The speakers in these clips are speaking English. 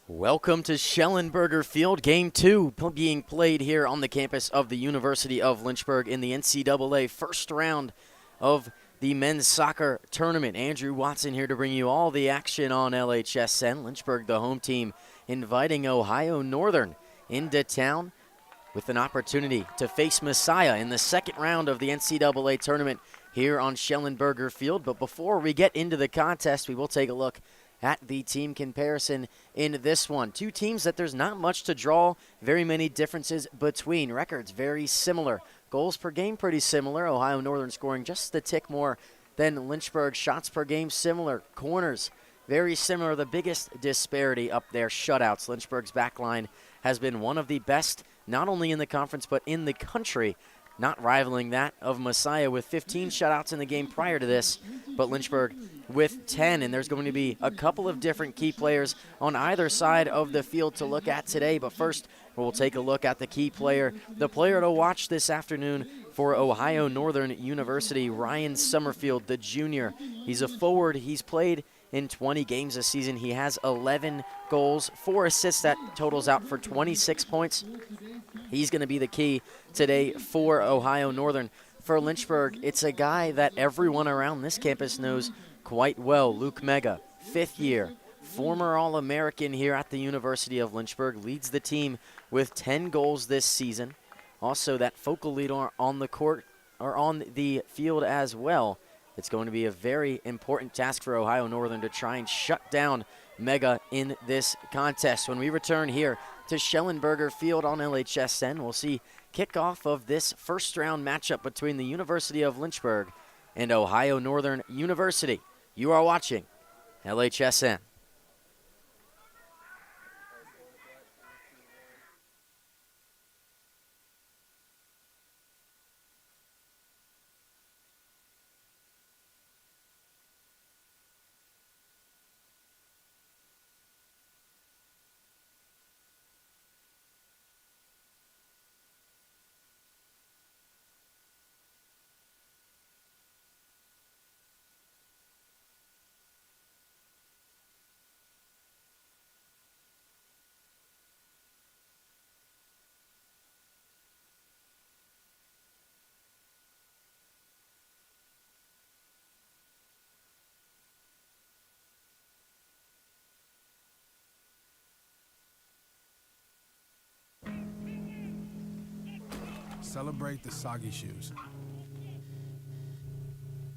Welcome to Schellenberger Field, Game 2 being played here on the campus of the University of Lynchburg in the NCAA first round of the men's soccer tournament. Andrew Watson here to bring you all the action on LHSN. Lynchburg, the home team, inviting Ohio Northern into town with an opportunity to face Messiah in the second round of the NCAA tournament here on Schellenberger Field. But before we get into the contest, we will take a look at the team comparison in this one. Two teams that there's not much to draw very many differences between. Records very similar. Goals per game pretty similar. Ohio Northern scoring just a tick more than Lynchburg. Shots per game similar. Corners very similar. The biggest disparity up there, shutouts. Lynchburg's backline has been one of the best, not only in the conference but in the country, not rivaling that of Messiah with 15 shutouts in the game prior to this, but Lynchburg with 10. And there's going to be a couple of different key players on either side of the field to look at today. But first, we'll take a look at the key player, the player to watch this afternoon for Ohio Northern University, Ryan Summerfield, the junior. He's a forward. He's played in 20 games this season. He has 11 goals, 4 assists. That totals out for 26 points. He's going to be the key today for Ohio Northern. For Lynchburg, it's a guy that everyone around this campus knows quite well. Luke Mega, fifth year, former All-American here at the University of Lynchburg, leads the team with 10 goals this season. Also that focal leader on the court or on the field as well. It's going to be a very important task for Ohio Northern to try and shut down Mega in this contest. When we return here to Schellenberger Field on LHSN, we'll see kickoff of this first round matchup between the University of Lynchburg and Ohio Northern University. You are watching LHSN. Celebrate the soggy shoes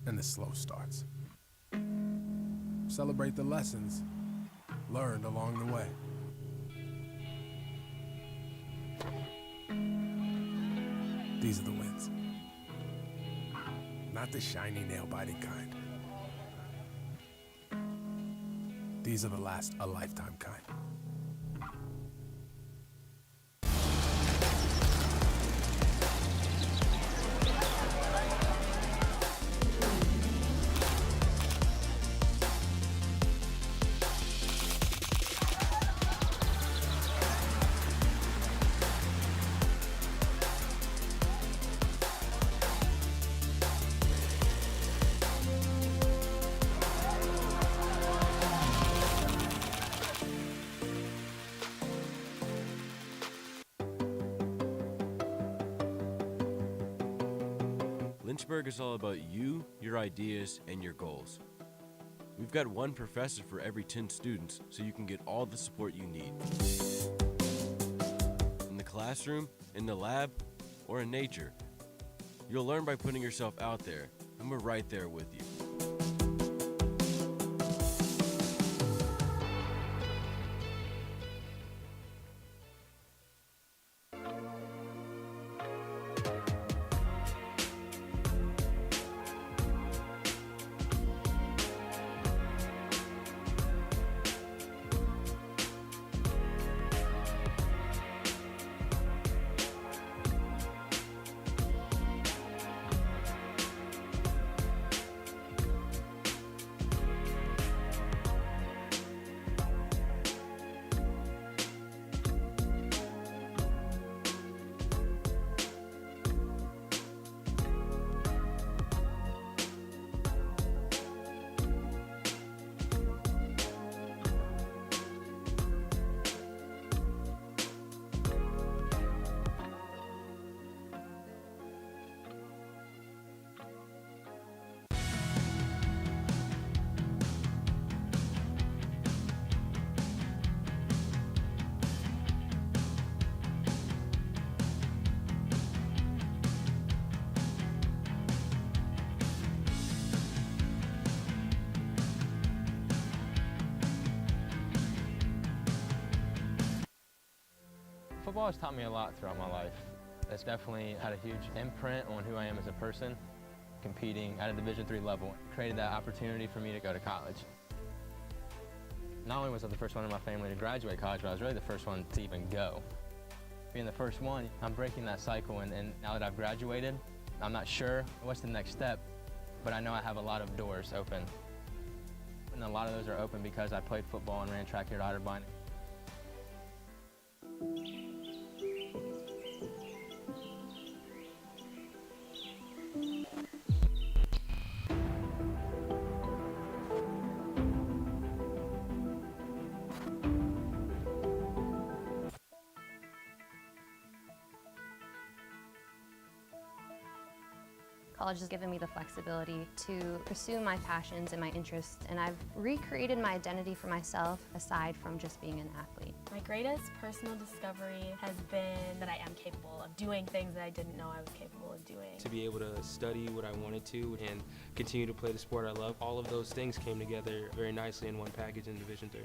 and the slow starts. Celebrate the lessons learned along the way. These are the wins. Not the shiny nail-biting kind. These are the last a lifetime kind. Lynchburg is all about you, your ideas, and your goals. We've got one professor for every 10 students, so you can get all the support you need. In the classroom, in the lab, or in nature. You'll learn by putting yourself out there, and we're right there with you. Football has taught me a lot throughout my life. It's definitely had a huge imprint on who I am as a person. Competing at a Division III level created that opportunity for me to go to college. Not only was I the first one in my family to graduate college, but I was really the first one to even go. Being the first one, I'm breaking that cycle, and now that I've graduated, I'm not sure what's the next step, but I know I have a lot of doors open. And a lot of those are open because I played football and ran track here at Otterbein. College has given me the flexibility to pursue my passions and my interests, and I've recreated my identity for myself aside from just being an athlete. My greatest personal discovery has been that I am capable of doing things that I didn't know I was capable of doing. To be able to study what I wanted to and continue to play the sport I love, all of those things came together very nicely in one package in Division III.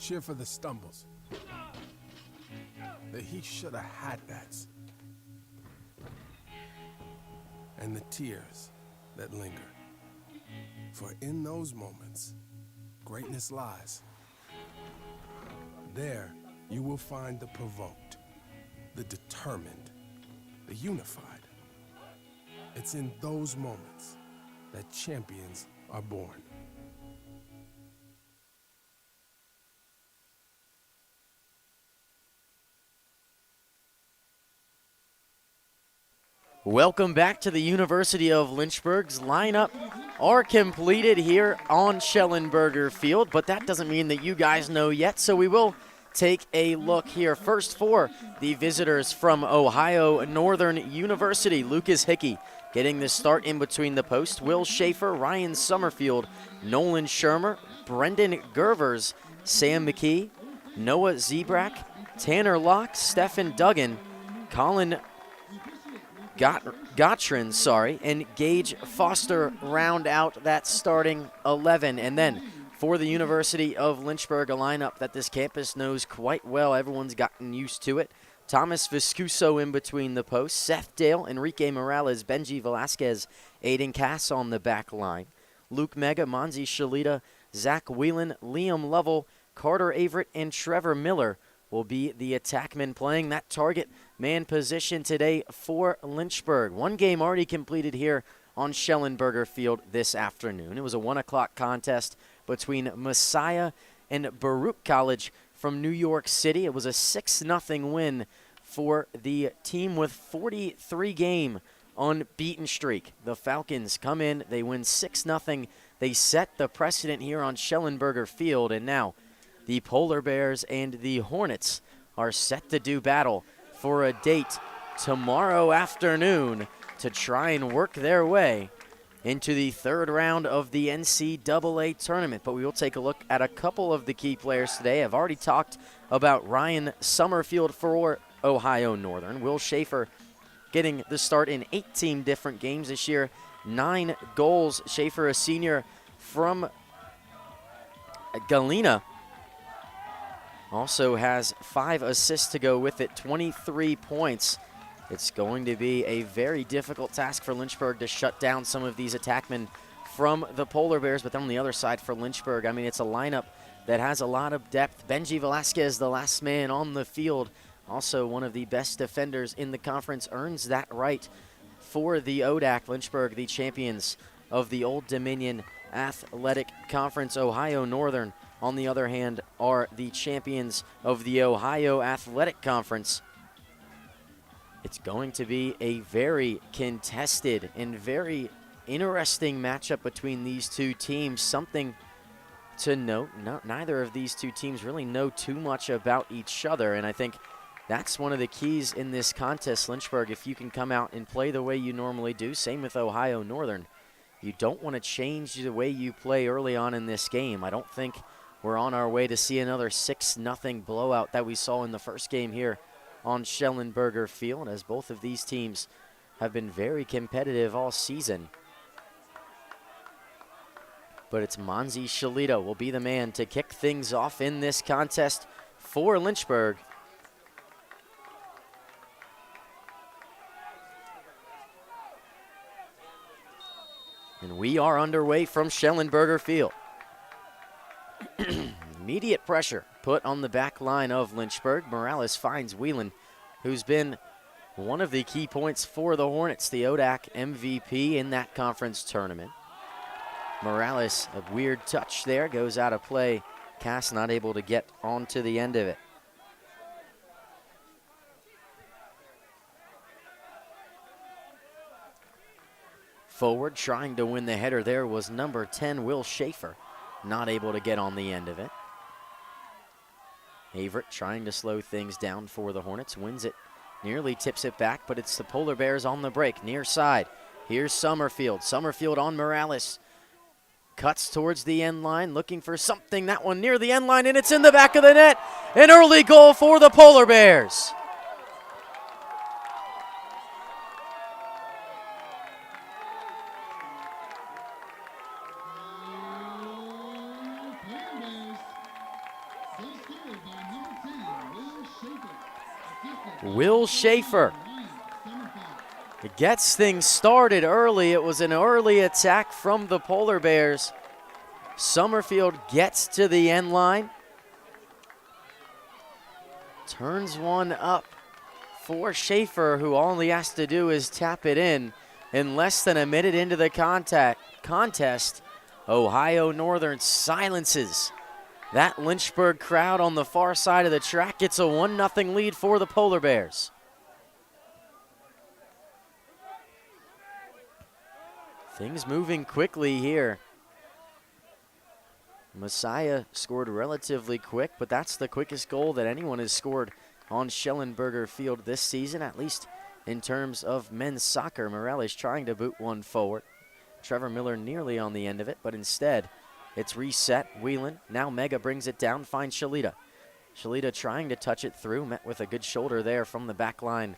Cheer for the stumbles. That he should have had that. And the tears that linger. For in those moments, greatness lies. There, you will find the provoked, the determined, the unified. It's in those moments that champions are born. Welcome back to the University of Lynchburg's lineup are completed here on Schellenberger Field, but that doesn't mean that you guys know yet, so we will take a look here. First for the visitors from Ohio Northern University, Lucas Hickey getting the start in between the posts. Will Schaefer, Ryan Summerfield, Nolan Shermer, Brendan Gervers, Sam McKee, Noah Zebrak, Tanner Locke, Stephen Duggan, Colin Gottrin, and Gage Foster round out that starting 11. And then for the University of Lynchburg, a lineup that this campus knows quite well. Everyone's gotten used to it. Thomas Viscuso in between the posts. Seth Dale, Enrique Morales, Benji Velasquez, Aiden Cass on the back line. Luke Mega, Monzi Shalita, Zach Whelan, Liam Lovell, Carter Averett, and Trevor Miller will be the attackmen playing that target man position today for Lynchburg. One game already completed here on Schellenberger Field this afternoon. It was a 1 o'clock contest between Messiah and Baruch College from New York City. It was a 6-0 win for the team with 43-game unbeaten streak. The Falcons come in, they win 6-0. They set the precedent here on Schellenberger Field, and now the Polar Bears and the Hornets are set to do battle for a date tomorrow afternoon to try and work their way into the third round of the NCAA tournament. But we will take a look at a couple of the key players today. I've already talked about Ryan Summerfield for Ohio Northern. Will Schaefer getting the start in 18 different games this year. 9 goals. Schaefer, a senior from Galena, also has 5 assists to go with it, 23 points. It's going to be a very difficult task for Lynchburg to shut down some of these attackmen from the Polar Bears. But then on the other side for Lynchburg, I mean, it's a lineup that has a lot of depth. Benji Velasquez, the last man on the field, also one of the best defenders in the conference, earns that right for the ODAC. Lynchburg, the champions of the Old Dominion Athletic Conference. Ohio Northern, on the other hand, are the champions of the Ohio Athletic Conference. It's going to be a very contested and very interesting matchup between these two teams. Something to note, neither of these two teams really know too much about each other, and I think that's one of the keys in this contest, Lynchburg. If you can come out and play the way you normally do, same with Ohio Northern, you don't want to change the way you play early on in this game. I don't think we're on our way to see another 6-0 blowout that we saw in the first game here on Schellenberger Field, as both of these teams have been very competitive all season. But it's Manzi Shalita will be the man to kick things off in this contest for Lynchburg. And we are underway from Schellenberger Field. Immediate pressure put on the back line of Lynchburg. Morales finds Whelan, who's been one of the key points for the Hornets, the ODAC MVP in that conference tournament. Morales, a weird touch there, goes out of play. Cass not able to get onto the end of it. Forward, trying to win the header there was number 10, Will Schaefer. Not able to get on the end of it. Averett trying to slow things down for the Hornets. Wins it, nearly tips it back, but it's the Polar Bears on the break, near side. Here's Summerfield. Summerfield on Morales. Cuts towards the end line, looking for something. That one near the end line, and it's in the back of the net. An early goal for the Polar Bears. Will Schaefer gets things started early. It was an early attack from the Polar Bears. Summerfield gets to the end line. Turns one up for Schaefer, who all he has to do is tap it in. In less than a minute into the contest, Ohio Northern silences that Lynchburg crowd on the far side of the track. Gets a 1-0 lead for the Polar Bears. Things moving quickly here. Messiah scored relatively quick, but that's the quickest goal that anyone has scored on Schellenberger Field this season, at least in terms of men's soccer. Morales trying to boot one forward. Trevor Miller nearly on the end of it, but instead it's reset. Whelan, now Mega brings it down, finds Shalita. Shalita trying to touch it through, met with a good shoulder there from the back line.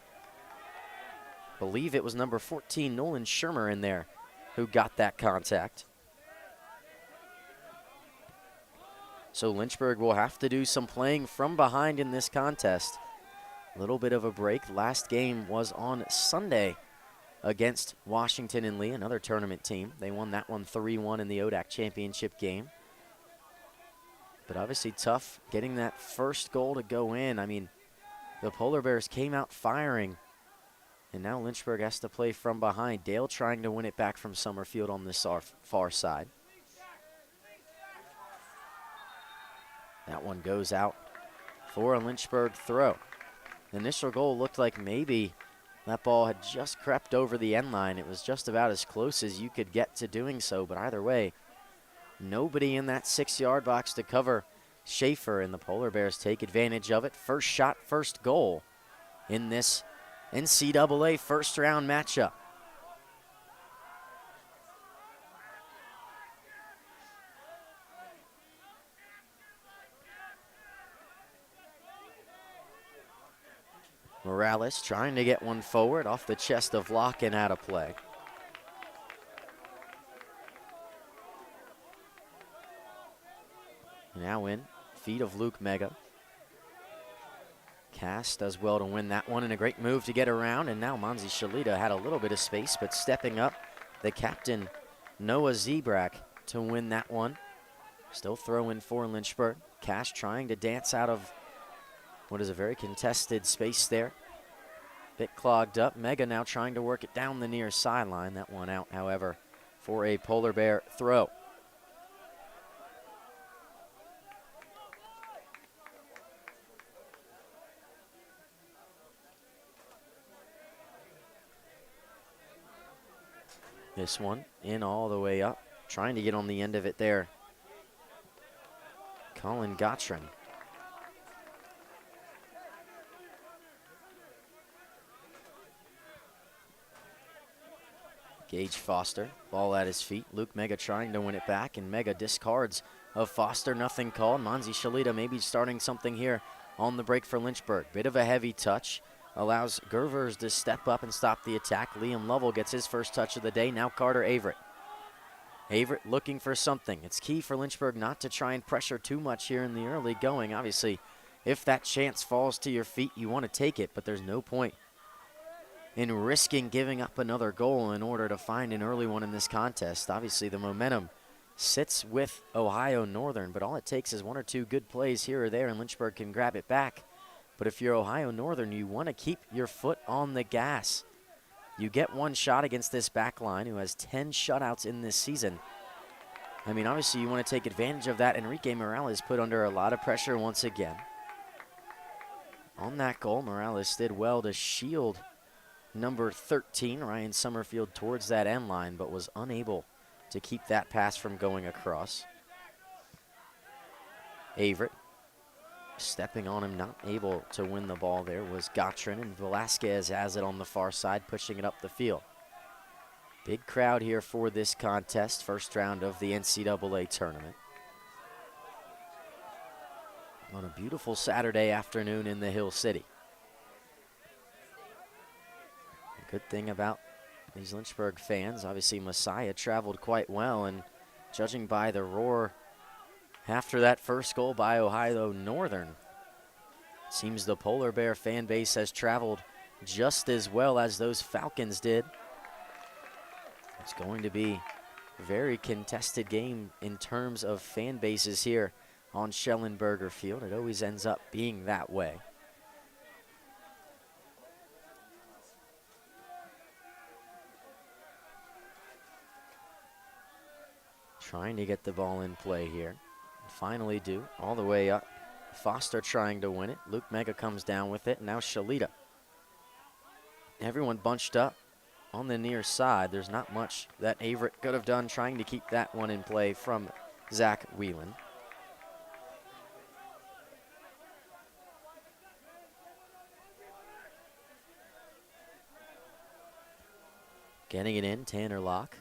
Believe it was number 14, Nolan Shermer, in there, who got that contact. So Lynchburg will have to do some playing from behind in this contest. A little bit of a break. Last game was on Sunday against Washington and Lee, another tournament team. They won that one 3-1 in the ODAC championship game. But obviously tough getting that first goal to go in. I mean, the Polar Bears came out firing, and now Lynchburg has to play from behind. Dale trying to win it back from Summerfield on this far side. That one goes out for a Lynchburg throw. The initial goal looked like maybe that ball had just crept over the end line. It was just about as close as you could get to doing so, but either way, nobody in that 6-yard box to cover Schaefer, and the Polar Bears take advantage of it. First shot, first goal in this NCAA first round matchup. Morales trying to get one forward off the chest of Locke and out of play. Now in, feet of Luke Mega. Cass does well to win that one, and a great move to get around, and now Manzi Shalita had a little bit of space, but stepping up, the captain, Noah Zebrak, to win that one. Still throwing for Lynchburg. Cass trying to dance out of what is a very contested space there. Bit clogged up. Mega now trying to work it down the near sideline. That one out, however, for a Polar Bear throw. This one in all the way up, trying to get on the end of it there. Colin Gottrin. Gage Foster, ball at his feet. Luke Mega trying to win it back, and Mega discards of Foster. Nothing called. Manzi Shalita maybe starting something here on the break for Lynchburg. Bit of a heavy touch. Allows Gervers to step up and stop the attack. Liam Lovell gets his first touch of the day. Now Carter Averett. Averett looking for something. It's key for Lynchburg not to try and pressure too much here in the early going. Obviously, if that chance falls to your feet, you want to take it, but there's no point in risking giving up another goal in order to find an early one in this contest. Obviously, the momentum sits with Ohio Northern, but all it takes is one or two good plays here or there, and Lynchburg can grab it back. But if you're Ohio Northern, you want to keep your foot on the gas. You get one shot against this back line who has 10 shutouts in this season. I mean, obviously, you want to take advantage of that. Enrique Morales put under a lot of pressure once again. On that goal, Morales did well to shield number 13, Ryan Summerfield, towards that end line, but was unable to keep that pass from going across. Averett stepping on him, not able to win the ball there was Gottrin, and Velasquez has it on the far side, pushing it up the field. Big crowd here for this contest, first round of the NCAA tournament. On a beautiful Saturday afternoon in the Hill City. Good thing about these Lynchburg fans, obviously Messiah traveled quite well, and judging by the roar after that first goal by Ohio Northern, it seems the Polar Bear fan base has traveled just as well as those Falcons did. It's going to be a very contested game in terms of fan bases here on Schellenberger Field. It always ends up being that way. Trying to get the ball in play here. Finally do, all the way up. Foster trying to win it. Luke Mega comes down with it. Now Shalita. Everyone bunched up on the near side. There's not much that Averett could have done trying to keep that one in play from Zach Whelan. Getting it in, Tanner Locke.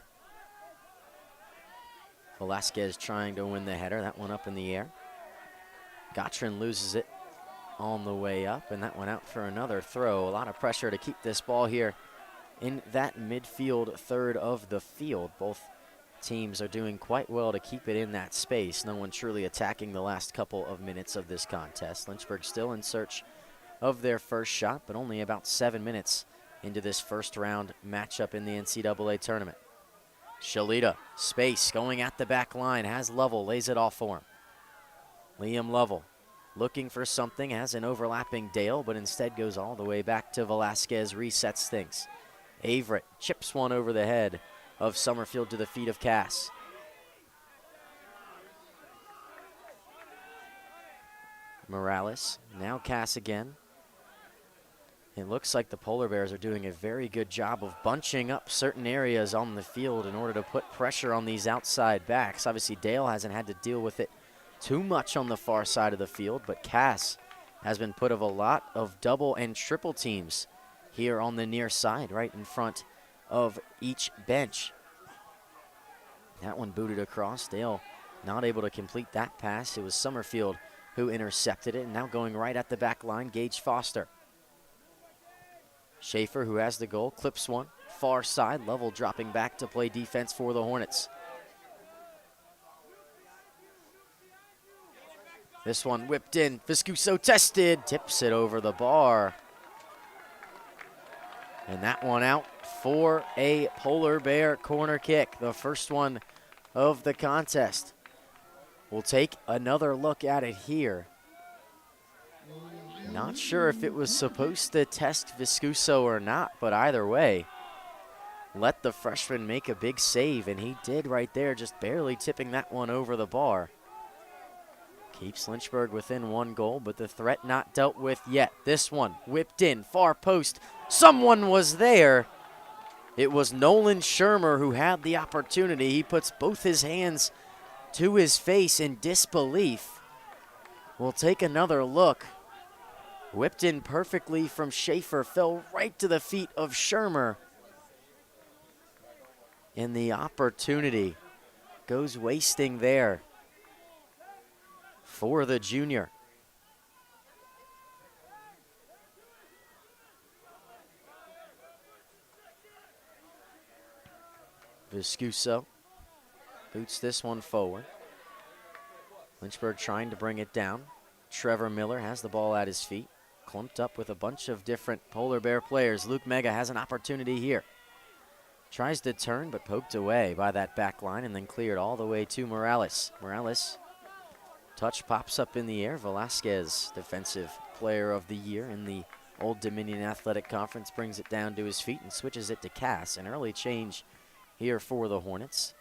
Velasquez trying to win the header. That one up in the air. Gottrin loses it on the way up, and that went out for another throw. A lot of pressure to keep this ball here in that midfield third of the field. Both teams are doing quite well to keep it in that space. No one truly attacking the last couple of minutes of this contest. Lynchburg still in search of their first shot, but only about 7 minutes into this first round matchup in the NCAA tournament. Shalita, space, going at the back line, has Lovell, lays it off for him. Liam Lovell looking for something, has an overlapping Dale, but instead goes all the way back to Velasquez, resets things. Averett chips one over the head of Summerfield to the feet of Cass. Morales, now Cass again. It looks like the Polar Bears are doing a very good job of bunching up certain areas on the field in order to put pressure on these outside backs. Obviously, Dale hasn't had to deal with it too much on the far side of the field, but Cass has been put of a lot of double and triple teams here on the near side, right in front of each bench. That one booted across. Dale not able to complete that pass. It was Summerfield who intercepted it, and now going right at the back line, Gage Foster. Schaefer, who has the goal, clips one, far side, Lovell dropping back to play defense for the Hornets. This one whipped in, Viscuso tested, tips it over the bar. And that one out for a Polar Bear corner kick, the first one of the contest. We'll take another look at it here. Not sure if it was supposed to test Viscuso or not, but either way, let the freshman make a big save, and he did right there, just barely tipping that one over the bar. Keeps Lynchburg within one goal, but the threat not dealt with yet. This one whipped in, far post. Someone was there. It was Nolan Shermer who had the opportunity. He puts both his hands to his face in disbelief. We'll take another look. Whipped in perfectly from Schaefer, fell right to the feet of Shermer. And the opportunity goes wasting there for the junior. Viscuso boots this one forward. Lynchburg trying to bring it down. Trevor Miller has the ball at his feet, clumped up with a bunch of different Polar Bear players. Luke Mega has an opportunity here. Tries to turn, but poked away by that back line and then cleared all the way to Morales. Morales, touch pops up in the air. Velasquez, Defensive Player of the Year in the Old Dominion Athletic Conference, brings it down to his feet and switches it to Cass. An early change here for the Hornets.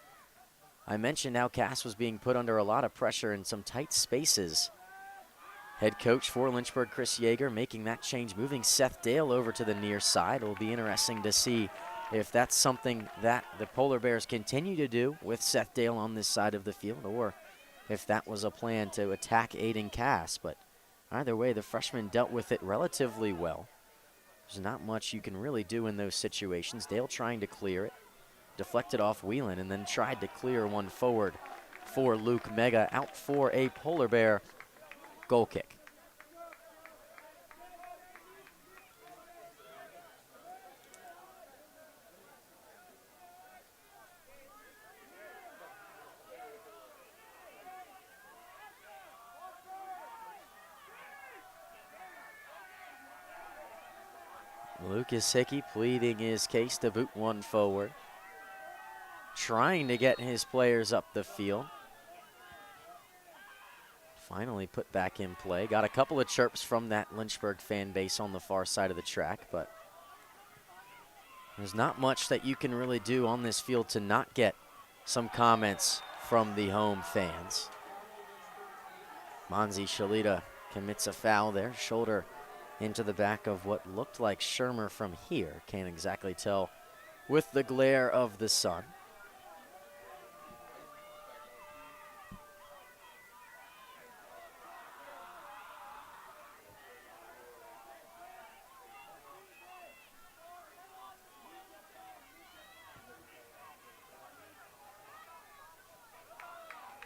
I mentioned how Cass was being put under a lot of pressure in some tight spaces. Head coach for Lynchburg, Chris Yeager, making that change, moving Seth Dale over to the near side. It will be interesting to see if that's something that the Polar Bears continue to do with Seth Dale on this side of the field, or if that was a plan to attack Aiden Cass. But either way, the freshman dealt with it relatively well. There's not much you can really do in those situations. Dale trying to clear it, deflected off Whelan, and then tried to clear one forward for Luke Mega, out for a Polar Bear goal kick. Lucas Hickey pleading his case to boot one forward, trying to get his players up the field. Finally put back in play. Got a couple of chirps from that Lynchburg fan base on the far side of the track, but there's not much that you can really do on this field to not get some comments from the home fans. Monzi Shalita commits a foul there. Shoulder into the back of what looked like Shermer from here. Can't exactly tell with the glare of the sun.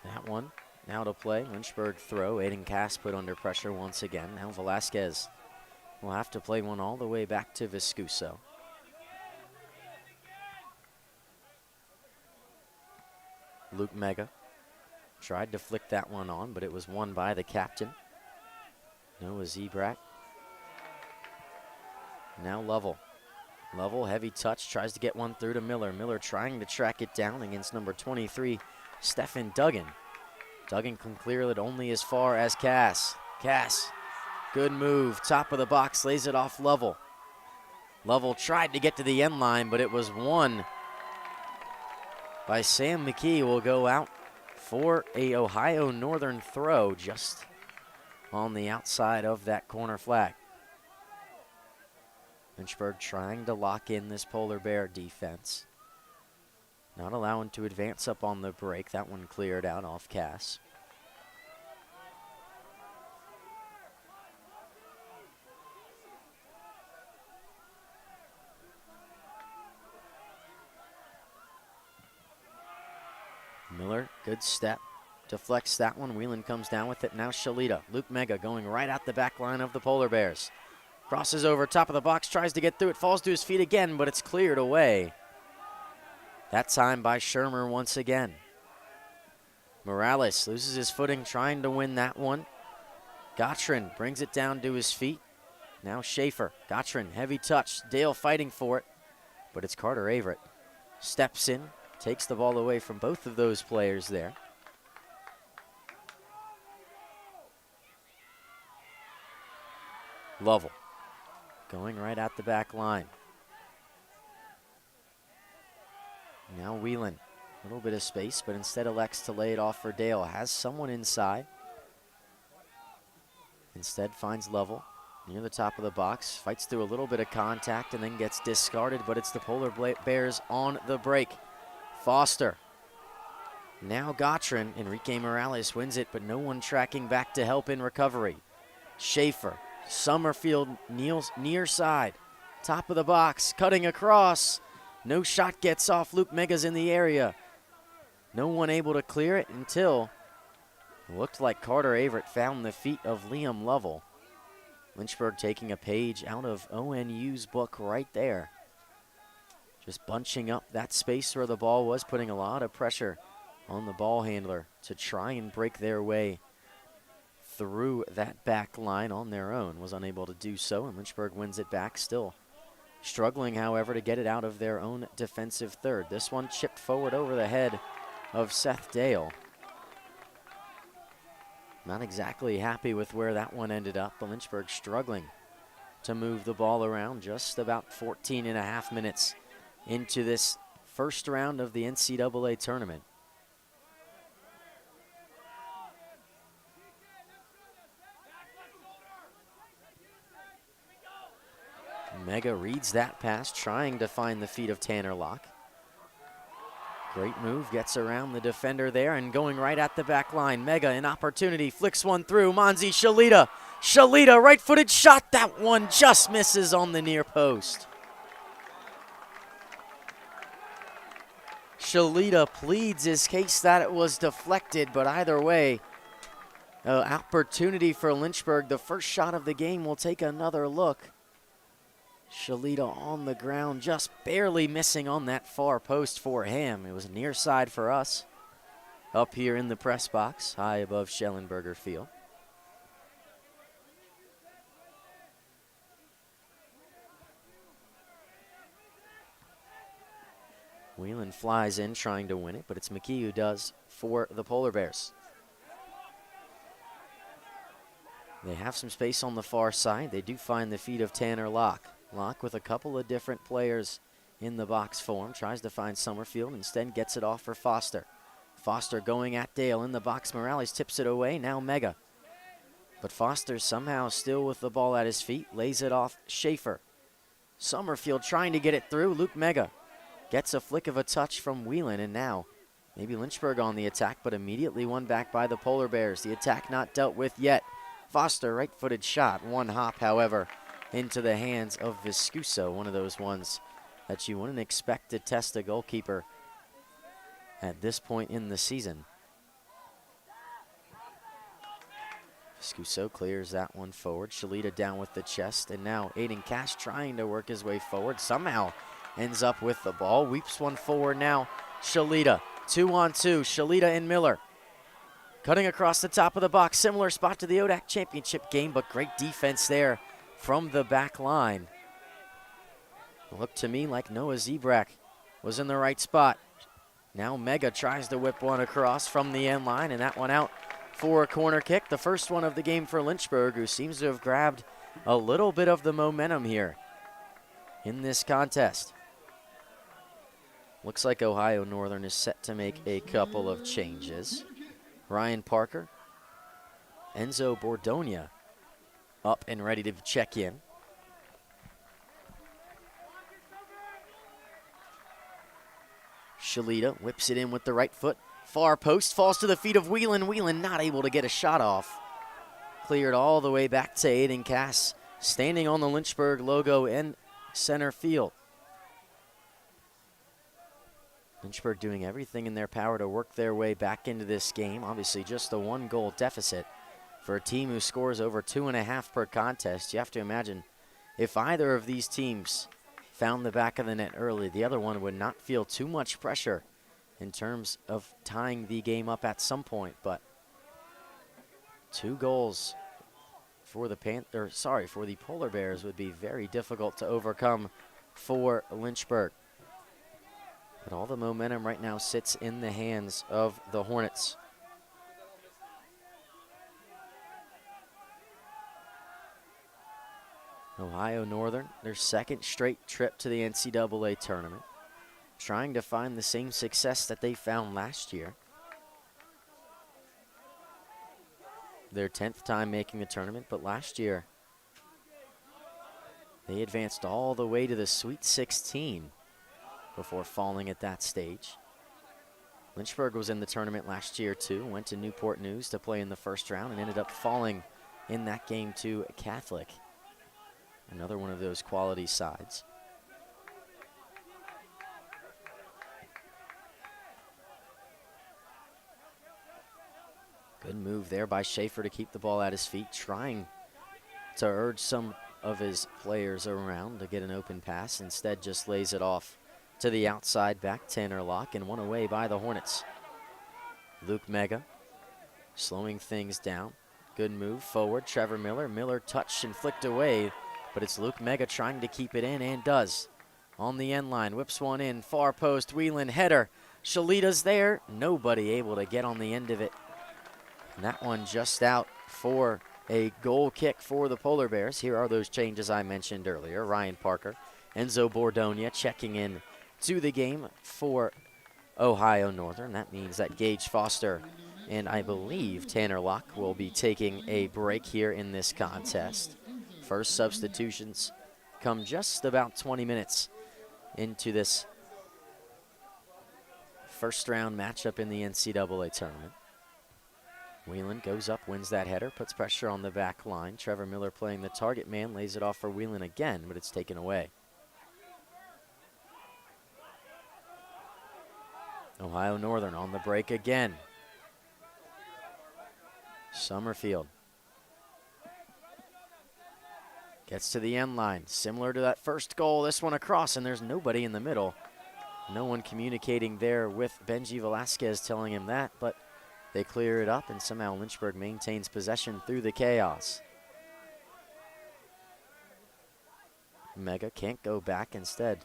That one now to play. Lynchburg throw. Aiden Cass put under pressure once again. Now Velasquez will have to play one all the way back to Viscuso. Luke Mega tried to flick that one on, but it was won by the captain, Noah Zebrak. Now Lovell. Lovell, heavy touch, tries to get one through to Miller. Miller trying to track it down against number 23, Stephen Duggan. Duggan can clear it only as far as Cass. Cass, good move, top of the box, lays it off Lovell. Lovell tried to get to the end line, but it was won by Sam McKee. Will go out for a Ohio Northern throw just on the outside of that corner flag. Lynchburg trying to lock in this Polar Bear defense. Not allowing to advance up on the break. That one cleared out off Cass. Miller, good step. Deflects that one. Whelan comes down with it. Now Shalita. Luke Mega going right out the back line of the Polar Bears. Crosses over top of the box, tries to get through it, falls to his feet again, but it's cleared away. That time by Shermer once again. Morales loses his footing trying to win that one. Gottrin brings it down to his feet. Now Schaefer. Gottrin, heavy touch. Dale fighting for it, but it's Carter Averett. Steps in, takes the ball away from both of those players there. Lovell going right at the back line. Now Whelan, a little bit of space, but instead elects to lay it off for Dale. Has someone inside. Instead finds Lovell. near the top of the box, fights through a little bit of contact and then gets discarded, but it's the Polar Bears on the break. Foster. Now Gottrin. Enrique Morales wins it, but no one tracking back to help in recovery. Schaefer. Summerfield kneels near side. Top of the box, cutting across. No shot gets off. Luke Mega's in the area. No one able to clear it until it looked like Carter Averett found the feet of Liam Lovell. Lynchburg taking a page out of ONU's book right there. Just bunching up that space where the ball was, putting a lot of pressure on the ball handler to try and break their way through that back line on their own. Was unable to do so, and Lynchburg wins it back still. Struggling, however, to get it out of their own defensive third. This one chipped forward over the head of Seth Dale. Not exactly happy with where that one ended up, but Lynchburg struggling to move the ball around. Just about 14 and a half minutes into this first round of the NCAA tournament. Mega reads that pass, trying to find the feet of Tanner Locke. Great move, gets around the defender there and going right at the back line. Mega, an opportunity, flicks one through. Monzi Shalita. Shalita, right-footed shot. That one just misses on the near post. Shalita pleads his case that it was deflected, but either way, opportunity for Lynchburg. The first shot of the game. Will take another look. Shalita on the ground, just barely missing on that far post for him. It was near side for us. Up here in the press box, high above Schellenberger Field. Whelan flies in trying to win it, but it's McKee who does for the Polar Bears. They have some space on the far side. They do find the feet of Tanner Locke. Locke with a couple of different players in the box for him. Tries to find Summerfield. Instead gets it off for Foster. Foster going at Dale in the box. Morales tips it away. Now Mega. But Foster somehow still with the ball at his feet. Lays it off Schaefer. Summerfield trying to get it through. Luke Mega gets a flick of a touch from Whelan. And now maybe Lynchburg on the attack, but immediately won back by the Polar Bears. The attack not dealt with yet. Foster, right-footed shot. One hop, however, into the hands of Viscuso, one of those ones that you wouldn't expect to test a goalkeeper at this point in the season. Viscuso clears that one forward. Shalita down with the chest, and now Aiden Cash trying to work his way forward. Somehow ends up with the ball. Weeps one forward now. Shalita, 2-on-2. Shalita and Miller. Cutting across the top of the box. Similar spot to the ODAC championship game, but great defense there from the back line. Looked to me like Noah Zebrak was in the right spot. Now Mega tries to whip one across from the end line, and that one out for a corner kick. The first one of the game for Lynchburg, who seems to have grabbed a little bit of the momentum here in this contest. Looks like Ohio Northern is set to make a couple of changes. Ryan Parker, Enzo Bordogna up and ready to check in. Shalita whips it in with the right foot. Far post, falls to the feet of Whelan. Whelan not able to get a shot off. Cleared all the way back to Aiden Cass, standing on the Lynchburg logo in center field. Lynchburg doing everything in their power to work their way back into this game. Obviously just a 1-goal deficit for a team who scores over 2.5 per contest. You have to imagine if either of these teams found the back of the net early, the other one would not feel too much pressure in terms of tying the game up at some point. But 2 goals for the for the Polar Bears would be very difficult to overcome for Lynchburg. But all the momentum right now sits in the hands of the Hornets. Ohio Northern, their second straight trip to the NCAA tournament, trying to find the same success that they found last year. Their 10th time making the tournament, but last year They advanced all the way to the Sweet 16 before falling at that stage. Lynchburg was in the tournament last year too, went to Newport News to play in the first round and ended up falling in that game to Catholic. Another one of those quality sides. Good move there by Schaefer to keep the ball at his feet, trying to urge some of his players around to get an open pass. Instead, just lays it off to the outside back Tanner Locke and one away by the Hornets. Luke Mega slowing things down. Good move forward. Trevor Miller. Miller touched and flicked away, but it's Luke Mega trying to keep it in and does. On the end line, whips one in, far post, Whelan header. Shalita's there. Nobody able to get on the end of it. And that one just out for a goal kick for the Polar Bears. Here are those changes I mentioned earlier. Ryan Parker, Enzo Bordonia checking in to the game for Ohio Northern. That means that Gage Foster and I believe Tanner Locke will be taking a break here in this contest. First substitutions come just about 20 minutes into this first round matchup in the NCAA tournament. Whelan goes up, wins that header, puts pressure on the back line. Trevor Miller playing the target man, lays it off for Whelan again, but it's taken away. Ohio Northern on the break again. Summerfield gets to the end line. Similar to that first goal, this one across, and there's nobody in the middle. No one communicating there with Benji Velasquez telling him that, but they clear it up, and somehow Lynchburg maintains possession through the chaos. Mega can't go back. Instead,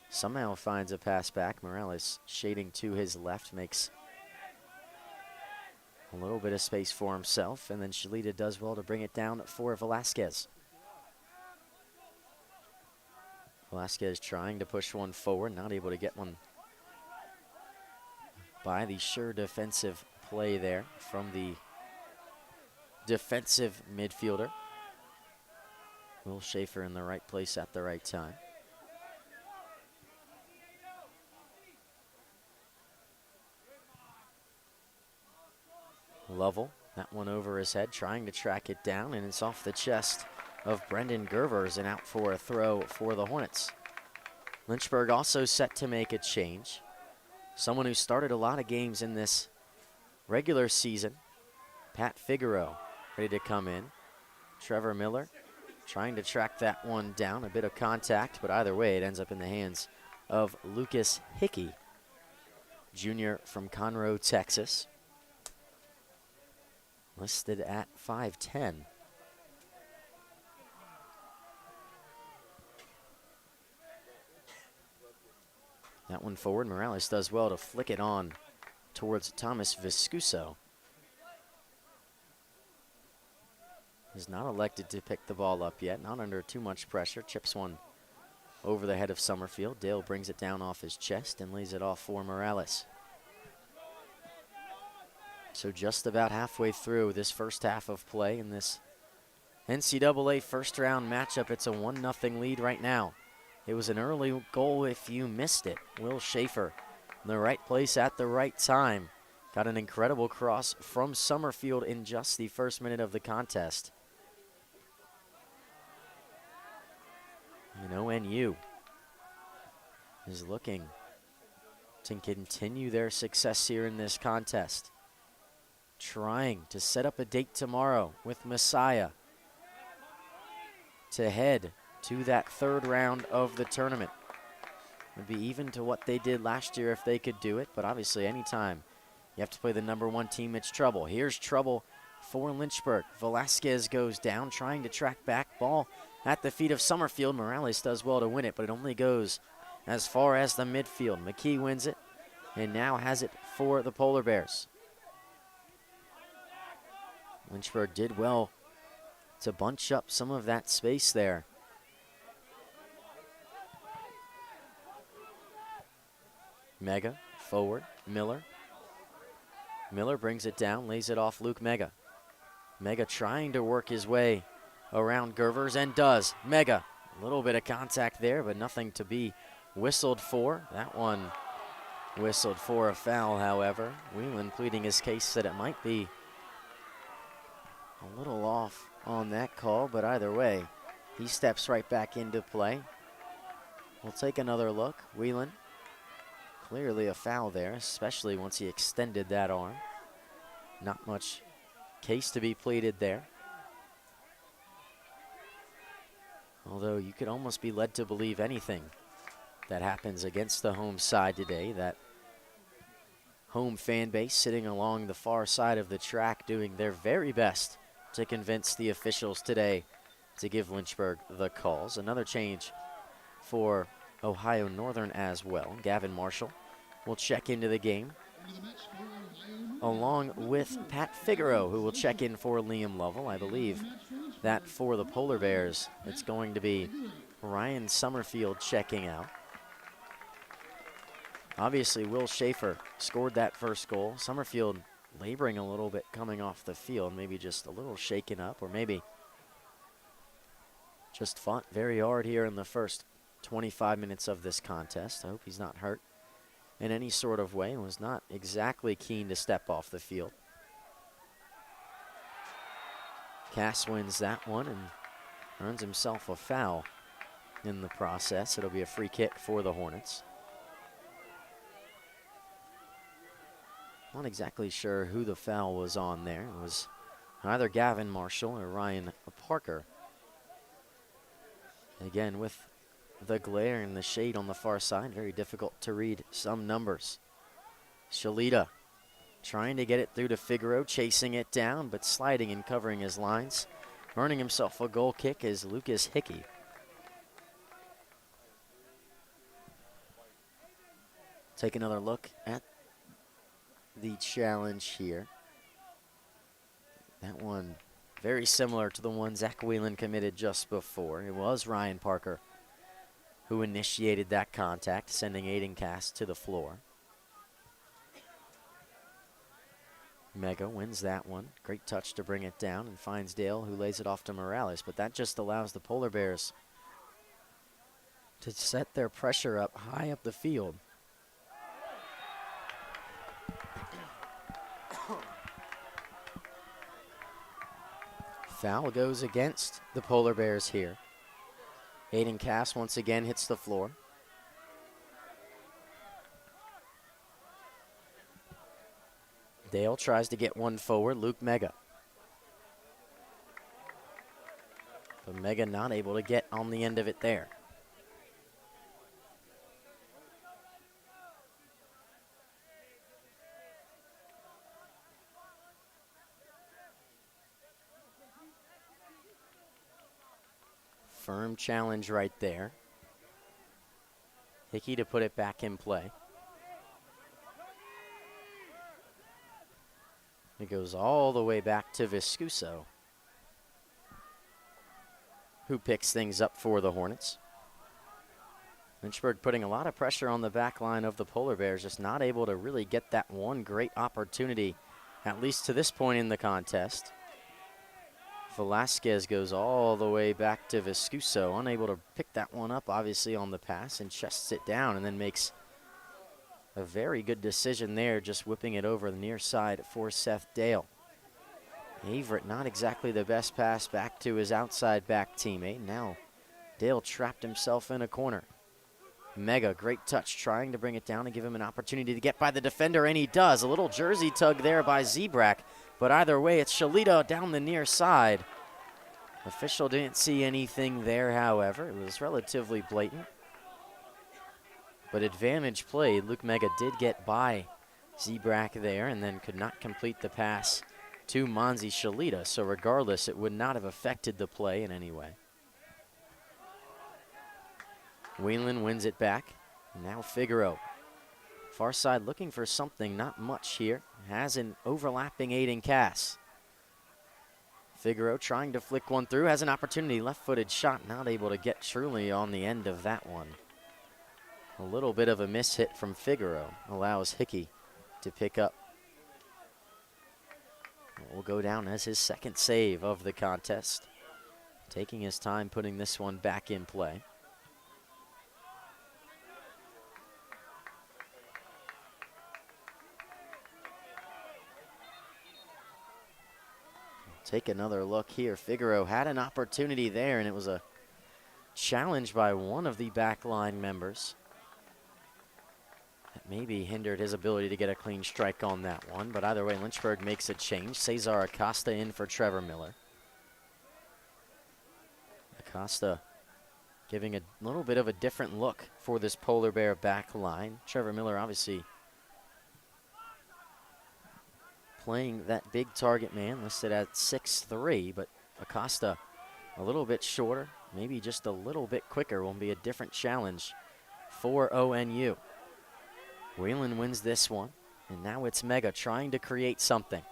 somehow finds a pass back. Morales shading to his left, makes a little bit of space for himself, and then Shalita does well to bring it down for Velasquez. Velasquez trying to push one forward, not able to get one by the sure defensive play there from the defensive midfielder. Will Schaefer in the right place at the right time. Lovell, that one over his head, trying to track it down, and it's off the chest of Brendan Gervers and out for a throw for the Hornets. Lynchburg also set to make a change. Someone who started a lot of games in this regular season, Pat Figueroa, ready to come in. Trevor Miller trying to track that one down. A bit of contact, but either way, it ends up in the hands of Lucas Hickey, junior from Conroe, Texas. Listed at 5'10". That one forward. Morales does well to flick it on towards Thomas Viscuso. He's not elected to pick the ball up yet, not under too much pressure. Chips one over the head of Summerfield. Dale brings it down off his chest and lays it off for Morales. So just about halfway through this first half of play in this NCAA first round matchup. It's a 1-0 lead right now. It was an early goal if you missed it. Will Schaefer in the right place at the right time. Got an incredible cross from Summerfield in just the first minute of the contest. And ONU is looking to continue their success here in this contest. Trying to set up a date tomorrow with Messiah to head to that third round of the tournament. Would be even to what they did last year if they could do it, but obviously anytime you have to play the #1 team, it's trouble. Here's trouble for Lynchburg. Velasquez goes down, trying to track back. Ball at the feet of Summerfield. Morales does well to win it, but it only goes as far as the midfield. McKee wins it and now has it for the Polar Bears. Lynchburg did well to bunch up some of that space there. Mega, forward, Miller. Miller brings it down, lays it off Luke Mega. Mega trying to work his way around Gervers and does. Mega A little bit of contact there, but nothing to be whistled for. That one whistled for a foul, however. Whelan pleading his case that it might be a little off on that call, but either way, he steps right back into play. We'll take another look. Whelan, clearly a foul there, especially once he extended that arm. Not much case to be pleaded there. Although you could almost be led to believe anything that happens against the home side today. That home fan base sitting along the far side of the track doing their very best to convince the officials today to give Lynchburg the calls. Another change for Ohio Northern as well. Gavin Marshall will check into the game, along with Pat Figaro, who will check in for Liam Lovell. I believe that for the Polar Bears, it's going to be Ryan Summerfield checking out. Obviously, Will Schaefer scored that first goal. Summerfield laboring a little bit coming off the field, maybe just a little shaken up, or maybe just fought very hard here in the first 25 minutes of this contest. I hope he's not hurt in any sort of way and was not exactly keen to step off the field. Cass wins that one and earns himself a foul in the process. It'll be a free kick for the Hornets. Not exactly sure who the foul was on there. It was either Gavin Marshall or Ryan Parker. Again, with the glare and the shade on the far side, very difficult to read some numbers. Shalita trying to get it through to Figaro, chasing it down, but sliding and covering his lines. Earning himself a goal kick is Lucas Hickey. Take another look at the challenge here. That one very similar to the one Zach Whelan committed just before. It was Ryan Parker who initiated that contact, sending Aiden Cass to the floor. Mega wins that one. Great touch to bring it down and finds Dale, who lays it off to Morales, but that just allows the Polar Bears to set their pressure up high up the field. Foul goes against the Polar Bears here. Aiden Cass once again hits the floor. Dale tries to get one forward. Luke Mega. But Mega not able to get on the end of it there. Firm challenge right there. Hickey to put it back in play. It goes all the way back to Viscuso, who picks things up for the Hornets. Lynchburg putting a lot of pressure on the back line of the Polar Bears, just not able to really get that one great opportunity, at least to this point in the contest. Velasquez goes all the way back to Viscuso, unable to pick that one up, obviously, on the pass, and chests it down and then makes a very good decision there, just whipping it over the near side for Seth Dale. Averett, not exactly the best pass back to his outside back teammate. Now Dale trapped himself in a corner. Mega, great touch, trying to bring it down and give him an opportunity to get by the defender, and he does. A little jersey tug there by Zebrak, but either way, it's Shalita down the near side. Official didn't see anything there, however. It was relatively blatant. But advantage played. Luke Mega did get by Zebrak there and then could not complete the pass to Monzi Shalita. So regardless, it would not have affected the play in any way. Whelan wins it back. Now Figaro. Far side looking for something, not much here. Has an overlapping Aiden Cass. Figaro trying to flick one through, has an opportunity, left-footed shot, not able to get truly on the end of that one. A little bit of a miss hit from Figaro allows Hickey to pick up. It will go down as his second save of the contest taking his time putting this one back in play. Take another look here. Figaro had an opportunity there, and it was a challenge by one of the backline members. That maybe hindered his ability to get a clean strike on that one, but either way, Lynchburg makes a change. Cesar Acosta in for Trevor Miller. Acosta giving a little bit of a different look for this Polar Bear back line. Trevor Miller obviously playing that big target man, listed at 6'3", but Acosta a little bit shorter, maybe just a little bit quicker. Will be a different challenge for ONU. Whelan wins this one, and now it's Mega trying to create something.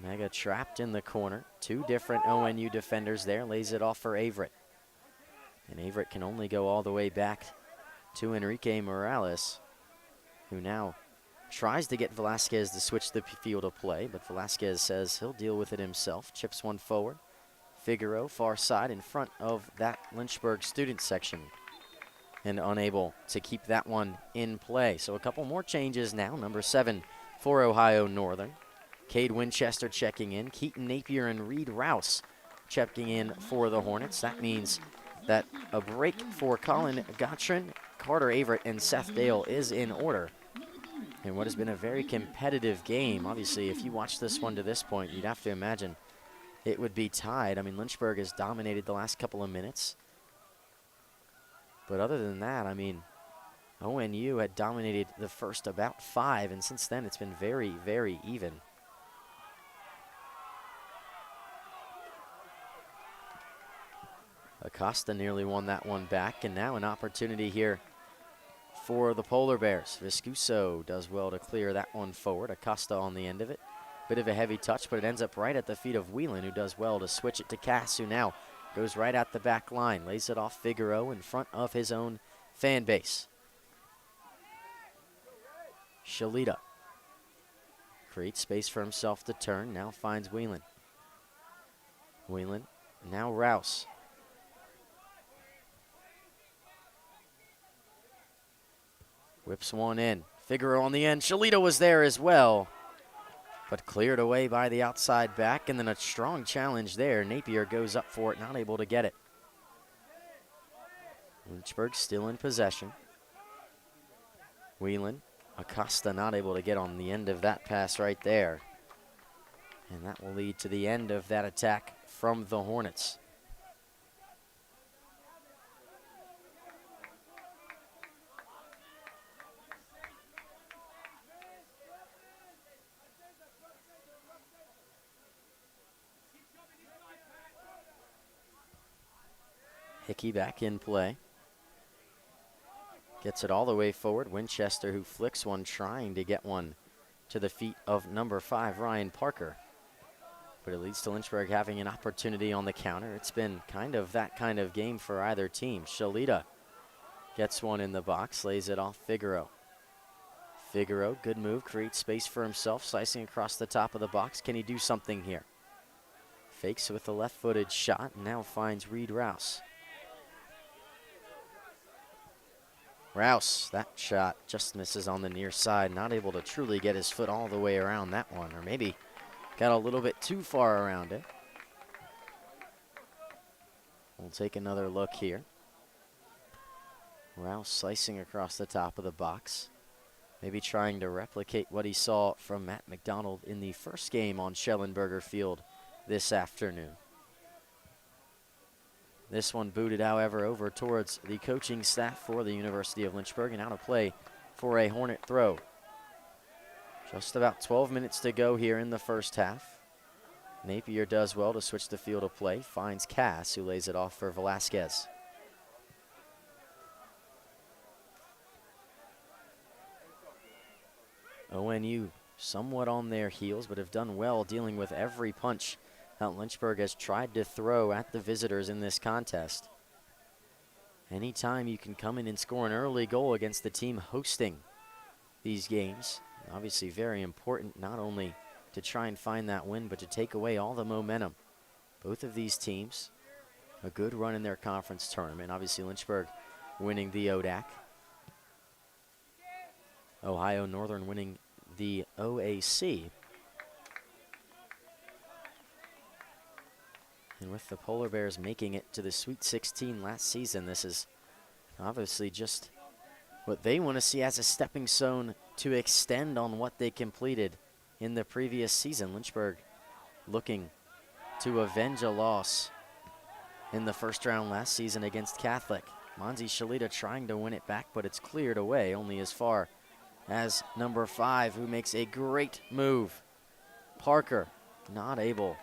Mega trapped in the corner. Two different ONU defenders there. Lays it off for Averett. And Averett can only go all the way back to Enrique Morales, who now tries to get Velasquez to switch the field of play, but Velasquez says he'll deal with it himself. Chips one forward. Figaro, far side in front of that Lynchburg student section, and unable to keep that one in play. So a couple more changes now. Number 7 for Ohio Northern. Cade Winchester checking in. Keaton Napier and Reed Rouse checking in for the Hornets. That means that a break for Colin Gottrin, Carter Averett, and Seth Dale is in order. In what has been a very competitive game. Obviously, if you watch this one to this point, you'd have to imagine it would be tied. I mean, Lynchburg has dominated the last couple of minutes. But other than that, I mean, ONU had dominated the first about 5, and since then it's been very, very even. Acosta nearly won that one back, and now an opportunity here for the Polar Bears. Viscuso does well to clear that one forward. Acosta on the end of it. Bit of a heavy touch, but it ends up right at the feet of Whelan, who does well to switch it to Cass, who now goes right at the back line. Lays it off Figaro in front of his own fan base. Shalita creates space for himself to turn, now finds Whelan. Whelan, now Rouse. Whips one in. Figaro on the end. Shalita was there as well, but cleared away by the outside back, and then a strong challenge there. Napier goes up for it, not able to get it. Lynchburg still in possession. Whelan, Acosta not able to get on the end of that pass right there. And that will lead to the end of that attack from the Hornets. Hickey back in play. Gets it all the way forward. Winchester, who flicks one, trying to get one to the feet of number 5, Ryan Parker. But it leads to Lynchburg having an opportunity on the counter. It's been kind of that kind of game for either team. Shalita gets one in the box, lays it off Figaro. Figaro, good move, creates space for himself, slicing across the top of the box. Can he do something here? Fakes with a left-footed shot, and now finds Reed Rouse. Rouse, that shot just misses on the near side, not able to truly get his foot all the way around that one, or maybe got a little bit too far around it. We'll take another look here. Rouse slicing across the top of the box, maybe trying to replicate what he saw from Matt McDonald in the first game on Schellenberger Field this afternoon. This one booted, however, over towards the coaching staff for the University of Lynchburg, and out of play for a Hornet throw. Just about 12 minutes to go here in the first half. Napier does well to switch the field of play, finds Cass, who lays it off for Velasquez. ONU somewhat on their heels, but have done well dealing with every punch that Lynchburg has tried to throw at the visitors in this contest. Anytime you can come in and score an early goal against the team hosting these games, Obviously very important, not only to try and find that win, but to take away all the momentum. Both of these teams, a good run in their conference tournament. Obviously Lynchburg winning the ODAC. Ohio Northern winning the OAC. And with the Polar Bears making it to the Sweet 16 last season, this is obviously just what they want to see as a stepping stone to extend on what they completed in the previous season. Lynchburg looking to avenge a loss in the first round last season against Catholic. Monzi Shalita trying to win it back, but it's cleared away only as far as number 5, who makes a great move. Parker not able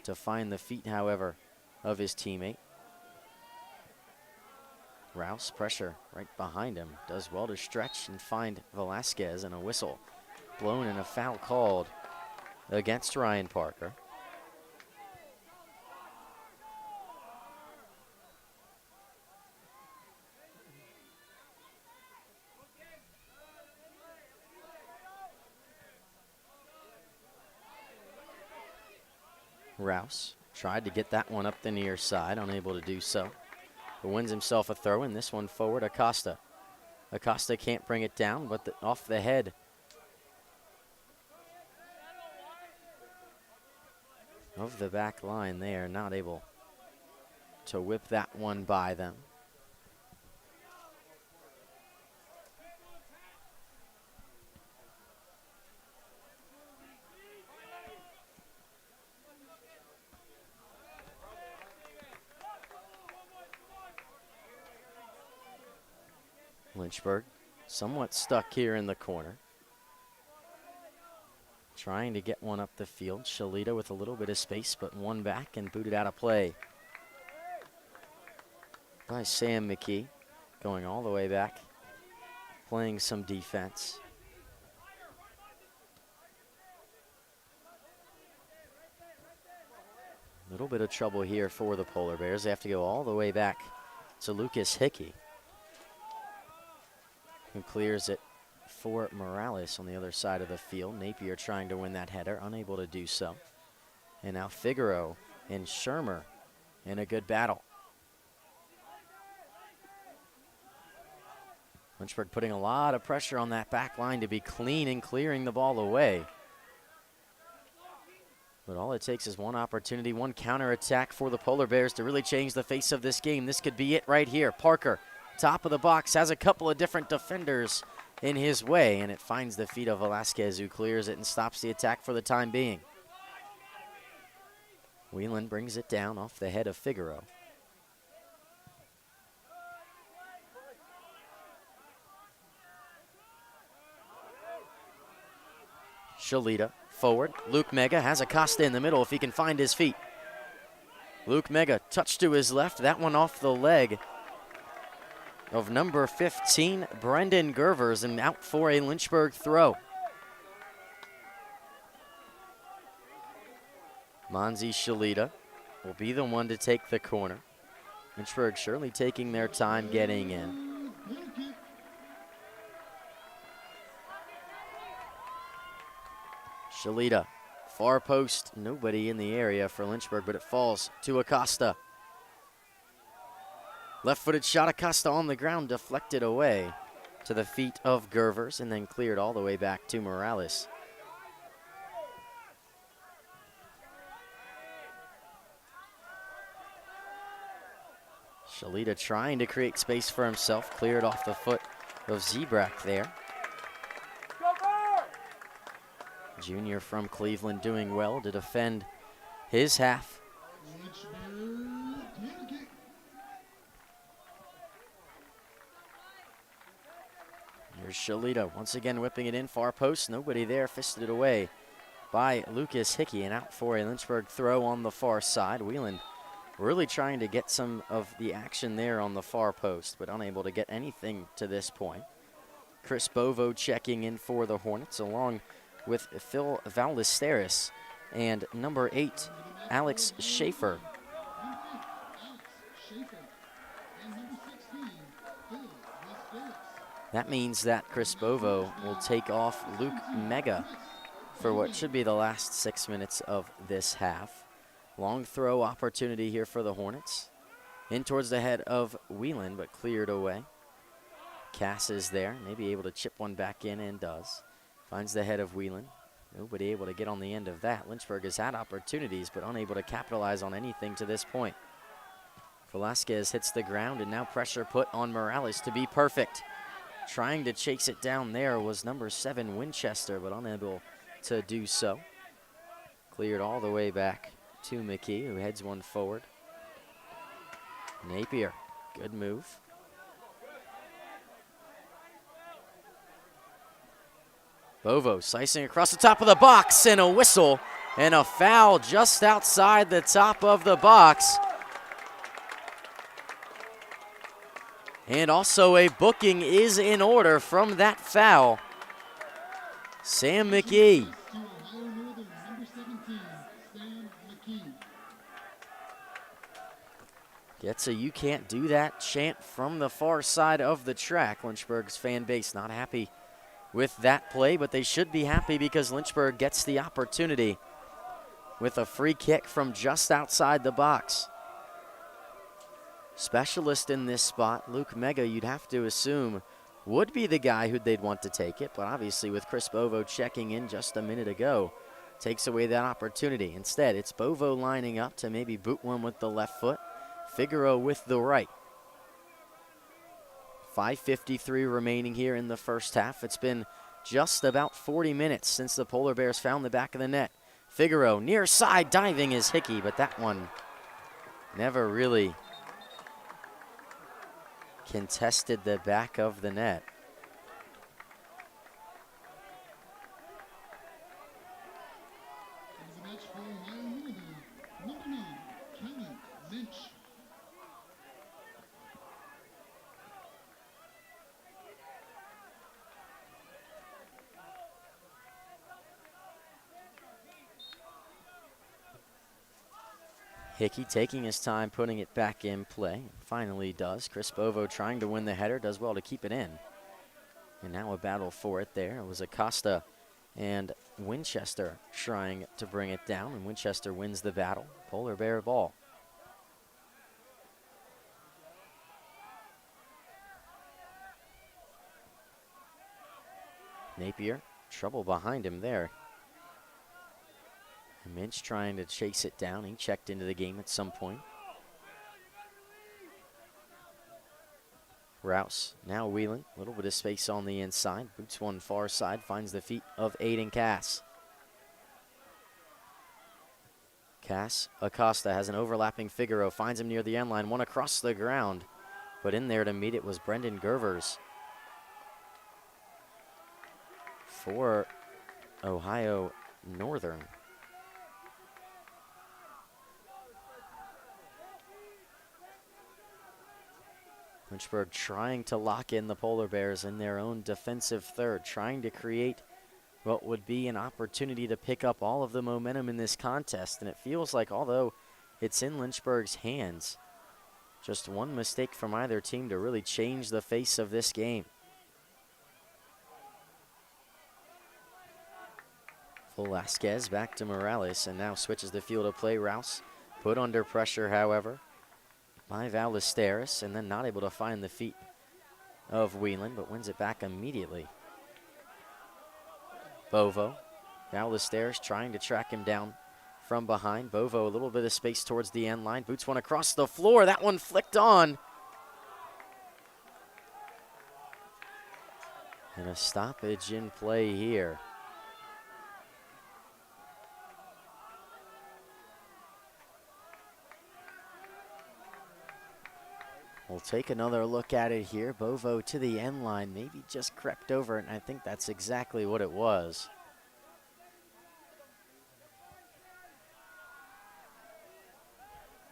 to find the feet, however, of his teammate. Rouse, pressure right behind him, does well to stretch and find Velasquez, and a whistle blown and a foul called against Ryan Parker. Rouse tried to get that one up the near side, unable to do so. But wins himself a throw, and this one forward, Acosta. Acosta can't bring it down, but off the head of the back line, they are not able to whip that one by them. Lynchburg somewhat stuck here in the corner. Trying to get one up the field. Shalita with a little bit of space, but one back and booted out of play by Sam McKee. Going all the way back, playing some defense. A little bit of trouble here for the Polar Bears. They have to go all the way back to Lucas Hickey, who clears it for Morales on the other side of the field. Napier trying to win that header, unable to do so. And now Figaro and Shermer in a good battle. Lynchburg putting a lot of pressure on that back line to be clean and clearing the ball away. But all it takes is one opportunity, one counterattack for the Polar Bears to really change the face of this game. This could be it right here. Parker, top of the box, has a couple of different defenders in his way, and it finds the feet of Velasquez, who clears it and stops the attack for the time being. Whelan brings it down off the head of Figaro. Shalita forward. Luke Mega has Acosta in the middle if he can find his feet. Luke Mega touch to his left. That one off the leg of number 15, Brendan Gervers, and out for a Lynchburg throw. Monzi Shalita will be the one to take the corner. Lynchburg surely taking their time getting in. Shalita, far post, nobody in the area for Lynchburg, but it falls to Acosta. Left-footed shot, Acosta on the ground, deflected away to the feet of Gervers, and then cleared all the way back to Morales. Shalita trying to create space for himself, cleared off the foot of Zebrak there. Junior from Cleveland doing well to defend his half. Here's Shalita once again whipping it in, far post, nobody there, fisted it away by Lucas Hickey, and out for a Lynchburg throw on the far side. Whelan really trying to get some of the action there on the far post, but unable to get anything to this point. Chris Bovo checking in for the Hornets, along with Phil Valdesteris and number 8, Alex Schaefer. That means that Chris Bovo will take off Luke Mega for what should be the last 6 minutes of this half. Long throw opportunity here for the Hornets. In towards the head of Whelan, but cleared away. Cass is there, maybe able to chip one back in, and does. Finds the head of Whelan. Nobody able to get on the end of that. Lynchburg has had opportunities, but unable to capitalize on anything to this point. Velasquez hits the ground, and now pressure put on Morales to be perfect. Trying to chase it down there was number 7 Winchester, but unable to do so. Cleared all the way back to McKee, who heads one forward. Napier, good move. Bovo slicing across the top of the box, and a whistle and a foul just outside the top of the box. And also a booking is in order from that foul. Sam McKee. Gets a "you can't do that" chant from the far side of the track. Lynchburg's fan base not happy with that play, but they should be happy because Lynchburg gets the opportunity with a free kick from just outside the box. Specialist in this spot, Luke Mega, you'd have to assume, would be the guy who they'd want to take it, but obviously with Chris Bovo checking in just a minute ago, takes away that opportunity. Instead, it's Bovo lining up to maybe boot one with the left foot, Figaro with the right. 5:53 remaining here in the first half. It's been just about 40 minutes since the Polar Bears found the back of the net. Figaro near side diving is Hickey, but that one never really contested the back of the net. Hickey taking his time, putting it back in play. Finally does. Chris Bovo trying to win the header, does well to keep it in. And now a battle for it there. It was Acosta and Winchester trying to bring it down, and Winchester wins the battle. Polar Bear ball. Napier, trouble behind him there. Minch trying to chase it down. He checked into the game at some point. Rouse, now Whelan. A little bit of space on the inside. Boots one far side, finds the feet of Aiden Cass. Cass, Acosta has an overlapping Figaro, finds him near the end line. One across the ground, but in there to meet it was Brendan Gervers for Ohio Northern. Lynchburg trying to lock in the Polar Bears in their own defensive third, trying to create what would be an opportunity to pick up all of the momentum in this contest. And it feels like, although it's in Lynchburg's hands, just one mistake from either team to really change the face of this game. Velasquez back to Morales, and now switches the field of play. Rouse put under pressure, however, by Ballesteros, and then not able to find the feet of Whelan, but wins it back immediately. Bovo, Ballesteros trying to track him down from behind. Bovo a little bit of space towards the end line. Boots one across the floor. That one flicked on. And a stoppage in play here. We'll take another look at it here. Bovo to the end line, maybe just crept over it, and I think that's exactly what it was.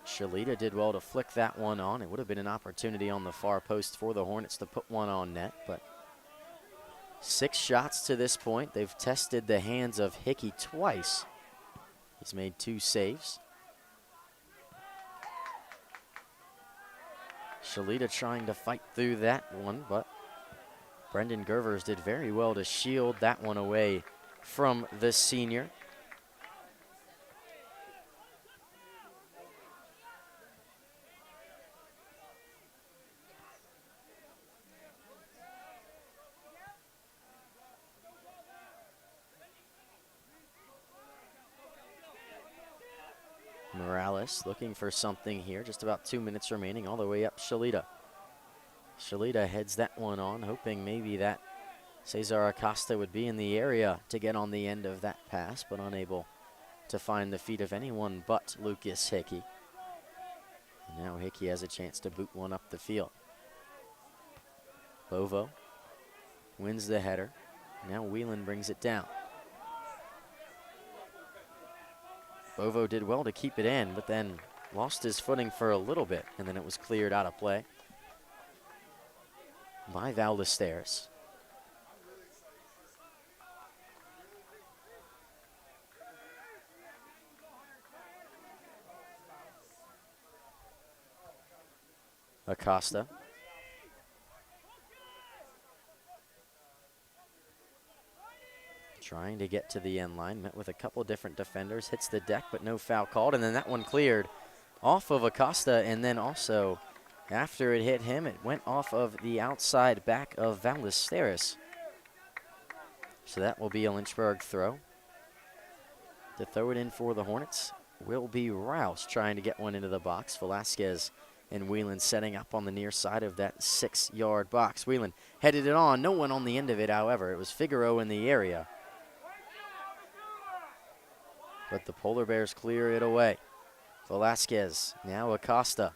Shalita did well to flick that one on. It would have been an opportunity on the far post for the Hornets to put one on net, but 6 shots to this point. They've tested the hands of Hickey twice. He's made 2 saves. Shalita trying to fight through that one, but Brendan Gervers did very well to shield that one away from the senior. Morales looking for something here. Just about 2 minutes remaining, all the way up Shalita. Shalita heads that one on, hoping maybe that Cesar Acosta would be in the area to get on the end of that pass, but unable to find the feet of anyone but Lucas Hickey. And now Hickey has a chance to boot one up the field. Bovo wins the header. Now Whelan brings it down. Bovo did well to keep it in, but then lost his footing for a little bit, and then it was cleared out of play by Valdesteros. Acosta. Trying to get to the end line, met with a couple different defenders, hits the deck, but no foul called, and then that one cleared off of Acosta, and then also after it hit him, it went off of the outside back of Valdesteros. So that will be a Lynchburg throw. To throw it in for the Hornets will be Rouse trying to get one into the box. Velasquez and Whelan setting up on the near side of that 6-yard box. Whelan headed it on, no one on the end of it, however. It was Figaro in the area. But the Polar Bears clear it away. Velasquez, now Acosta.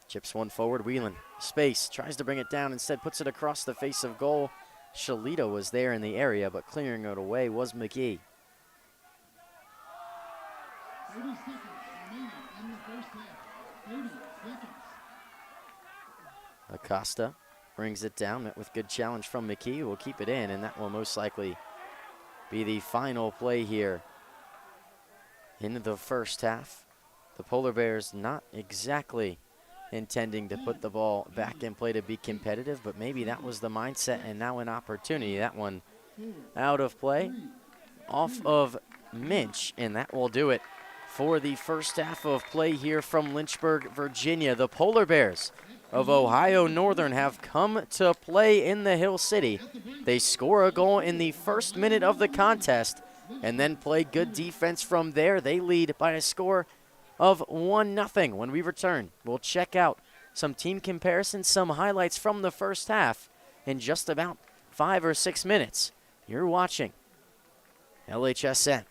Chips one forward, Whelan. Space, tries to bring it down, instead puts it across the face of goal. Shalita was there in the area, but clearing it away was McGee. 30 seconds remaining in the first half. 30 seconds. Acosta brings it down, met with good challenge from McKee, who will keep it in, and that will most likely be the final play here in the first half. The Polar Bears not exactly intending to put the ball back in play to be competitive, but maybe that was the mindset, and now an opportunity. That one out of play off of Minch, and that will do it for the first half of play here from Lynchburg, Virginia. The Polar Bears of Ohio Northern have come to play in the Hill City. They score a goal in the first minute of the contest and then play good defense from there. They lead by a score of 1-0. When we return, we'll check out some team comparisons, some highlights from the first half in just about 5 or 6 minutes. You're watching LHSN.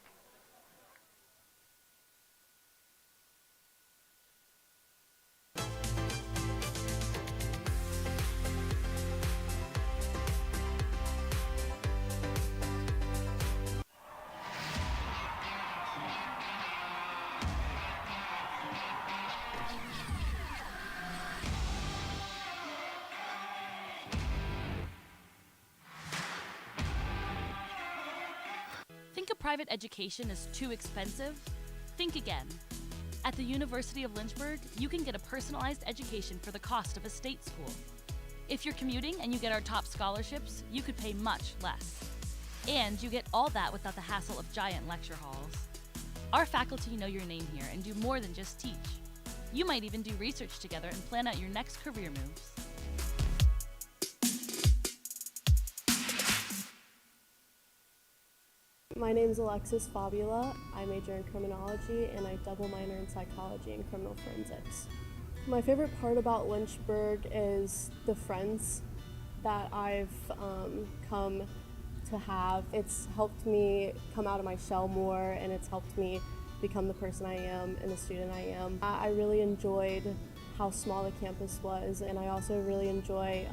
Think a private education is too expensive? Think again. At the University of Lynchburg, you can get a personalized education for the cost of a state school. If you're commuting and you get our top scholarships, you could pay much less. And you get all that without the hassle of giant lecture halls. Our faculty know your name here and do more than just teach. You might even do research together and plan out your next career moves. My name is Alexis Fabula. I major in criminology and I double minor in psychology and criminal forensics. My favorite part about Lynchburg is the friends that I've come to have. It's helped me come out of my shell more, and it's helped me become the person I am and the student I am. I really enjoyed how small the campus was, and I also really enjoy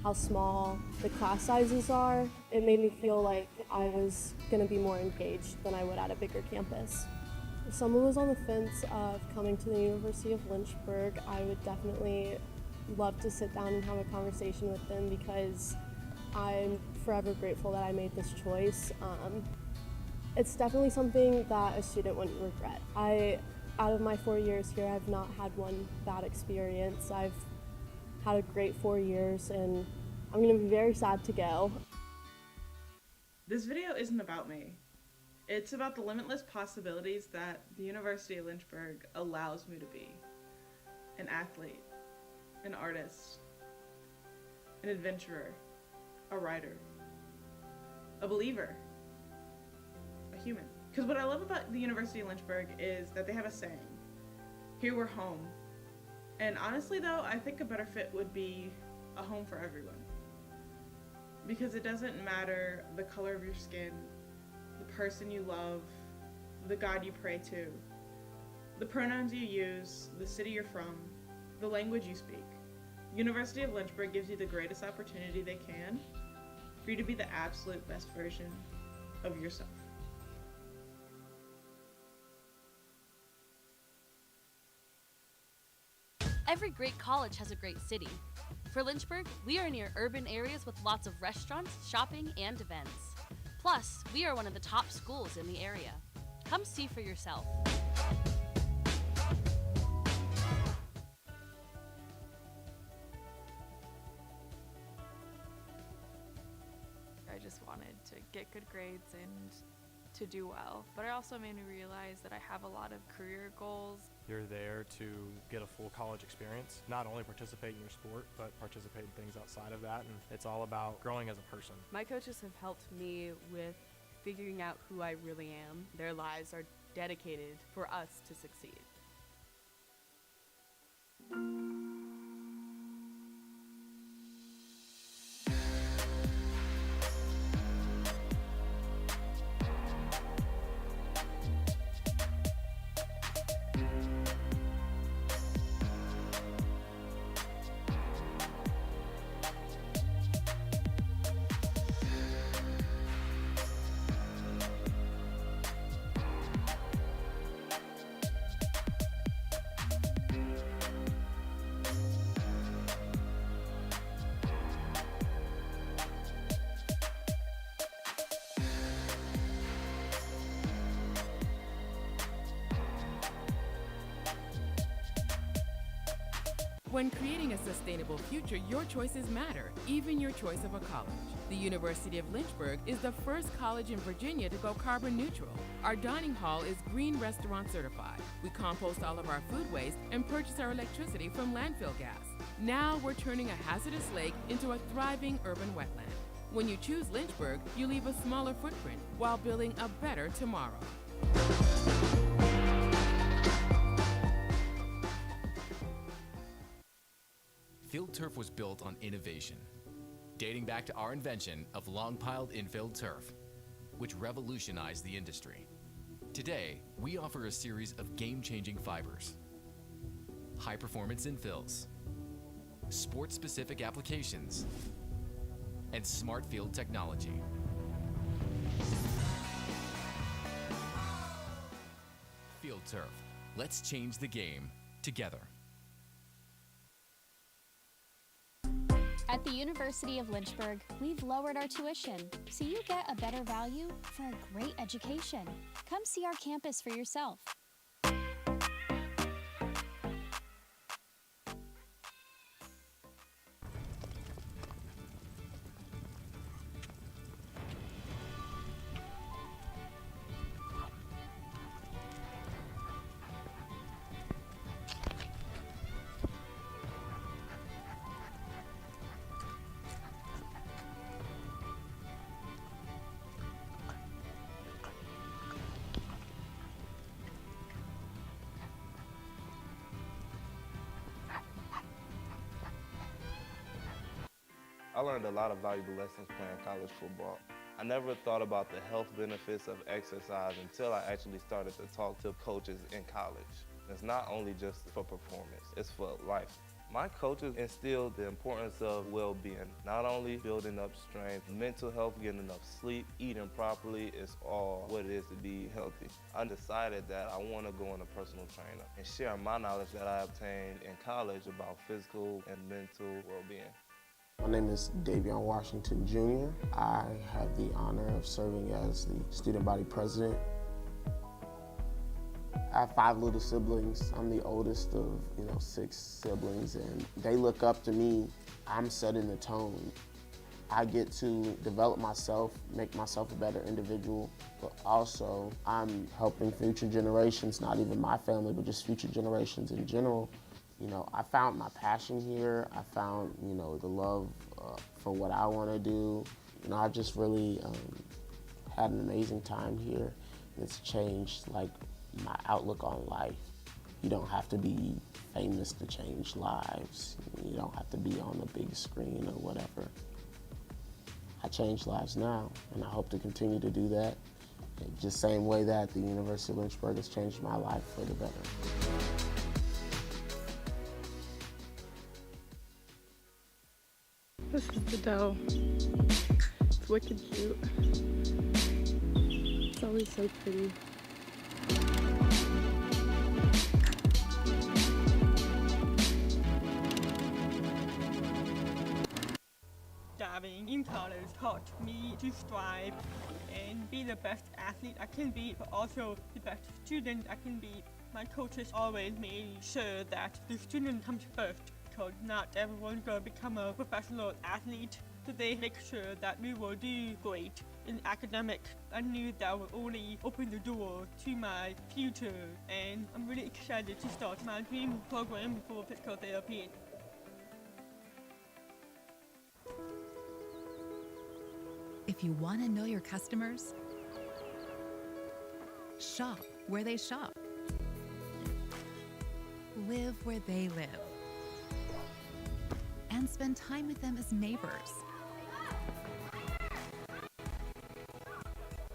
how small the class sizes are. It made me feel like I was gonna be more engaged than I would at a bigger campus. If someone was on the fence of coming to the University of Lynchburg, I would definitely love to sit down and have a conversation with them, because I'm forever grateful that I made this choice. It's definitely something that a student wouldn't regret. I Out of my 4 years here, I've not had one bad experience. I've had a great 4 years, and I'm going to be very sad to go. This video isn't about me. It's about the limitless possibilities that the University of Lynchburg allows me to be. An athlete, an artist, an adventurer, a writer, a believer, a human. Because what I love about the University of Lynchburg is that they have a saying, here we're home. And honestly though, I think a better fit would be a home for everyone. Because it doesn't matter the color of your skin, the person you love, the God you pray to, the pronouns you use, the city you're from, the language you speak. University of Lynchburg gives you the greatest opportunity they can for you to be the absolute best version of yourself. Every great college has a great city. For Lynchburg, we are near urban areas with lots of restaurants, shopping, and events. Plus, we are one of the top schools in the area. Come see for yourself. I just wanted to get good grades and to do well, but it also made me realize that I have a lot of career goals. You're there to get a full college experience, not only participate in your sport, but participate in things outside of that, and it's all about growing as a person. My coaches have helped me with figuring out who I really am. Their lives are dedicated for us to succeed. When creating a sustainable future, your choices matter, even your choice of a college. The University of Lynchburg is the first college in Virginia to go carbon neutral. Our dining hall is Green Restaurant certified. We compost all of our food waste and purchase our electricity from landfill gas. Now we're turning a hazardous lake into a thriving urban wetland. When you choose Lynchburg, you leave a smaller footprint while building a better tomorrow. Field turf was built on innovation, dating back to our invention of long-piled infield turf, which revolutionized the industry. Today, we offer a series of game-changing fibers, high-performance infills, sport-specific applications, and smart field technology. Field turf. Let's change the game together. At the University of Lynchburg, we've lowered our tuition, so you get a better value for a great education. Come see our campus for yourself. I learned a lot of valuable lessons playing college football. I never thought about the health benefits of exercise until I actually started to talk to coaches in college. It's not only just for performance, it's for life. My coaches instilled the importance of well-being, not only building up strength, mental health, getting enough sleep, eating properly is all what it is to be healthy. I decided that I want to go on a personal trainer and share my knowledge that I obtained in college about physical and mental well-being. My name is Davion Washington Jr. I have the honor of serving as the student body president. I have 5 little siblings. I'm the oldest of, 6 siblings, and they look up to me. I'm setting the tone. I get to develop myself, make myself a better individual, but also I'm helping future generations, not even my family, but just future generations in general. I found my passion here. I found, the love for what I want to do. I just really had an amazing time here. It's changed, like, my outlook on life. You don't have to be famous to change lives. You don't have to be on the big screen or whatever. I change lives now, and I hope to continue to do that. Just same way that the University of Lynchburg has changed my life for the better. This is the dough. It's wicked cute. It's always so pretty. Diving in college taught me to strive and be the best athlete I can be, but also the best student I can be. My coaches always made sure that the student comes first, because not everyone's going to become a professional athlete. So they make sure that we will do great in academics. I knew that would only open the door to my future, and I'm really excited to start my dream program for physical therapy. If you want to know your customers, shop where they shop. Live where they live. And spend time with them as neighbors.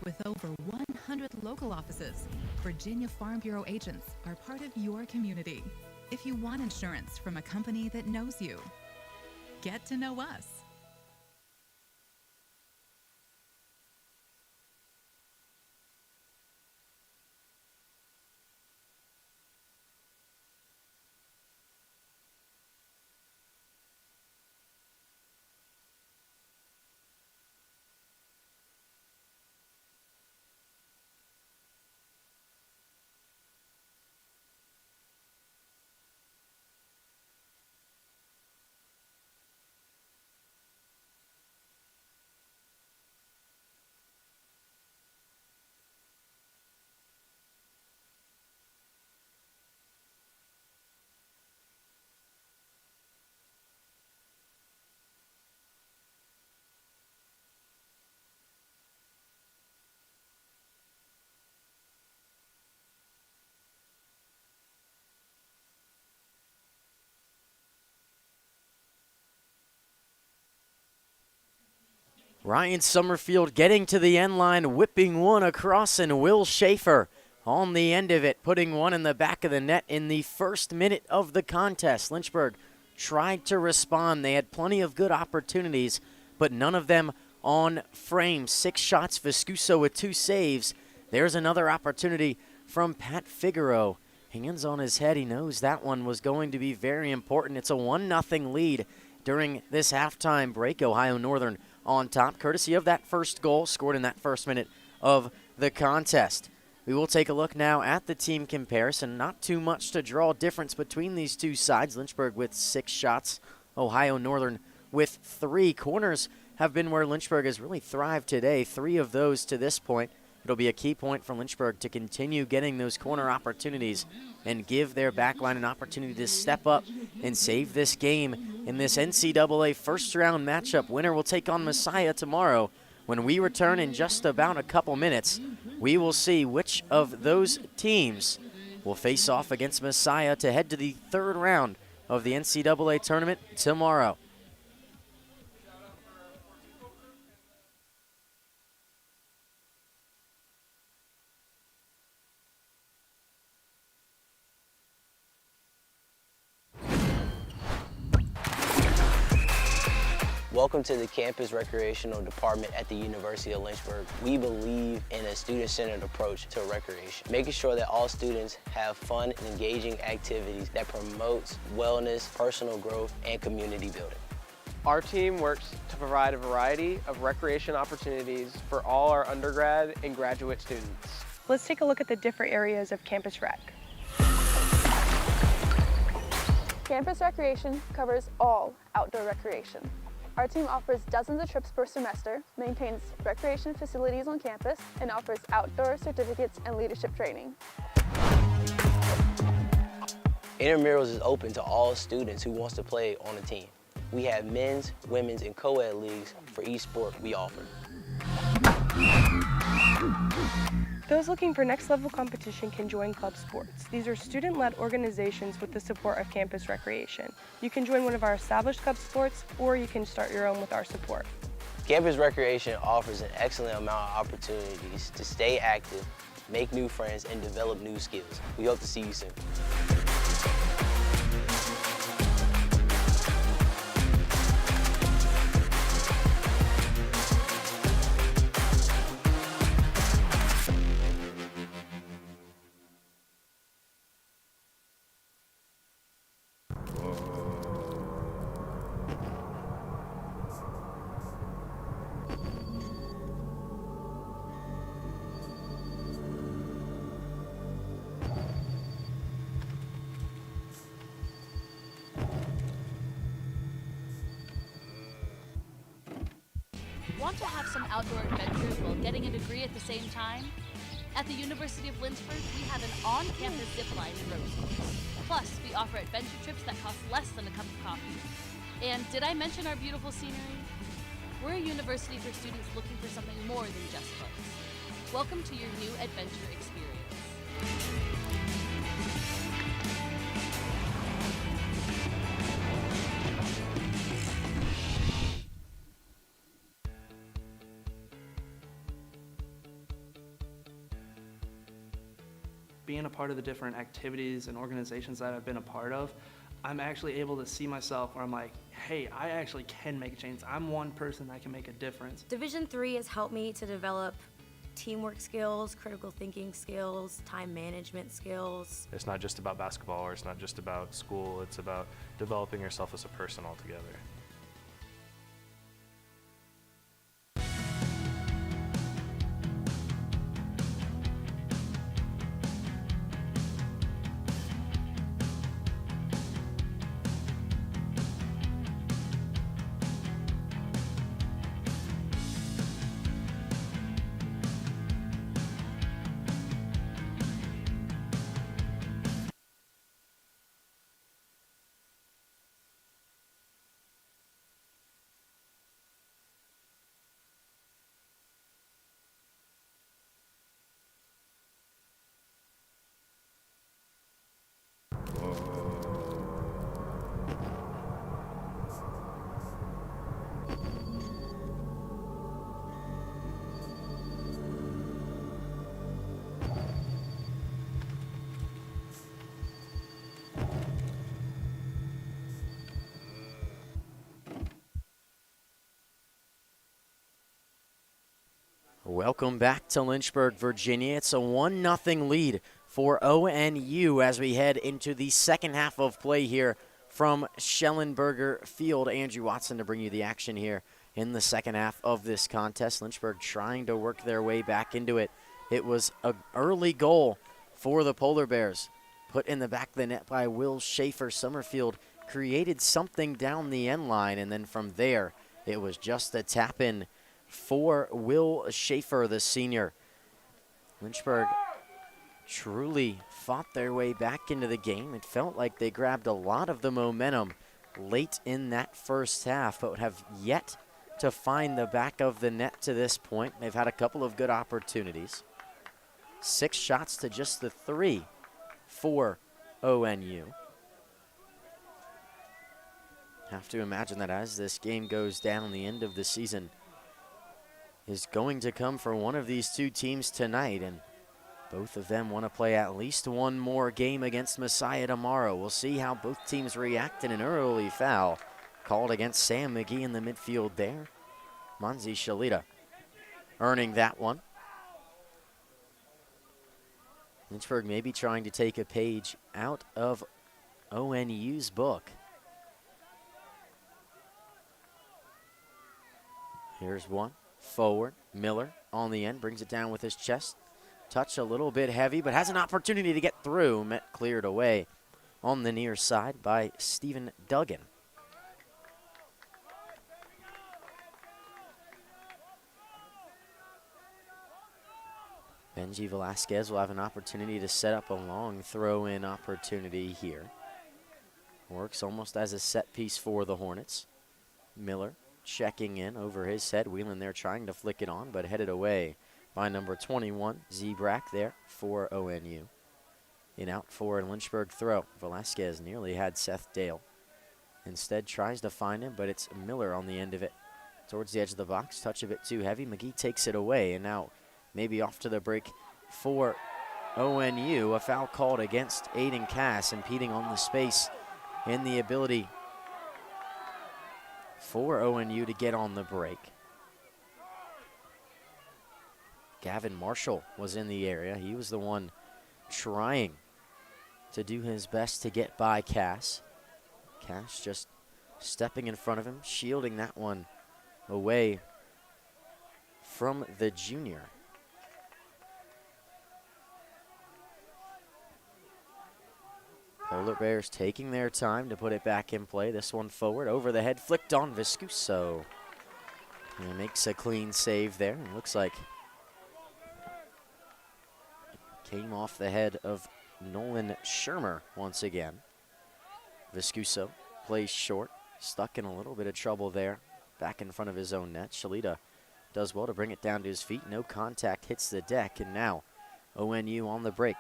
With over 100 local offices, Virginia Farm Bureau agents are part of your community. If you want insurance from a company that knows you, get to know us. Ryan Summerfield getting to the end line, whipping one across, and Will Schaefer on the end of it, putting one in the back of the net in the first minute of the contest. Lynchburg tried to respond. They had plenty of good opportunities, but none of them on frame. 6 shots, Viscuso with 2 saves. There's another opportunity from Pat Figaro. Hands on his head. He knows that one was going to be very important. It's a 1-0 lead during this halftime break. Ohio Northern on top, courtesy of that first goal scored in that first minute of the contest. We will take a look now at the team comparison. Not too much to draw difference between these two sides. Lynchburg with 6 shots, Ohio Northern with 3. Corners have been where Lynchburg has really thrived today. 3 of those to this point. It'll be a key point for Lynchburg to continue getting those corner opportunities and give their backline an opportunity to step up and save this game in this NCAA first-round matchup. Winner will take on Messiah tomorrow. When we return in just about a couple minutes, we will see which of those teams will face off against Messiah to head to the 3rd round of the NCAA tournament tomorrow. Welcome to the Campus Recreational Department at the University of Lynchburg. We believe in a student-centered approach to recreation, making sure that all students have fun and engaging activities that promotes wellness, personal growth, and community building. Our team works to provide a variety of recreation opportunities for all our undergrad and graduate students. Let's take a look at the different areas of campus rec. Campus recreation covers all outdoor recreation. Our team offers dozens of trips per semester, maintains recreation facilities on campus, and offers outdoor certificates and leadership training. Intramurals is open to all students who wants to play on a team. We have men's, women's, and co-ed leagues for each sport we offer. Those looking for next level competition can join club sports. These are student-led organizations with the support of campus recreation. You can join one of our established club sports, or you can start your own with our support. Campus recreation offers an excellent amount of opportunities to stay active, make new friends, and develop new skills. We hope to see you soon. Want to have some outdoor adventures while getting a degree at the same time? At the University of Lynchburg, we have an on-campus zip line and rope course. Plus, we offer adventure trips that cost less than a cup of coffee. And did I mention our beautiful scenery? We're a university for students looking for something more than just books. Welcome to your new adventure experience. Being a part of the different activities and organizations that I've been a part of, I'm actually able to see myself where I'm like, hey, I actually can make a change. I'm one person that can make a difference. Division III has helped me to develop teamwork skills, critical thinking skills, time management skills. It's not just about basketball, or it's not just about school, it's about developing yourself as a person altogether. Welcome back to Lynchburg, Virginia. It's a 1-0 lead for ONU as we head into the second half of play here from Schellenberger Field. Andrew Watson to bring you the action here in the second half of this contest. Lynchburg trying to work their way back into it. It was an early goal for the Polar Bears, put in the back of the net by Will Schaefer. Summerfield created something down the end line, and then from there it was just a tap in for Will Schaefer, the senior. Lynchburg truly fought their way back into the game. It felt like they grabbed a lot of the momentum late in that first half, but have yet to find the back of the net to this point. They've had a couple of good opportunities. 6 shots to just the 3 for ONU. Have to imagine that as this game goes down, the end of the season is going to come for one of these two teams tonight, and both of them want to play at least one more game against Messiah tomorrow. We'll see how both teams react in an early foul called against Sam McGee in the midfield there. Manzi Shalita earning that one. Lynchburg maybe trying to take a page out of ONU's book. Here's one. Forward, Miller on the end, brings it down with his chest. touch a little bit heavy, but has an opportunity to get through. Met cleared away on the near side by Stephen Duggan. Benji Velasquez will have an opportunity to set up a long throw-in opportunity here. Works almost as a set piece for the Hornets. Miller checking in over his head. Whelan there trying to flick it on, but headed away by number 21, Zebrak there for ONU. In out for a Lynchburg throw. Velasquez nearly had Seth Dale. Instead tries to find him, but it's Miller on the end of it. Towards the edge of the box, touch a bit too heavy. McGee takes it away, and now maybe off to the break for ONU. A foul called against Aiden Cass, impeding on the space and the ability for ONU to get on the break. Gavin Marshall was in the area. He was the one trying to do his best to get by Cass. Cass just stepping in front of him, shielding that one away from the junior. Polar Bears taking their time to put it back in play. This one forward, over the head, flicked on Viscuso. And he makes a clean save there. It looks like it came off the head of Nolan Shermer once again. Viscuso plays short, stuck in a little bit of trouble there, back in front of his own net. Shalita does well to bring it down to his feet. No contact, hits the deck, and now ONU on the break.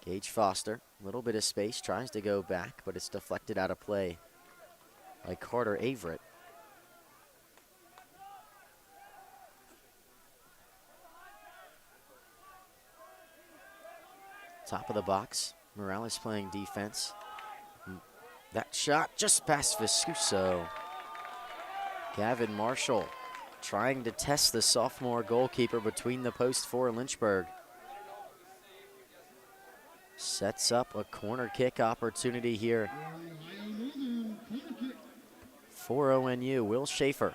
Gage Foster, a little bit of space, tries to go back, but it's deflected out of play by Carter Averett. Top of the box, Morales playing defense. That shot just past Viscuso. Gavin Marshall trying to test the sophomore goalkeeper between the posts for Lynchburg. Sets up a corner kick opportunity here for ONU. Will Schaefer,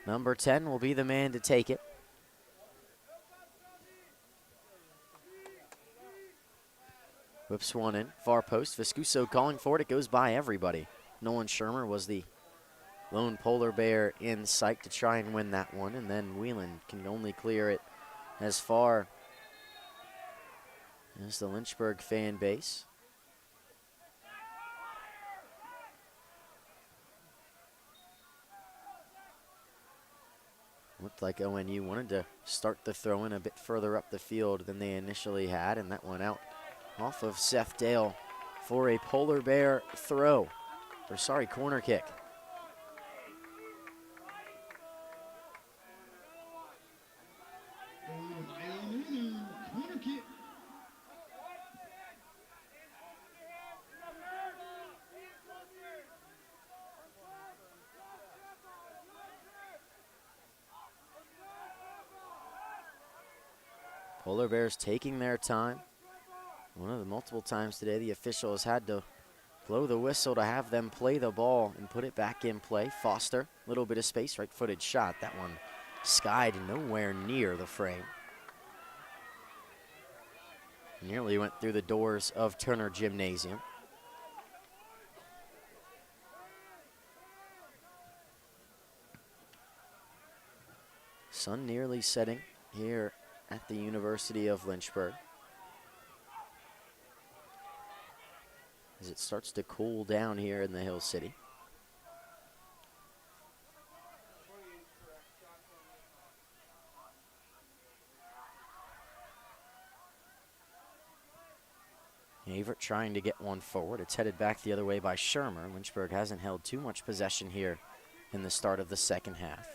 number 10, will be the man to take it. Whips one in, far post. Viscuso calling for it. It goes by everybody. Nolan Shermer was the lone Polar Bear in sight to try and win that one, and then Whelan can only clear it as far as the Lynchburg fan base. Looked like ONU wanted to start the throw-in a bit further up the field than they initially had, and that went out off of Seth Dale for a Polar Bear corner kick. Polar Bears taking their time. One of the multiple times today the official has had to blow the whistle to have them play the ball and put it back in play. Foster, a little bit of space, right-footed shot. That one skied nowhere near the frame. Nearly went through the doors of Turner Gymnasium. Sun nearly setting here at the University of Lynchburg as it starts to cool down here in the Hill City. Averett trying to get one forward. It's headed back the other way by Shermer. Lynchburg hasn't held too much possession here in the start of the second half.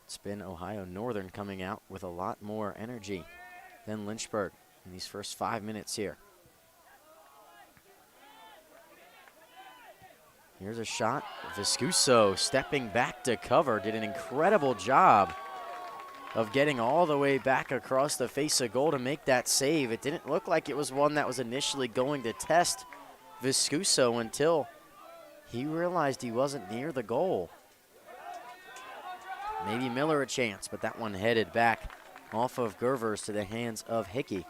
It's been Ohio Northern coming out with a lot more energy than Lynchburg in these first 5 minutes here. Here's a shot. Viscuso stepping back to cover. Did an incredible job of getting all the way back across the face of goal to make that save. It didn't look like it was one that was initially going to test Viscuso until he realized he wasn't near the goal. Maybe Miller a chance, but that one headed back off of Gervers to the hands of Hickey.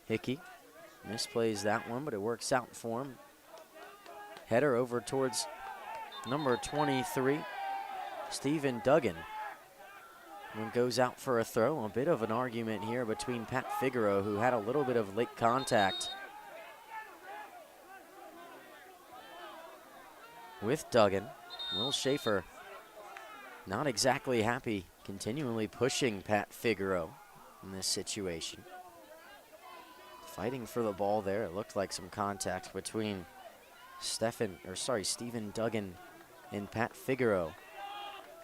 Hickey misplays that one, but it works out for him. Header over towards number 23, Stephen Duggan. And goes out for a throw. A bit of an argument here between Pat Figaro, who had a little bit of late contact with Duggan. Will Schaefer not exactly happy, continually pushing Pat Figaro in this situation. Fighting for the ball there. It looked like some contact between Stephen Duggan and Pat Figaro.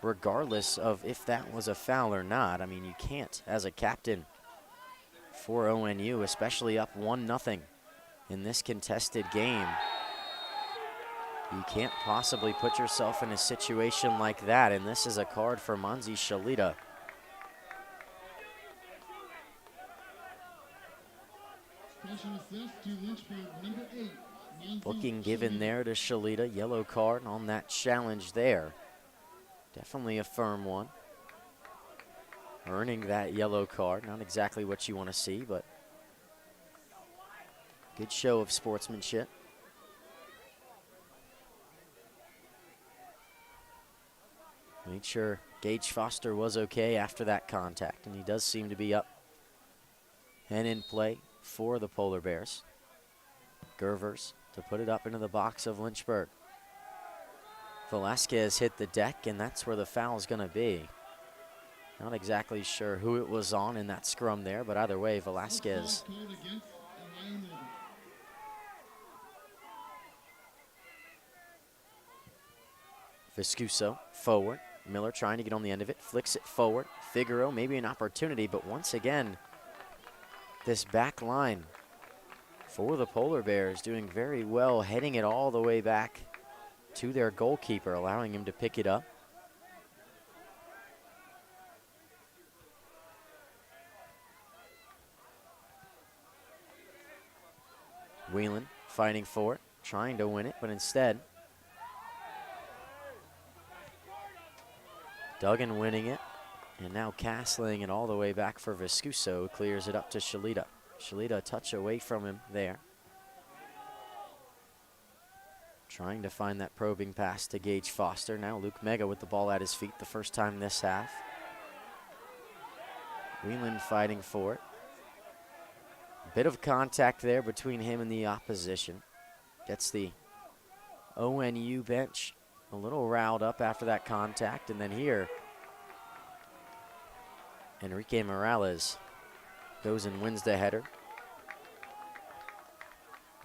Regardless of if that was a foul or not, I mean, you can't, as a captain for ONU, especially up 1-0 in this contested game, you can't possibly put yourself in a situation like that, and this is a card for Manzi Shalita. Booking given there to Shalita, yellow card on that challenge there. Definitely a firm one. Earning that yellow card, not exactly what you want to see, but good show of sportsmanship. Made sure Gage Foster was okay after that contact, and he does seem to be up and in play for the Polar Bears. Gervers to put it up into the box of Lynchburg. Velasquez hit the deck, and that's where the foul's going to be. Not exactly sure who it was on in that scrum there, but either way, Velasquez. Viscuso forward. Miller trying to get on the end of it, flicks it forward. Figaro, maybe an opportunity, but once again, this back line for the Polar Bears doing very well, heading it all the way back to their goalkeeper, allowing him to pick it up. Whelan fighting for it, trying to win it, but instead Duggan winning it, and now castling it all the way back for Viscuso, clears it up to Shalita. Shalita a touch away from him there. Trying to find that probing pass to Gage Foster. Now Luke Mega with the ball at his feet the first time this half. Whelan fighting for it. Bit of contact there between him and the opposition. Gets the ONU bench a little riled up after that contact. And then here, Enrique Morales goes and wins the header.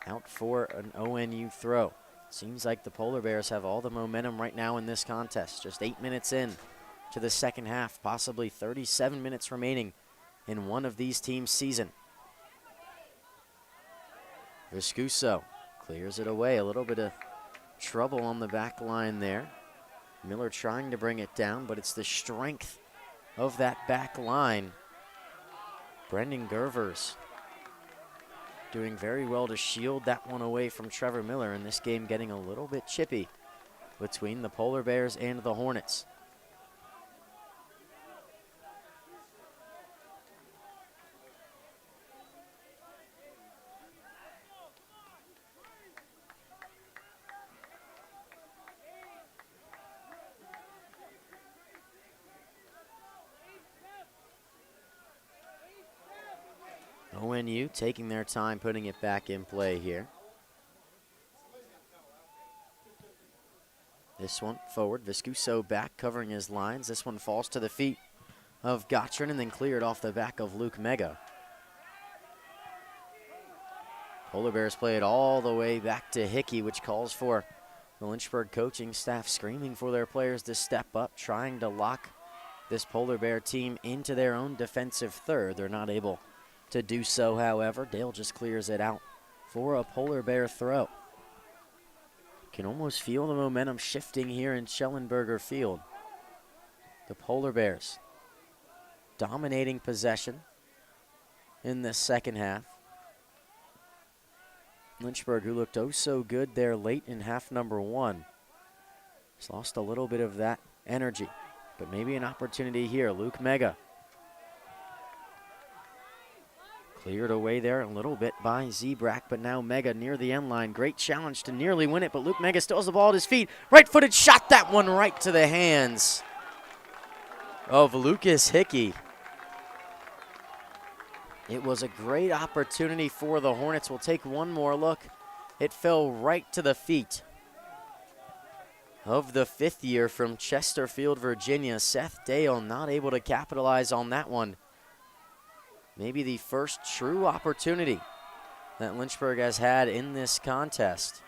Out for an ONU throw. Seems like the Polar Bears have all the momentum right now in this contest. Just 8 minutes in to the second half, possibly 37 minutes remaining in one of these teams' season. Viscuso clears it away. A little bit of trouble on the back line there. Miller trying to bring it down, but it's the strength of that back line. Brendan Gervers doing very well to shield that one away from Trevor Miller, and this game getting a little bit chippy between the Polar Bears and the Hornets. ONU taking their time putting it back in play here. This one forward, Viscuso back covering his lines. This one falls to the feet of Gottrin and then cleared off the back of Luke Mega. Polar Bears play it all the way back to Hickey, which calls for the Lynchburg coaching staff screaming for their players to step up, trying to lock this Polar Bear team into their own defensive third. They're not able to do so, however. Dale just clears it out for a Polar Bear throw. Can almost feel the momentum shifting here in Schellenberger Field. The Polar Bears dominating possession in the second half. Lynchburg, who looked oh so good there late in half number one. He's lost a little bit of that energy, but maybe an opportunity here. Luke Mega. Cleared away there a little bit by Zebrak, but now Mega near the end line. Great challenge to nearly win it, but Luke Mega still has the ball at his feet. Right-footed shot, that one right to the hands of Lucas Hickey. It was a great opportunity for the Hornets. We'll take one more look. It fell right to the feet of the fifth year from Chesterfield, Virginia. Seth Dale not able to capitalize on that one. Maybe the first true opportunity that Lynchburg has had in this contest.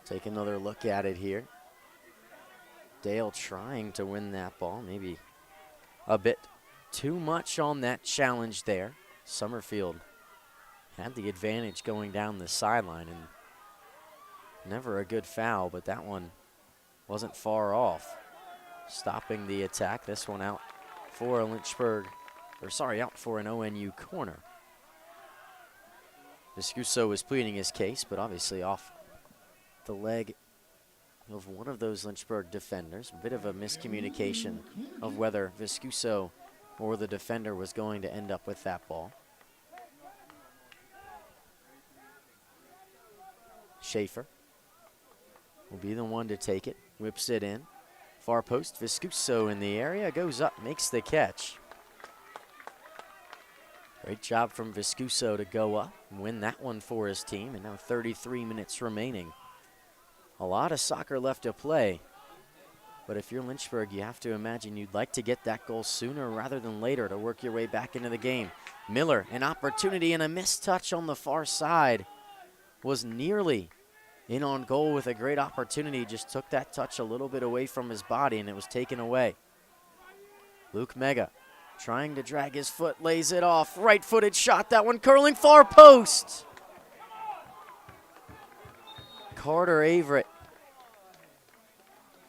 Take another look at it here. Dale trying to win that ball, maybe a bit too much on that challenge there. Summerfield had the advantage going down the sideline, and never a good foul, but that one wasn't far off. Stopping the attack, this one out for Lynchburg, out for an ONU corner. Viscuso was pleading his case, but obviously off the leg of one of those Lynchburg defenders. A bit of a miscommunication of whether Viscuso or the defender was going to end up with that ball. Schaefer will be the one to take it. Whips it in. Far post, Viscuso in the area. Goes up, makes the catch. Great job from Viscuso to go up and win that one for his team. And now 33 minutes remaining. A lot of soccer left to play. But if you're Lynchburg, you have to imagine you'd like to get that goal sooner rather than later to work your way back into the game. Miller, an opportunity and a missed touch on the far side. Was nearly in on goal with a great opportunity. Just took that touch a little bit away from his body, and it was taken away. Luke Mega trying to drag his foot, lays it off. Right-footed shot, that one curling far post. Carter Averett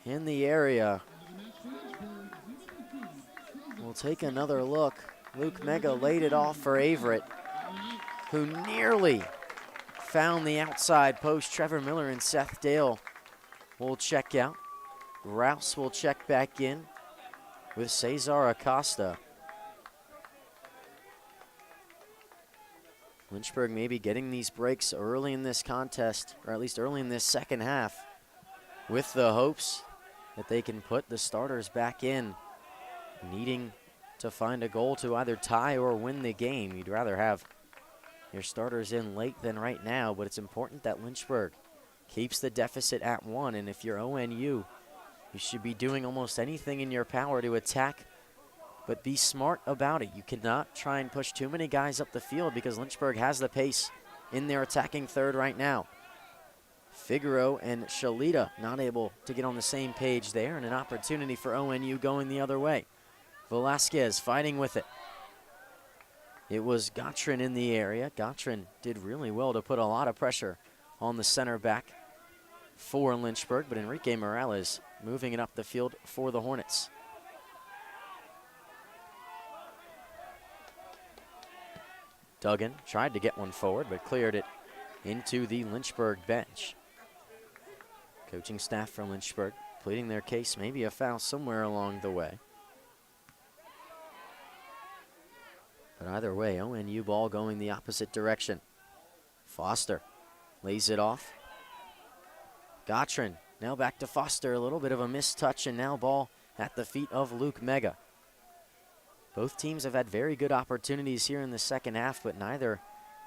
in the area. We'll take another look. Luke Mega laid it off for Averett, who nearly found the outside post. Trevor Miller and Seth Dale will check out. Rouse will check back in with Cesar Acosta. Lynchburg maybe getting these breaks early in this contest, or at least early in this second half, with the hopes that they can put the starters back in, needing to find a goal to either tie or win the game. You'd rather have your starters in late than right now, but it's important that Lynchburg keeps the deficit at 1, and if you're ONU, you should be doing almost anything in your power to attack, but be smart about it. You cannot try and push too many guys up the field because Lynchburg has the pace in their attacking third right now. Figaro and Shalita not able to get on the same page there, and an opportunity for ONU going the other way. Velasquez fighting with it. It was Gottrin in the area. Gottrin did really well to put a lot of pressure on the center back for Lynchburg, but Enrique Morales moving it up the field for the Hornets. Duggan tried to get one forward, but cleared it into the Lynchburg bench. Coaching staff from Lynchburg pleading their case, maybe a foul somewhere along the way. But either way, ONU ball going the opposite direction. Foster lays it off. Gottrin now back to Foster. A little bit of a missed touch, and now ball at the feet of Luke Mega. Both teams have had very good opportunities here in the second half, but neither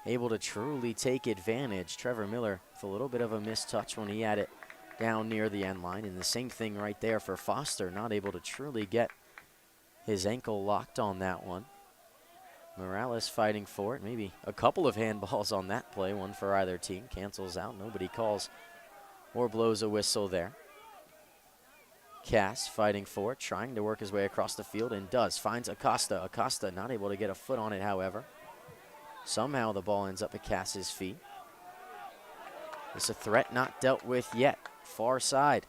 able to truly take advantage. Trevor Miller with a little bit of a missed touch when he had it down near the end line, and the same thing right there for Foster, not able to truly get his ankle locked on that one. Morales fighting for it. Maybe a couple of handballs on that play, one for either team. Cancels out. Nobody calls or blows a whistle there. Cass fighting for it, trying to work his way across the field, and does. Finds Acosta. Acosta not able to get a foot on it, however. Somehow the ball ends up at Cass's feet. It's a threat not dealt with yet. Far side.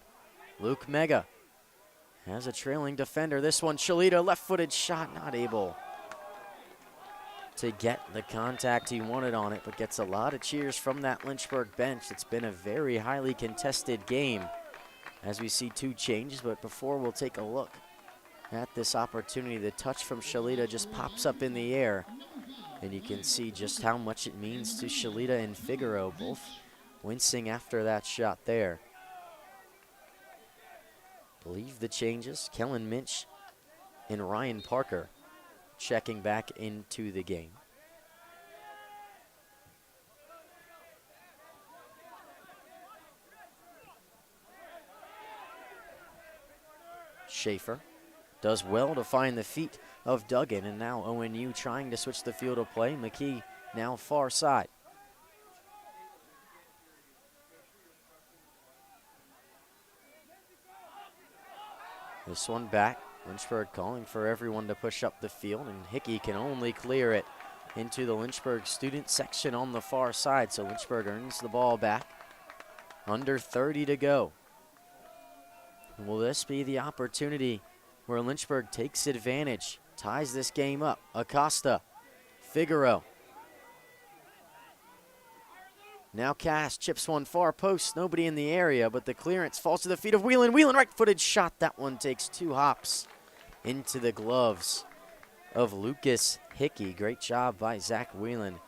Luke Mega has a trailing defender. This one, Shalita, left-footed shot, not able to get the contact he wanted on it, but gets a lot of cheers from that Lynchburg bench. It's been a very highly contested game as we see two changes, but before we'll take a look at this opportunity, the touch from Shalita just pops up in the air, and you can see just how much it means to Shalita and Figaro, both wincing after that shot there. Believe the changes, Kellen Minch and Ryan Parker checking back into the game. Schaefer does well to find the feet of Duggan, and now ONU trying to switch the field of play. McKee now far side. This one back. Lynchburg calling for everyone to push up the field, and Hickey can only clear it into the Lynchburg student section on the far side. So Lynchburg earns the ball back. Under 30 to go. And will this be the opportunity where Lynchburg takes advantage, ties this game up? Acosta, Figaro. Now Cass chips one far post, nobody in the area, but the clearance falls to the feet of Whelan. Whelan, right-footed shot. That one takes two hops into the gloves of Lucas Hickey. Great job by Zach Whelan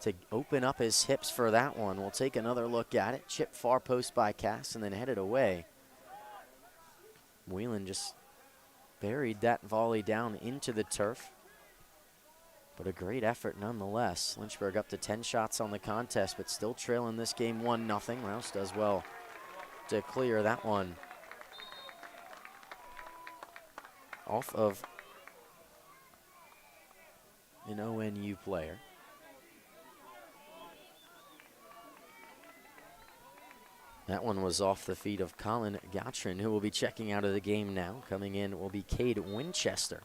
to open up his hips for that one. We'll take another look at it. Chip far post by Cass and then headed away. Whelan just buried that volley down into the turf. But a great effort nonetheless. Lynchburg up to 10 shots on the contest, but still trailing this game 1-0. Rouse does well to clear that one off of an ONU player. That one was off the feet of Colin Gautrin, who will be checking out of the game now. Coming in will be Cade Winchester.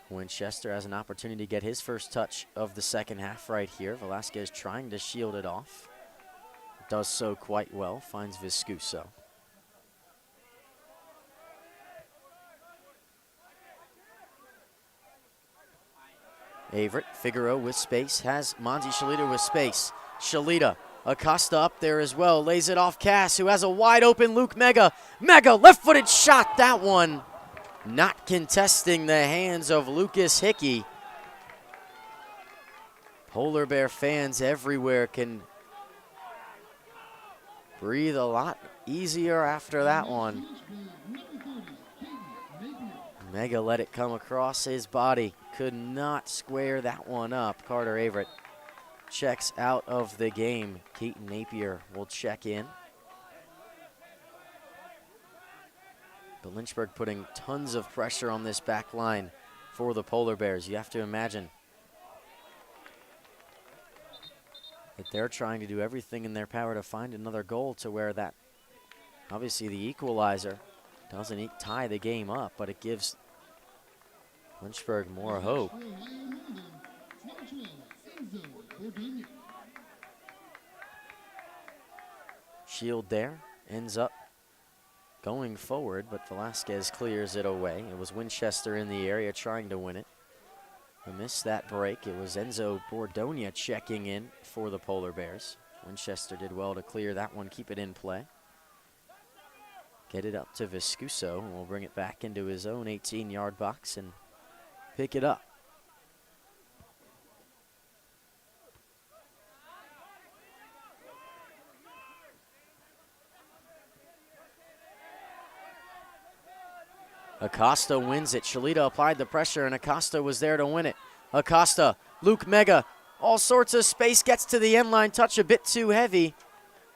Winchester has an opportunity to get his first touch of the second half right here. Velasquez trying to shield it off. Does so quite well, finds Viscuso. Averett, Figaro with space, has Monty Shalita with space. Shalita, Acosta up there as well, lays it off Cass, who has a wide open Luke Mega. Mega, left-footed shot, that one not contesting the hands of Lucas Hickey. Polar Bear fans everywhere can breathe a lot easier after that one. Mega let it come across his body. Could not square that one up. Carter Averett checks out of the game. Keaton Napier will check in. But Lynchburg putting tons of pressure on this back line for the Polar Bears. You have to imagine that they're trying to do everything in their power to find another goal to where that, obviously the equalizer doesn't tie the game up, but it gives Lynchburg more hope. Shield there, ends up going forward, but Velasquez clears it away. It was Winchester in the area trying to win it. We missed that break. It was Enzo Bordonia checking in for the Polar Bears. Winchester did well to clear that one, keep it in play. Get it up to Viscuso, and we'll bring it back into his own 18-yard box and pick it up. Acosta wins it. Shalita applied the pressure, and Acosta was there to win it. Acosta, Luke Mega, all sorts of space, gets to the end line, touch a bit too heavy,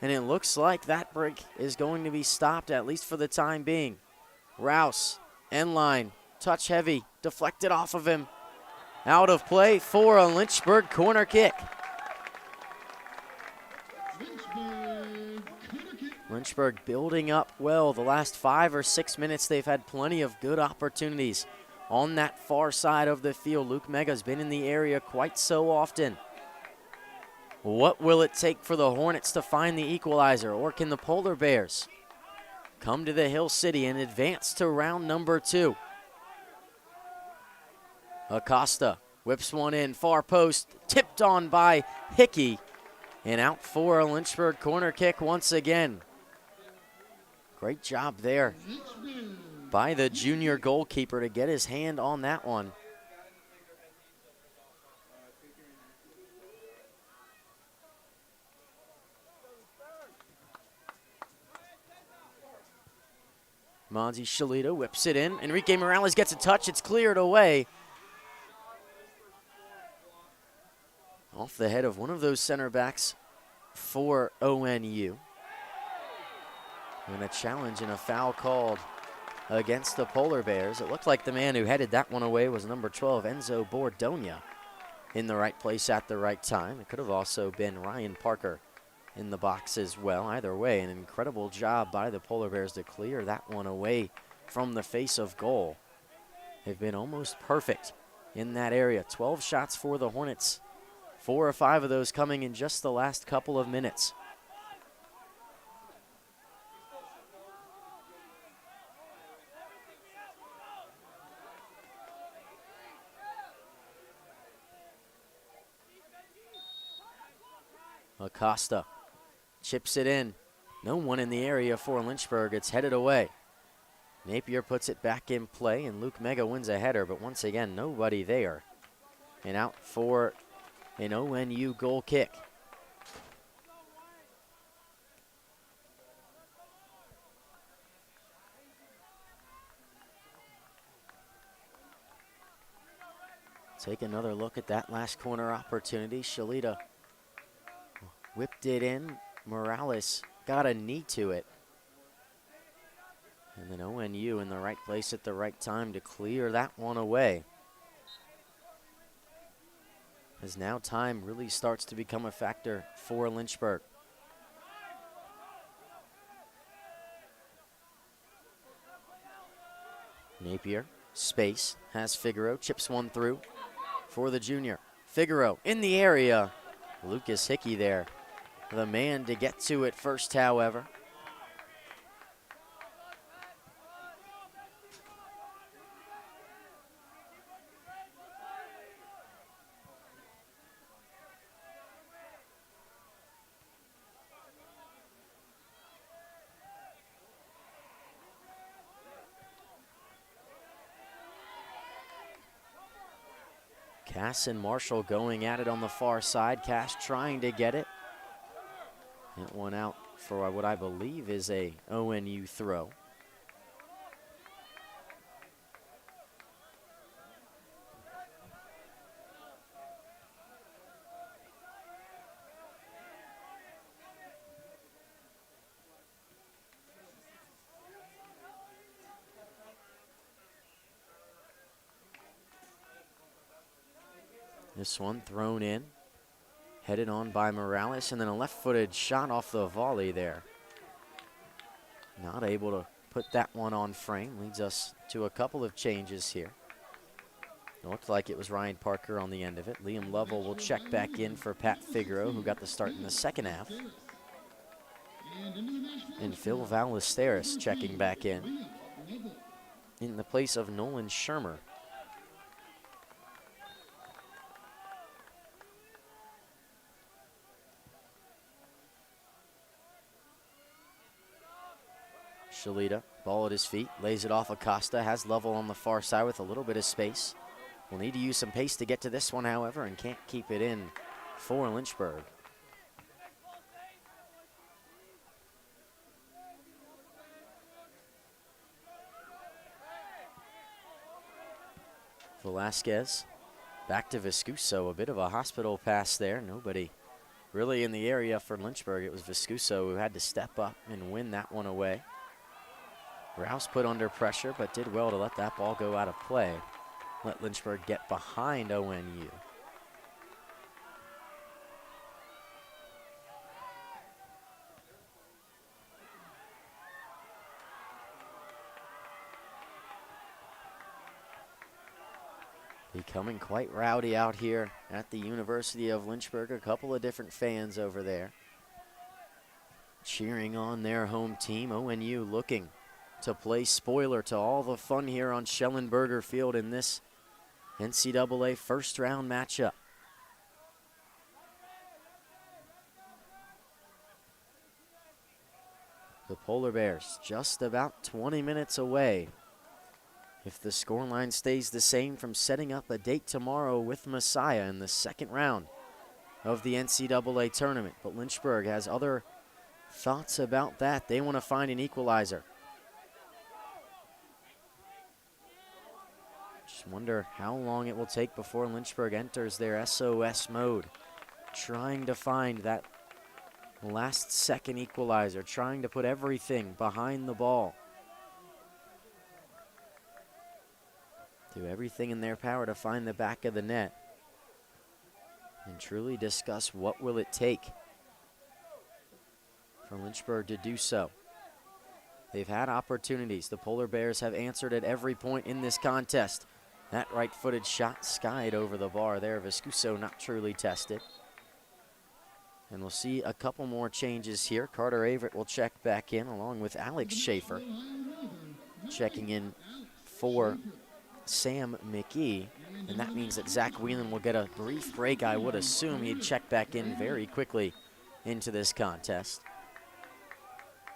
and it looks like that break is going to be stopped, at least for the time being. Rouse, end line, touch heavy, deflected off of him. Out of play for a Lynchburg corner kick. Lynchburg building up well. The last 5 or 6 minutes, they've had plenty of good opportunities on that far side of the field. Luke Mega's been in the area quite so often. What will it take for the Hornets to find the equalizer, or can the Polar Bears come to the Hill City and advance to round number 2? Acosta whips one in, far post, tipped on by Hickey, and out for a Lynchburg corner kick once again. Great job there by the junior goalkeeper to get his hand on that one. Monzi Shalita whips it in. Enrique Morales gets a touch. It's cleared away. Off the head of one of those center backs for ONU. And a challenge and a foul called against the Polar Bears. It looked like the man who headed that one away was number 12, Enzo Bordonia, in the right place at the right time. It could have also been Ryan Parker in the box as well. Either way, an incredible job by the Polar Bears to clear that one away from the face of goal. They've been almost perfect in that area. 12 shots for the Hornets. 4 or 5 of those coming in just the last couple of minutes. Acosta chips it in. No one in the area for Lynchburg. It's headed away. Napier puts it back in play, and Luke Mega wins a header, but once again, nobody there. And out for an ONU goal kick. Take another look at that last corner opportunity. Shalita whipped it in. Morales got a knee to it. And then ONU in the right place at the right time to clear that one away. As now time really starts to become a factor for Lynchburg. Napier, space, has Figaro, chips one through for the junior. Figaro in the area. Lucas Hickey there, the man to get to it first, however. Cass and Marshall going at it on the far side. Cass trying to get it. That one out for what I believe is a ONU throw. This one thrown in, headed on by Morales, and then a left-footed shot off the volley there. Not able to put that one on frame. Leads us to a couple of changes here. It looked like it was Ryan Parker on the end of it. Liam Lovell will check back in for Pat Figaro, who got the start in the second half. And Phil Ballesteros checking back in the place of Nolan Shermer. Shalita, ball at his feet, lays it off Acosta, has Lovell on the far side with a little bit of space. Will need to use some pace to get to this one, however, and can't keep it in for Lynchburg. Velasquez back to Viscuso, a bit of a hospital pass there. Nobody really in the area for Lynchburg. It was Viscuso who had to step up and win that one away. Rouse put under pressure, but did well to let that ball go out of play. Let Lynchburg get behind ONU. Becoming quite rowdy out here at the University of Lynchburg. A couple of different fans over there cheering on their home team. ONU looking to play spoiler to all the fun here on Schellenberger Field in this NCAA first round matchup. The Polar Bears just about 20 minutes away, if the scoreline stays the same, from setting up a date tomorrow with Messiah in the second round of the NCAA tournament. But Lynchburg has other thoughts about that. They want to find an equalizer. Just wonder how long it will take before Lynchburg enters their SOS mode, trying to find that last second equalizer, trying to put everything behind the ball. Do everything in their power to find the back of the net and truly discuss what will it take for Lynchburg to do so. They've had opportunities. The Polar Bears have answered at every point in this contest. That right-footed shot skied over the bar there. Viscuso not truly tested. And we'll see a couple more changes here. Carter Averett will check back in along with Alex Schaefer. Checking in for Sam McGee. And that means that Zach Whelan will get a brief break. I would assume he'd check back in very quickly into this contest.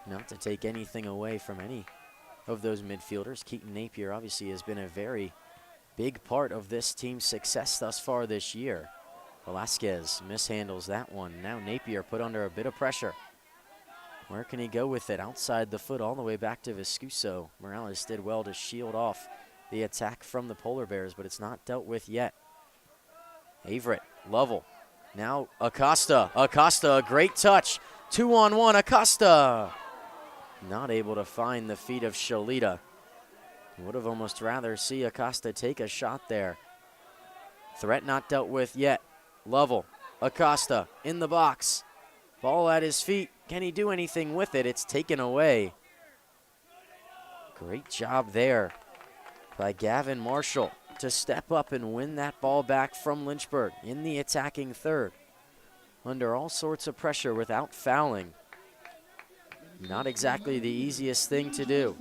Not to take anything away from any of those midfielders. Keaton Napier obviously has been a very big part of this team's success thus far this year. Velasquez mishandles that one. Now Napier put under a bit of pressure. Where can he go with it? Outside the foot all the way back to Viscuso. Morales did well to shield off the attack from the Polar Bears, but it's not dealt with yet. Averett, Lovell. Now Acosta. Acosta, a great touch. 2-on-1, Acosta. Not able to find the feet of Shalita. Would have almost rather see Acosta take a shot there. Threat not dealt with yet. Lovell, Acosta in the box. Ball at his feet. Can he do anything with it? It's taken away. Great job there by Gavin Marshall to step up and win that ball back from Lynchburg in the attacking third. Under all sorts of pressure without fouling. Not exactly the easiest thing to do.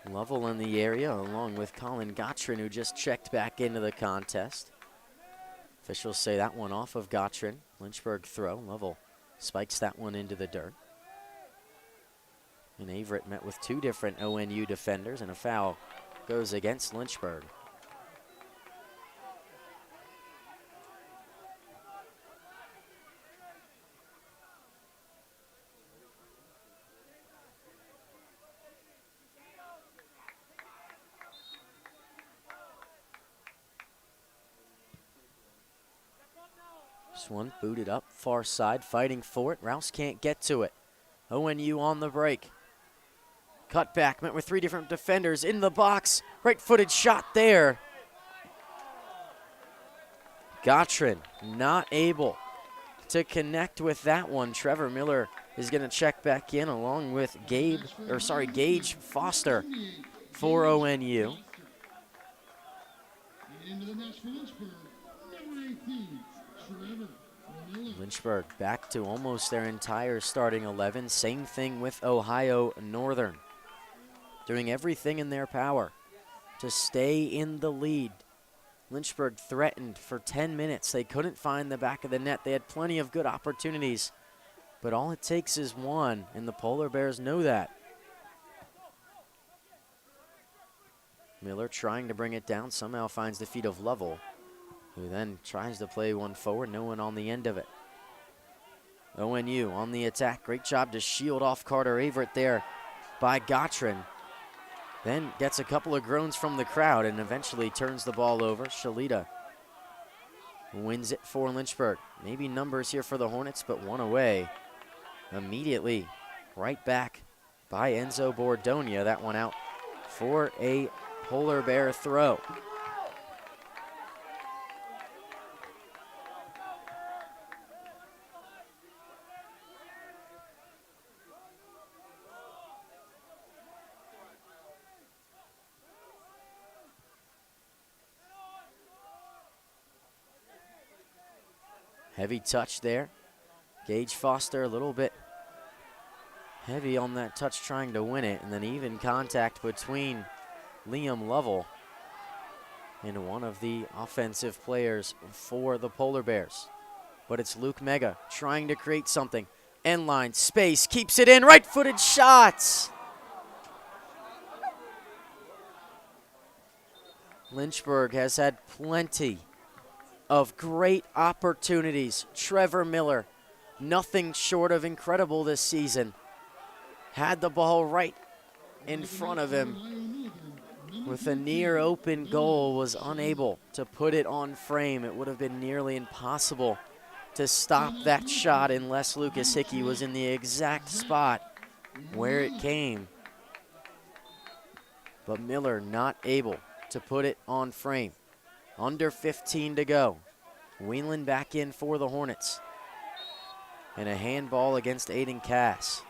Lovell in the area along with Colin Gottrin, who just checked back into the contest. Officials say that one off of Gottrin. Lynchburg throw. Lovell spikes that one into the dirt. And Averett met with two different ONU defenders, and a foul goes against Lynchburg. This one booted up, far side, fighting for it. Rouse can't get to it. ONU on the break. Cut back, met with three different defenders in the box. Right-footed shot there. Gottrin not able to connect with that one. Trevor Miller is going to check back in along with Gage Foster for ONU. Lynchburg back to almost their entire starting 11. Same thing with Ohio Northern. Doing everything in their power to stay in the lead. Lynchburg threatened for 10 minutes. They couldn't find the back of the net. They had plenty of good opportunities, but all it takes is one, and the Polar Bears know that. Miller trying to bring it down, somehow finds the feet of Lovell, who then tries to play one forward, no one on the end of it. ONU on the attack. Great job to shield off Carter Averett there by Gottrin. Then gets a couple of groans from the crowd and eventually turns the ball over. Shalita wins it for Lynchburg. Maybe numbers here for the Hornets, but one away. Immediately right back by Enzo Bordonia. That one out for a Polar Bear throw. Heavy touch there. Gage Foster a little bit heavy on that touch trying to win it, and then even contact between Liam Lovell and one of the offensive players for the Polar Bears. But it's Luke Mega trying to create something. End line, space, keeps it in, right-footed shots. Lynchburg has had plenty of great opportunities. Trevor Miller, nothing short of incredible this season. Had the ball right in front of him with a near open goal, was unable to put it on frame. It would have been nearly impossible to stop that shot unless Lucas Hickey was in the exact spot where it came. But Miller not able to put it on frame. Under 15 to go. Whelan back in for the Hornets. And a handball against Aiden Cass.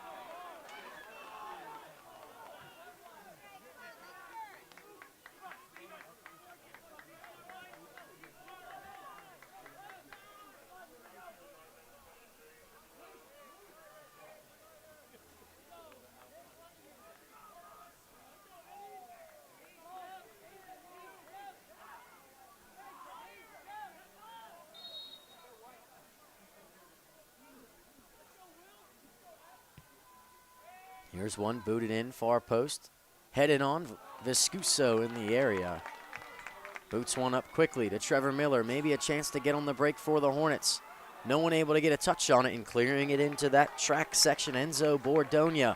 Here's one booted in, far post. Headed on, Viscuso in the area. Boots one up quickly to Trevor Miller. Maybe a chance to get on the break for the Hornets. No one able to get a touch on it, and clearing it into that track section, Enzo Bordogna.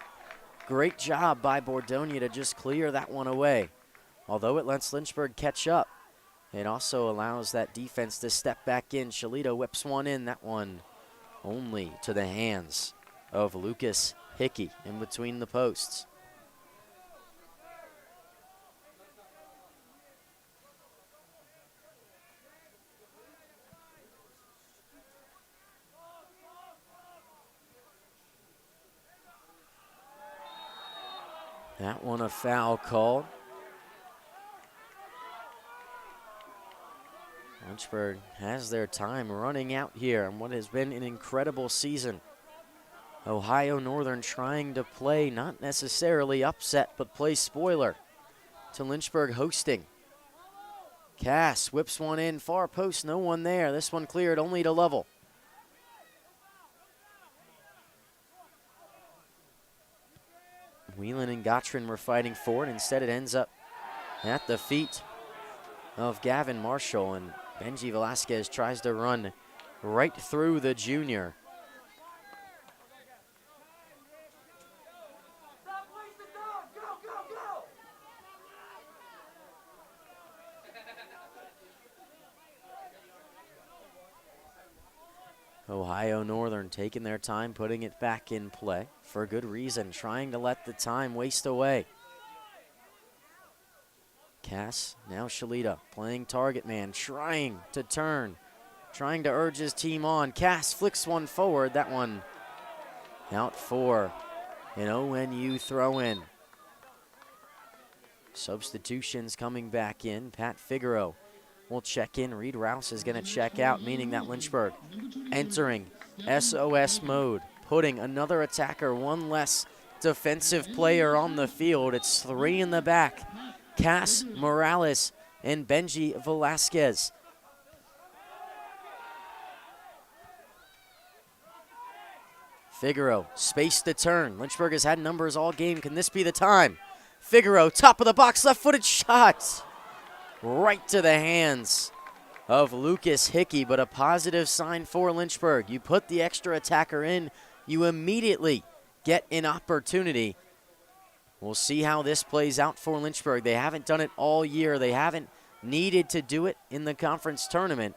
Great job by Bordogna to just clear that one away. Although it lets Lynchburg catch up, it also allows that defense to step back in. Shalito whips one in, that one only to the hands of Lucas Hickey in between the posts. That one a foul called. Lynchburg has their time running out here on what has been an incredible season. Ohio Northern trying to play, not necessarily upset, but play spoiler to Lynchburg hosting. Cass whips one in, far post, no one there. This one cleared only to Lovell. Whelan and Gottrin were fighting for it. Instead, it ends up at the feet of Gavin Marshall, and Benji Velasquez tries to run right through the junior. Ohio Northern taking their time, putting it back in play for good reason, trying to let the time waste away. Cass, now Shalita, playing target man, trying to turn, trying to urge his team on. Cass flicks one forward, that one out for an ONU throw-in. Substitutions coming back in. Pat Figueroa will check in. Reed Rouse is going to check out, meaning that Lynchburg entering SOS mode, putting another attacker, one less defensive player on the field. It's three in the back. Cass, Morales, and Benji Velasquez. Figueroa, space to turn. Lynchburg has had numbers all game. Can this be the time? Figueroa, top of the box, left-footed shot. Right to the hands of Lucas Hickey, but a positive sign for Lynchburg. You put the extra attacker in, you immediately get an opportunity. We'll see how this plays out for Lynchburg. They haven't done it all year. They haven't needed to do it in the conference tournament.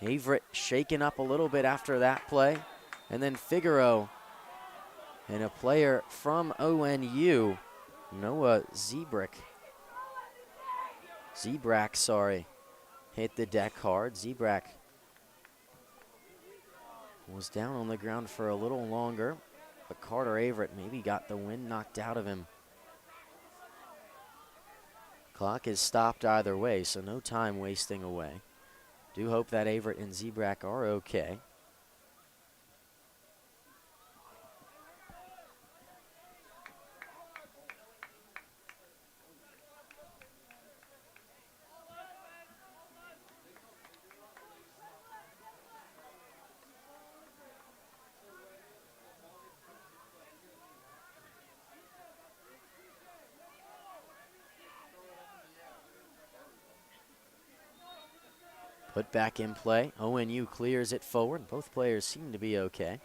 Averett shaken up a little bit after that play. And then Figueroa and a player from ONU, Noah Zebrack, hit the deck hard. Zebrack was down on the ground for a little longer, but Carter Averett maybe got the wind knocked out of him. Clock is stopped either way, so no time wasting away. Do hope that Averett and Zebrak are okay. Put back in play. ONU clears it forward. Both players seem to be okay.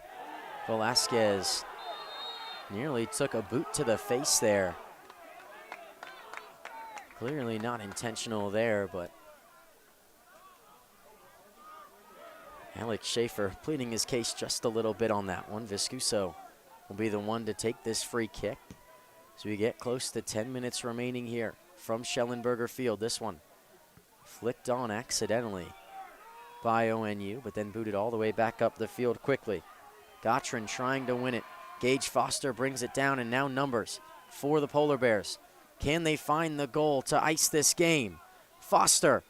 Velasquez nearly took a boot to the face there. Clearly not intentional there, but Alex Schaefer pleading his case just a little bit on that one. Viscuso will be the one to take this free kick. So we get close to 10 minutes remaining here from Schellenberger Field. This one flicked on accidentally by ONU, but then booted all the way back up the field quickly. Gottrin trying to win it. Gage Foster brings it down, and now numbers for the Polar Bears. Can they find the goal to ice this game? Foster,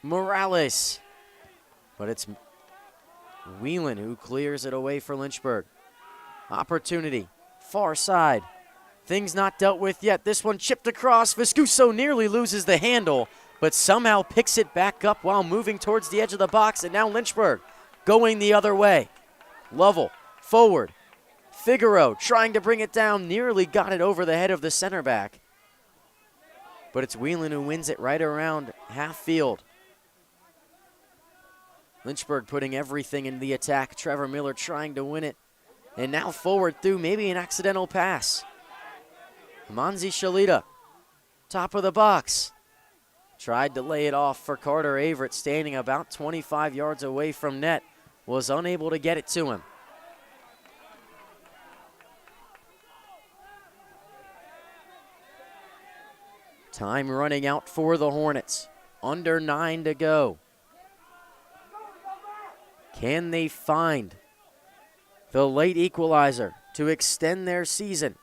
Morales, but it's Whelan who clears it away for Lynchburg. Opportunity, far side. Things not dealt with yet. This one chipped across. Viscuso nearly loses the handle, but somehow picks it back up while moving towards the edge of the box, and now Lynchburg going the other way. Lovell, forward. Figaro trying to bring it down, nearly got it over the head of the center back. But it's Whelan who wins it right around half field. Lynchburg putting everything in the attack. Trevor Miller trying to win it. And now forward through, maybe an accidental pass. Manzi Shalita, top of the box. Tried to lay it off for Carter Averett, standing about 25 yards away from net. Was unable to get it to him. Time running out for the Hornets. Under 9 to go. Can they find the late equalizer to extend their season?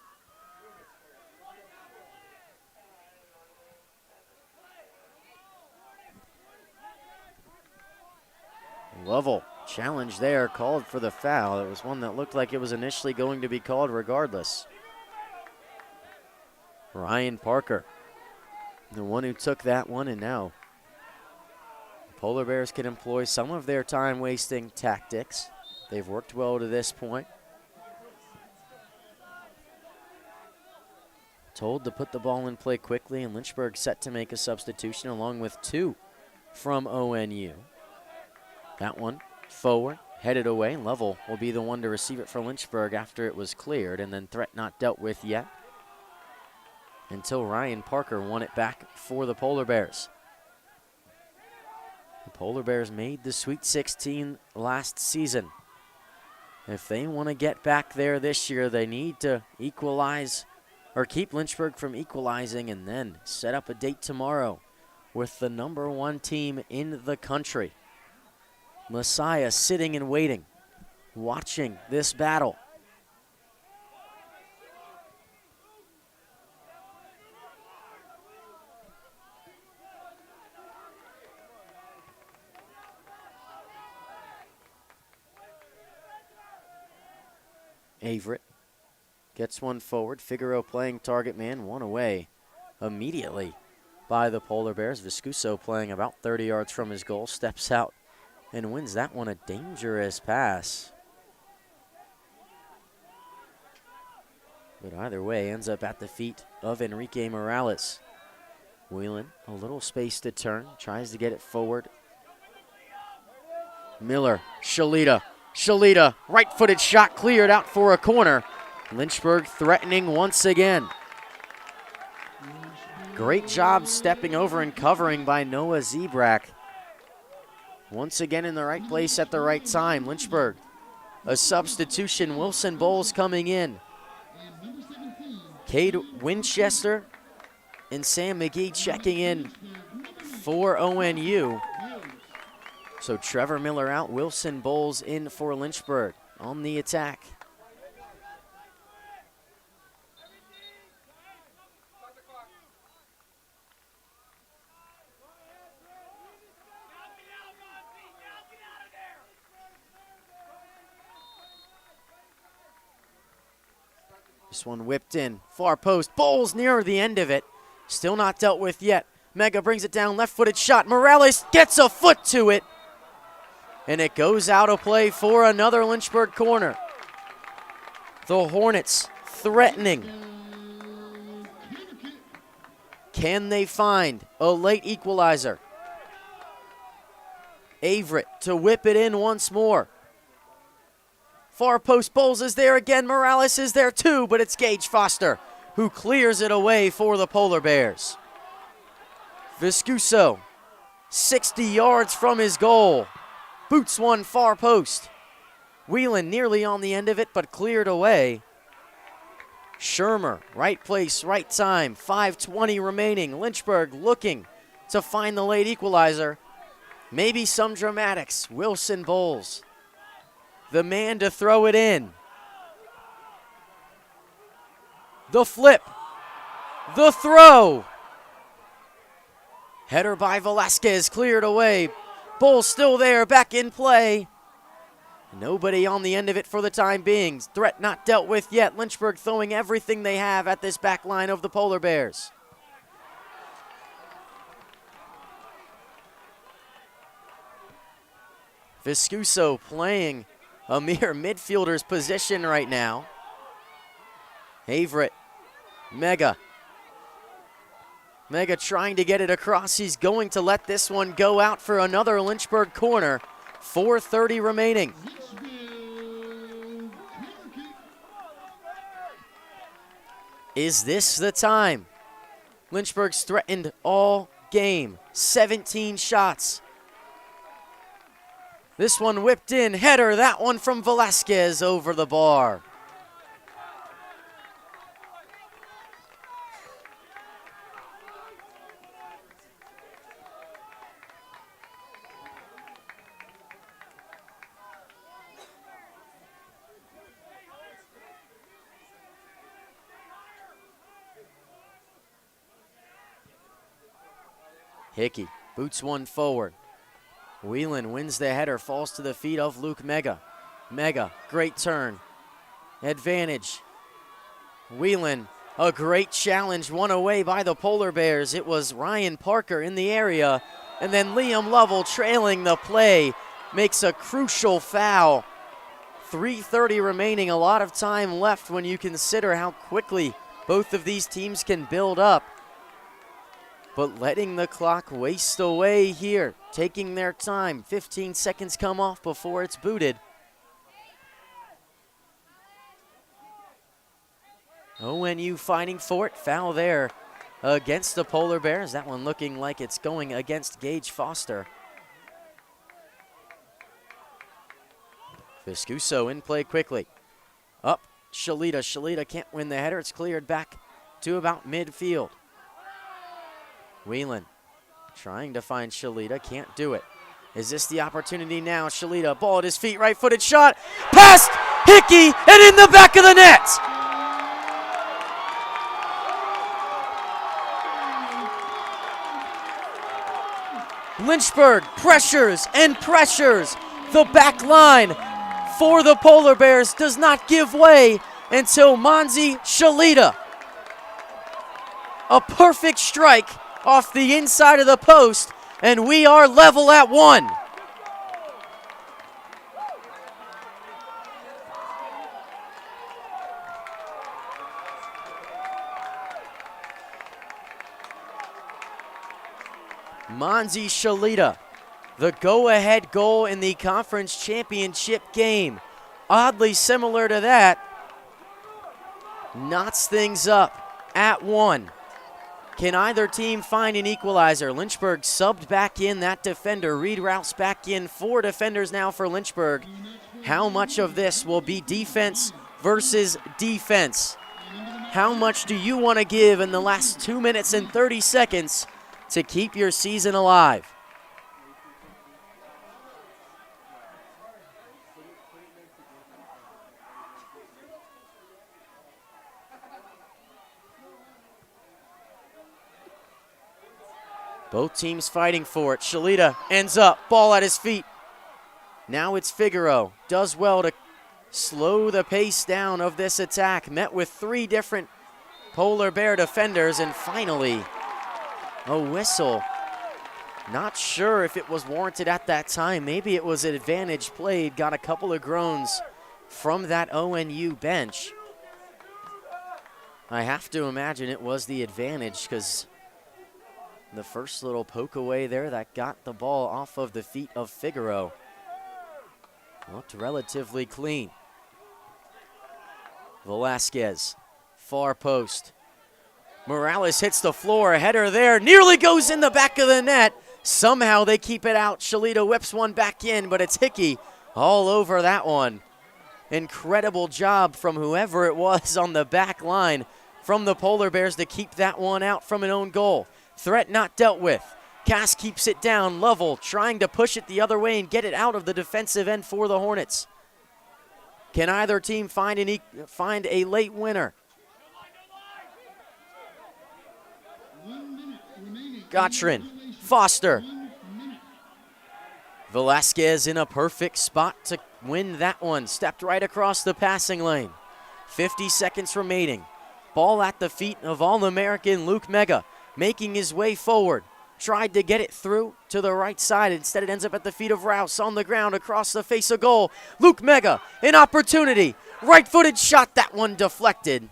Lovell, challenge there, called for the foul. It was one that looked like it was initially going to be called regardless. Ryan Parker, the one who took that one, and now the Polar Bears can employ some of their time-wasting tactics. They've worked well to this point. Told to put the ball in play quickly, and Lynchburg set to make a substitution along with 2 from ONU. That one forward, headed away. Lovell will be the one to receive it for Lynchburg after it was cleared, and then threat not dealt with yet until Ryan Parker won it back for the Polar Bears. The Polar Bears made the Sweet 16 last season. If they want to get back there this year, they need to equalize or keep Lynchburg from equalizing, and then set up a date tomorrow with the #1 team in the country. Messiah sitting and waiting, watching this battle. Averett gets one forward. Figaro playing target man, one away immediately by the Polar Bears. Viscuso playing about 30 yards from his goal, steps out and wins that one. A dangerous pass. But either way, ends up at the feet of Enrique Morales. Whelan, a little space to turn, tries to get it forward. Miller, Shalita, right-footed shot cleared out for a corner. Lynchburg threatening once again. Great job stepping over and covering by Noah Zebrak. Once again in the right place at the right time. Lynchburg, a substitution. Wilson Bowles coming in. Cade Winchester and Sam McGee checking in for ONU. So Trevor Miller out, Wilson Bowles in for Lynchburg on the attack. This one whipped in, far post, Bowles near the end of it. Still not dealt with yet. Mega brings it down, left-footed shot. Morales gets a foot to it. And it goes out of play for another Lynchburg corner. The Hornets threatening. Can they find a late equalizer? Averett to whip it in once more. Far post, Bowles is there again. Morales is there too, but it's Gage Foster who clears it away for the Polar Bears. Viscuso, 60 yards from his goal. Boots one far post. Whelan nearly on the end of it, but cleared away. Shermer, right place, right time. 5:20 remaining. Lynchburg looking to find the late equalizer. Maybe some dramatics. Wilson Bowles, the man to throw it in. The flip. The throw. Header by Velasquez, cleared away. Bowles still there, back in play. Nobody on the end of it for the time being. Threat not dealt with yet. Lynchburg throwing everything they have at this back line of the Polar Bears. Viscuso playing a mere midfielder's position right now. Averett, Mega trying to get it across. He's going to let this one go out for another Lynchburg corner. 4:30 remaining. Is this the time? Lynchburg's threatened all game. 17 shots. This one whipped in. Header, that one from Velasquez over the bar. Hickey boots one forward. Whelan wins the header, falls to the feet of Luke Mega. Mega, great turn. Advantage. Whelan, a great challenge, won away by the Polar Bears. It was Ryan Parker in the area, and then Liam Lovell trailing the play makes a crucial foul. 3:30 remaining, a lot of time left when you consider how quickly both of these teams can build up. But letting the clock waste away here, taking their time. 15 seconds come off before it's booted. ONU fighting for it. Foul there against the Polar Bears. That one looking like it's going against Gage Foster. Viscuso in play quickly. Up, Shalita. Shalita can't win the header. It's cleared back to about midfield. Whelan trying to find Shalita, can't do it. Is this the opportunity now? Shalita, ball at his feet, right-footed shot, past Hickey, and in the back of the net! Lynchburg pressures and pressures. The back line for the Polar Bears does not give way until Monzi Shalita. A perfect strike off the inside of the post, and we are level at 1. Monzi Shalita, the go-ahead goal in the conference championship game. Oddly similar to that, knots things up at 1. Can either team find an equalizer? Lynchburg subbed back in that defender. Reed Rouse back in. 4 defenders now for Lynchburg. How much of this will be defense versus defense? How much do you want to give in the last 2 minutes and 30 seconds to keep your season alive? Both teams fighting for it. Shalita ends up, ball at his feet. Now it's Figaro. Does well to slow the pace down of this attack. Met with 3 different Polar Bear defenders, and finally a whistle. Not sure if it was warranted at that time. Maybe it was an advantage played. Got a couple of groans from that ONU bench. I have to imagine it was the advantage, because the first little poke away there that got the ball off of the feet of Figaro looked relatively clean. Velasquez, far post. Morales hits the floor, a header there, nearly goes in the back of the net. Somehow they keep it out. Shalita whips one back in, but it's Hickey all over that one. Incredible job from whoever it was on the back line from the Polar Bears to keep that one out from an own goal. Threat not dealt with. Cass keeps it down, Lovell trying to push it the other way and get it out of the defensive end for the Hornets. Can either team find a late winner? Gottrin, Foster. Velasquez in a perfect spot to win that one. Stepped right across the passing lane. 50 seconds remaining. Ball at the feet of All-American Luke Mega, making his way forward. Tried to get it through to the right side. Instead, it ends up at the feet of Rouse on the ground across the face of goal. Luke Mega, an opportunity. Right-footed shot, that one deflected.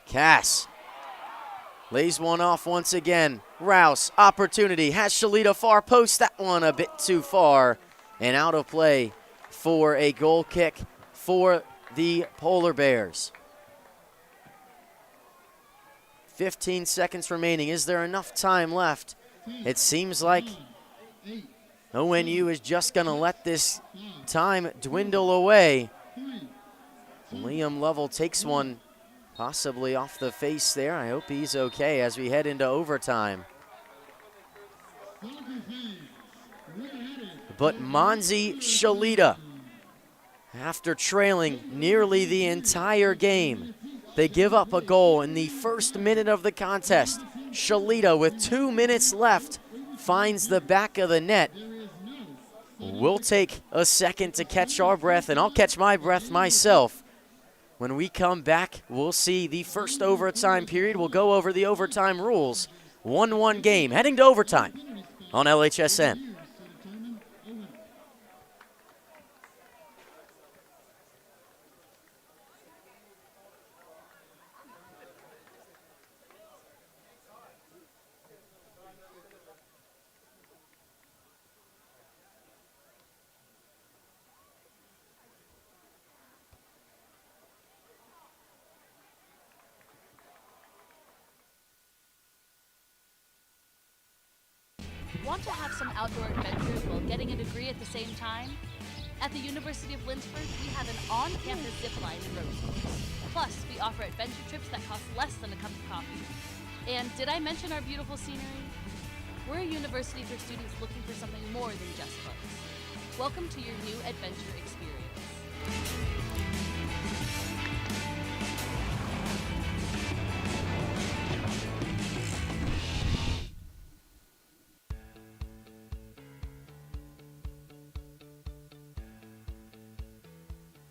Cass lays one off once again. Rouse, opportunity, has Shalita far post, that one a bit too far. And out of play for a goal kick for the Polar Bears. 15 seconds remaining. Is there enough time left? It seems like ONU is just going to let this time dwindle away. Liam Lovell takes one possibly off the face there. I hope he's okay as we head into overtime. But Monzi Shalita, after trailing nearly the entire game, they give up a goal in the first minute of the contest. Shalita, with 2 minutes left, finds the back of the net. We'll take a second to catch our breath, and I'll catch my breath myself. When we come back, we'll see the first overtime period. We'll go over the overtime rules. 1-1 game, heading to overtime on LHSN. Want to have some outdoor adventures while getting a degree at the same time? At the University of Lynchburg, we have an on-campus zip line and rope course. Plus, we offer adventure trips that cost less than a cup of coffee. And did I mention our beautiful scenery? We're a university for students looking for something more than just books. Welcome to your new adventure experience.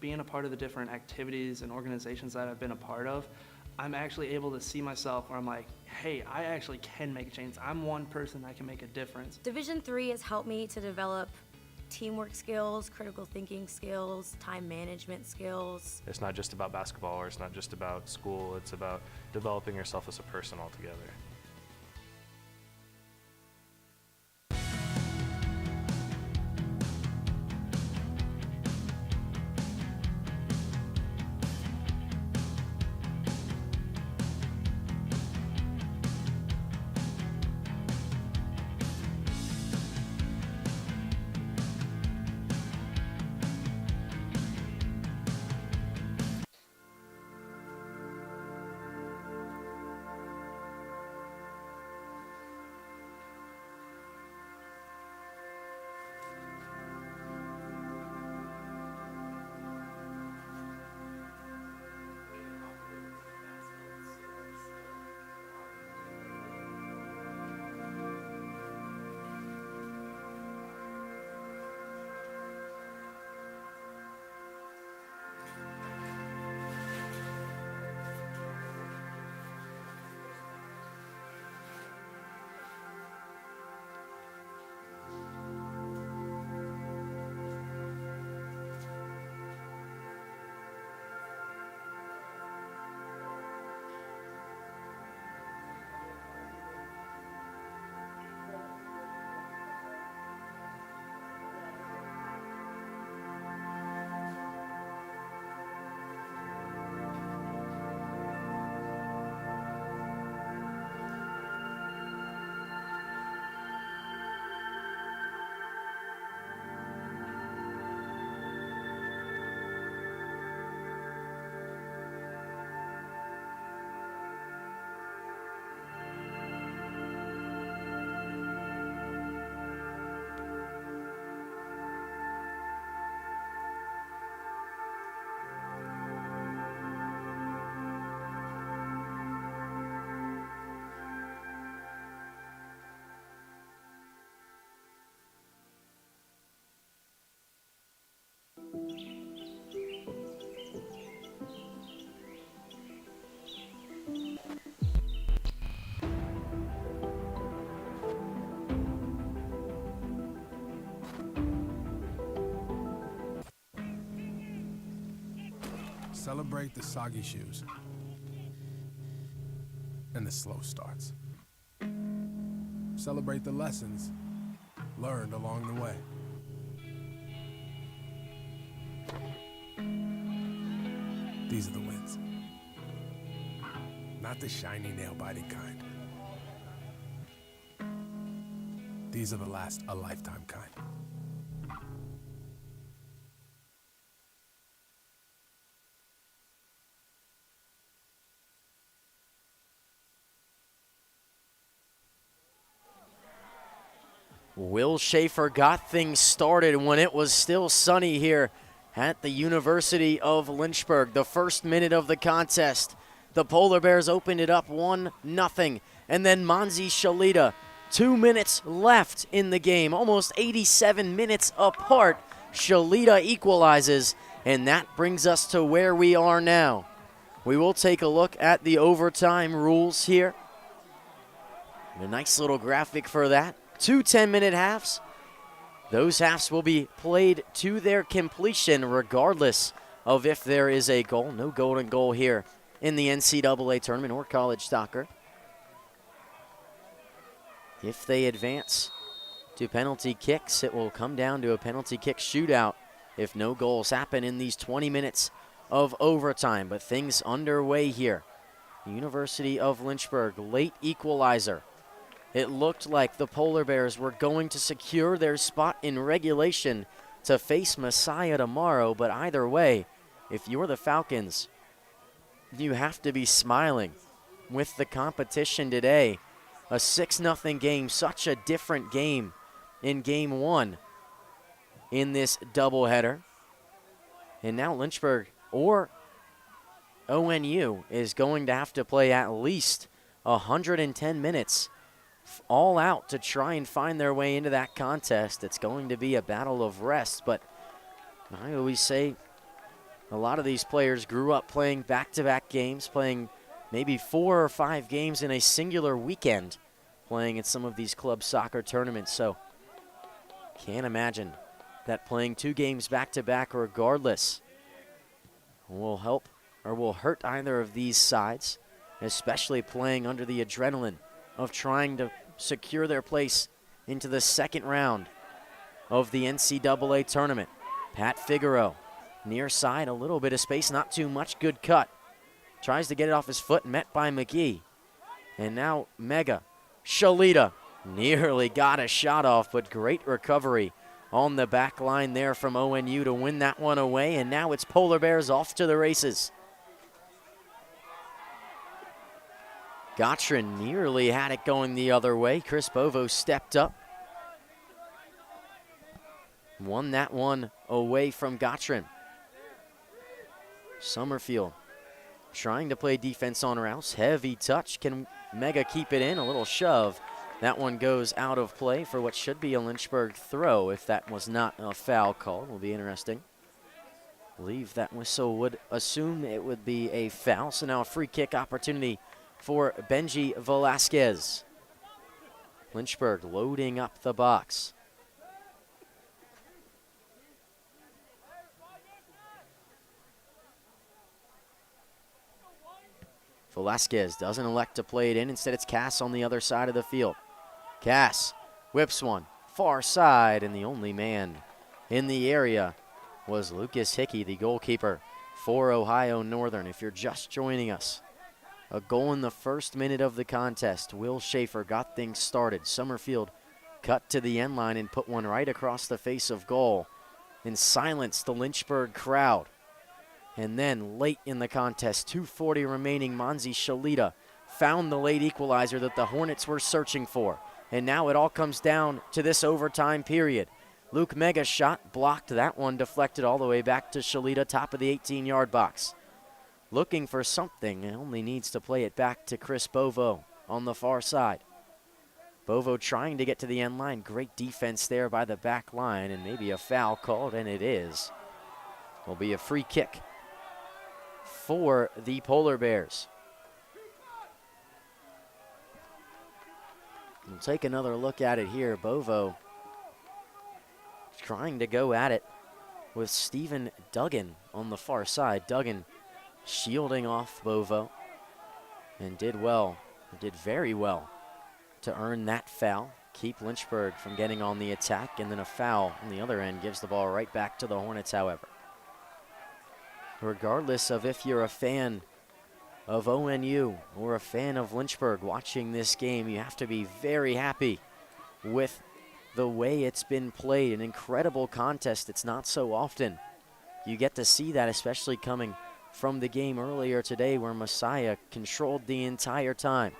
Being a part of the different activities and organizations that I've been a part of, I'm actually able to see myself where I'm like, hey, I actually can make a change. I'm one person that can make a difference. Division III has helped me to develop teamwork skills, critical thinking skills, time management skills. It's not just about basketball, or it's not just about school. It's about developing yourself as a person altogether. Celebrate the soggy shoes and the slow starts. Celebrate the lessons learned along the way. These are the wins. Not the shiny, nail-biting kind. These are the last a lifetime kind. Will Schaefer got things started when it was still sunny here at the University of Lynchburg. The first minute of the contest, the Polar Bears opened it up 1-0, and then Manzi Shalita, 2 minutes left in the game, almost 87 minutes apart. Shalita equalizes, and that brings us to where we are now. We will take a look at the overtime rules here. A nice little graphic for that. 2 10-minute halves. Those halves will be played to their completion regardless of if there is a goal. No golden goal here in the NCAA tournament or college soccer. If they advance to penalty kicks, it will come down to a penalty kick shootout if no goals happen in these 20 minutes of overtime. But things underway here. University of Lynchburg, late equalizer. It looked like the Polar Bears were going to secure their spot in regulation to face Messiah tomorrow, but either way, if you're the Falcons, you have to be smiling with the competition today. A 6-0 game, such a different game in game one in this doubleheader. And now Lynchburg or ONU is going to have to play at least 110 minutes all out to try and find their way into that contest. It's going to be a battle of rest, but I always say a lot of these players grew up playing back-to-back games, playing maybe 4 or 5 games in a singular weekend, playing in some of these club soccer tournaments. So can't imagine that playing 2 games back-to-back regardless will help or will hurt either of these sides, especially playing under the adrenaline of trying to secure their place into the second round of the NCAA tournament. Pat Figueroa, near side, a little bit of space, not too much, good cut. Tries to get it off his foot, met by McGee. And now Mega Shalita nearly got a shot off, but great recovery on the back line there from ONU to win that one away. And now it's Polar Bears off to the races. Gottrin nearly had it going the other way. Chris Bovo stepped up. Won that one away from Gottrin. Summerfield trying to play defense on Rouse. Heavy touch. Can Mega keep it in? A little shove. That one goes out of play for what should be a Lynchburg throw if that was not a foul call. Will be interesting. I believe that whistle would assume it would be a foul. So now a free kick opportunity for Benji Velasquez. Lynchburg loading up the box. Velasquez doesn't elect to play it in. Instead, it's Cass on the other side of the field. Cass whips one far side, and the only man in the area was Lucas Hickey, the goalkeeper for Ohio Northern. If you're just joining us, a goal in the first minute of the contest. Will Schaefer got things started. Summerfield cut to the end line and put one right across the face of goal and silenced the Lynchburg crowd. And then late in the contest, 2:40 remaining, Manzi Shalita found the late equalizer that the Hornets were searching for. And now it all comes down to this overtime period. Luke Mega's shot blocked. That one deflected all the way back to Shalita, top of the 18-yard box. Looking for something, and only needs to play it back to Chris Bovo on the far side. Bovo trying to get to the end line. Great defense there by the back line, and maybe a foul called, and it is. Will be a free kick for the Polar Bears. We'll take another look at it here. Bovo trying to go at it with Stephen Duggan on the far side. Duggan shielding off Bovo, and did very well to earn that foul, keep Lynchburg from getting on the attack, and then a foul on the other end gives the ball right back to the Hornets, however. Regardless of if you're a fan of ONU or a fan of Lynchburg watching this game, you have to be very happy with the way it's been played. An incredible contest. It's not so often you get to see that, especially coming from the game earlier today where Messiah controlled the entire time.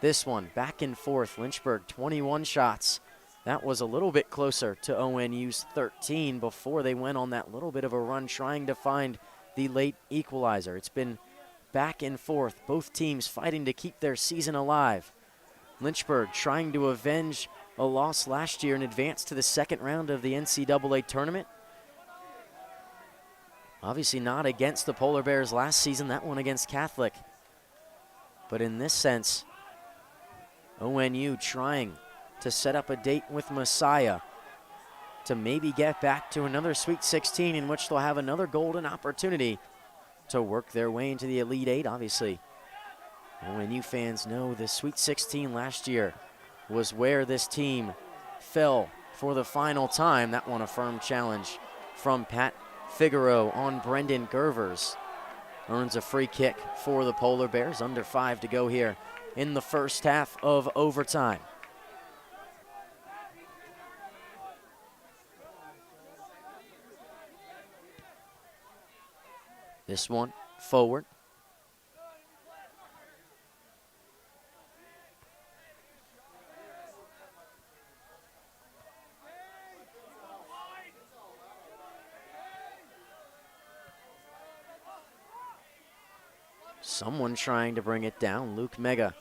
This one, back and forth, Lynchburg 21 shots. That was a little bit closer to ONU's 13 before they went on that little bit of a run trying to find the late equalizer. It's been back and forth, both teams fighting to keep their season alive. Lynchburg trying to avenge a loss last year and advance to the second round of the NCAA tournament. Obviously not against the Polar Bears last season, that one against Catholic. But in this sense, ONU trying to set up a date with Messiah to maybe get back to another Sweet 16 in which they'll have another golden opportunity to work their way into the Elite Eight. Obviously, ONU fans know the Sweet 16 last year was where this team fell for the final time. That one a firm challenge from Pat Figaro on Brendan Gervers. Earns a free kick for the Polar Bears. Under 5 to go here in the first half of overtime. This one forward. Someone trying to bring it down. Luke Mega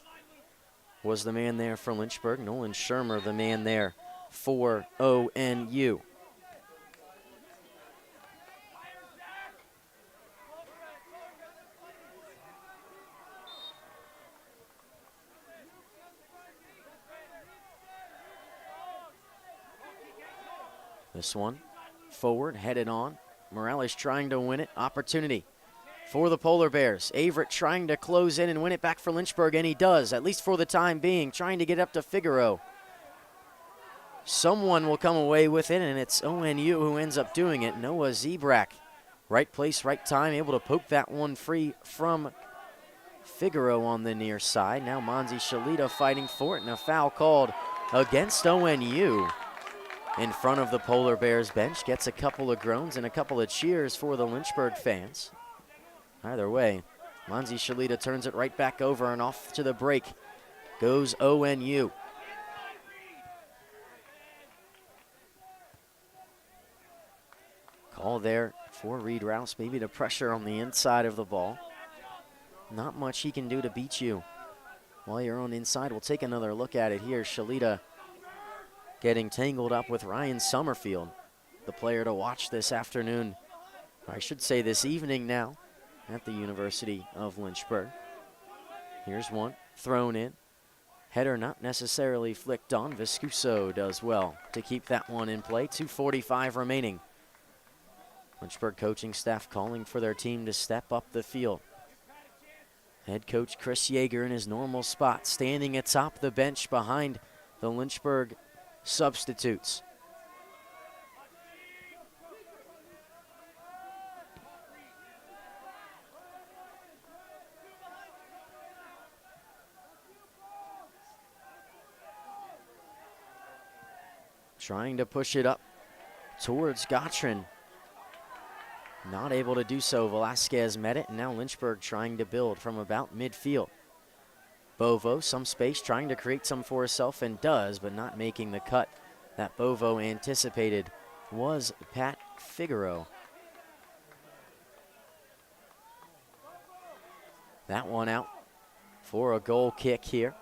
was the man there for Lynchburg. Nolan Shermer the man there for ONU. This one forward, headed on. Morales trying to win it. Opportunity for the Polar Bears. Averett trying to close in and win it back for Lynchburg, and he does, at least for the time being, trying to get up to Figaro. Someone will come away with it, and it's ONU who ends up doing it. Noah Zebrak, right place, right time, able to poke that one free from Figaro on the near side. Now Monzi Shalita fighting for it, and a foul called against ONU in front of the Polar Bears bench. Gets a couple of groans and a couple of cheers for the Lynchburg fans. Either way, Monzi Shalita turns it right back over, and off to the break goes ONU. Call there for Reed Rouse, maybe the pressure on the inside of the ball. Not much he can do to beat you while you're on inside. We'll take another look at it here. Shalita getting tangled up with Ryan Summerfield, the player to watch this afternoon, or I should say this evening now, at the University of Lynchburg. Here's one thrown in. Header not necessarily flicked on. Viscuso does well to keep that one in play. 2:45 remaining. Lynchburg coaching staff calling for their team to step up the field. Head coach Chris Yeager in his normal spot, standing atop the bench behind the Lynchburg substitutes. Trying to push it up towards Gottrin. Not able to do so. Velasquez met it, and now Lynchburg trying to build from about midfield. Bovo, some space, trying to create some for herself, and does, but not making the cut that Bovo anticipated was Pat Figaro. That one out for a goal kick here.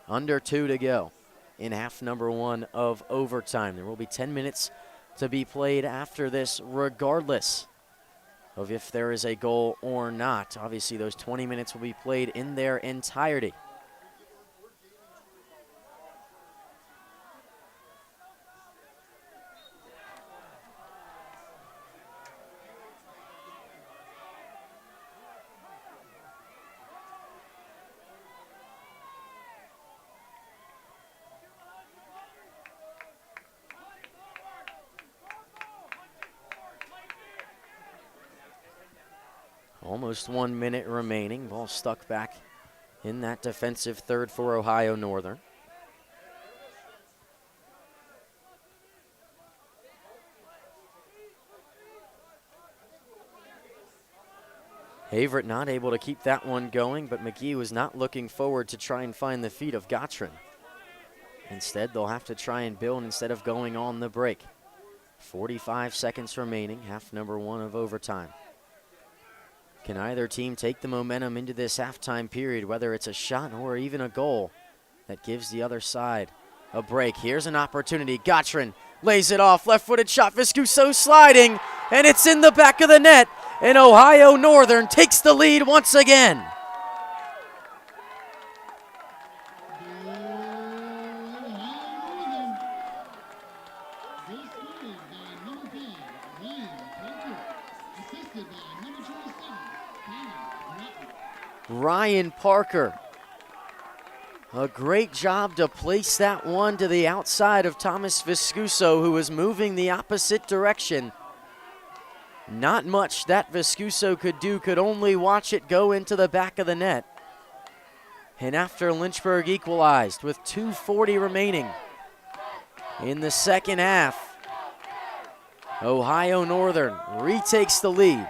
Under 2 to go in half number 1 of overtime. There will be 10 minutes to be played after this, regardless of if there is a goal or not. Obviously, those 20 minutes will be played in their entirety. Almost 1 minute remaining. Ball stuck back in that defensive third for Ohio Northern. Haverett not able to keep that one going, but McGee was not looking forward to try and find the feet of Gottrin. Instead, they'll have to try and build instead of going on the break. 45 seconds remaining, half number 1 of overtime. Can either team take the momentum into this halftime period, whether it's a shot or even a goal that gives the other side a break? Here's an opportunity. Gottrin lays it off, left-footed shot, Viscuso sliding, and it's in the back of the net, and Ohio Northern takes the lead once again. Ryan Parker, a great job to place that one to the outside of Thomas Viscuso, who was moving the opposite direction. Not much that Viscuso could do, could only watch it go into the back of the net. And after Lynchburg equalized with 2:40 remaining in the second half, Ohio Northern retakes the lead.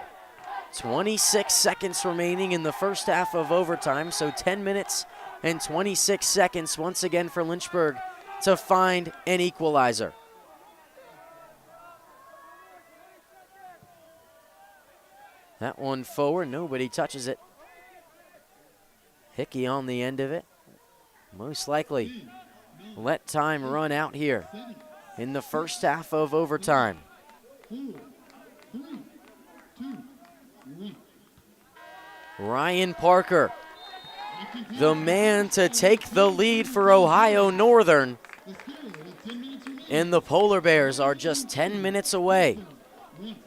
26 seconds remaining in the first half of overtime, so 10 minutes and 26 seconds once again for Lynchburg to find an equalizer. That one forward, nobody touches it. Hickey on the end of it. Most likely let time run out here in the first half of overtime. Ryan Parker, the man to take the lead for Ohio Northern. And the Polar Bears are just 10 minutes away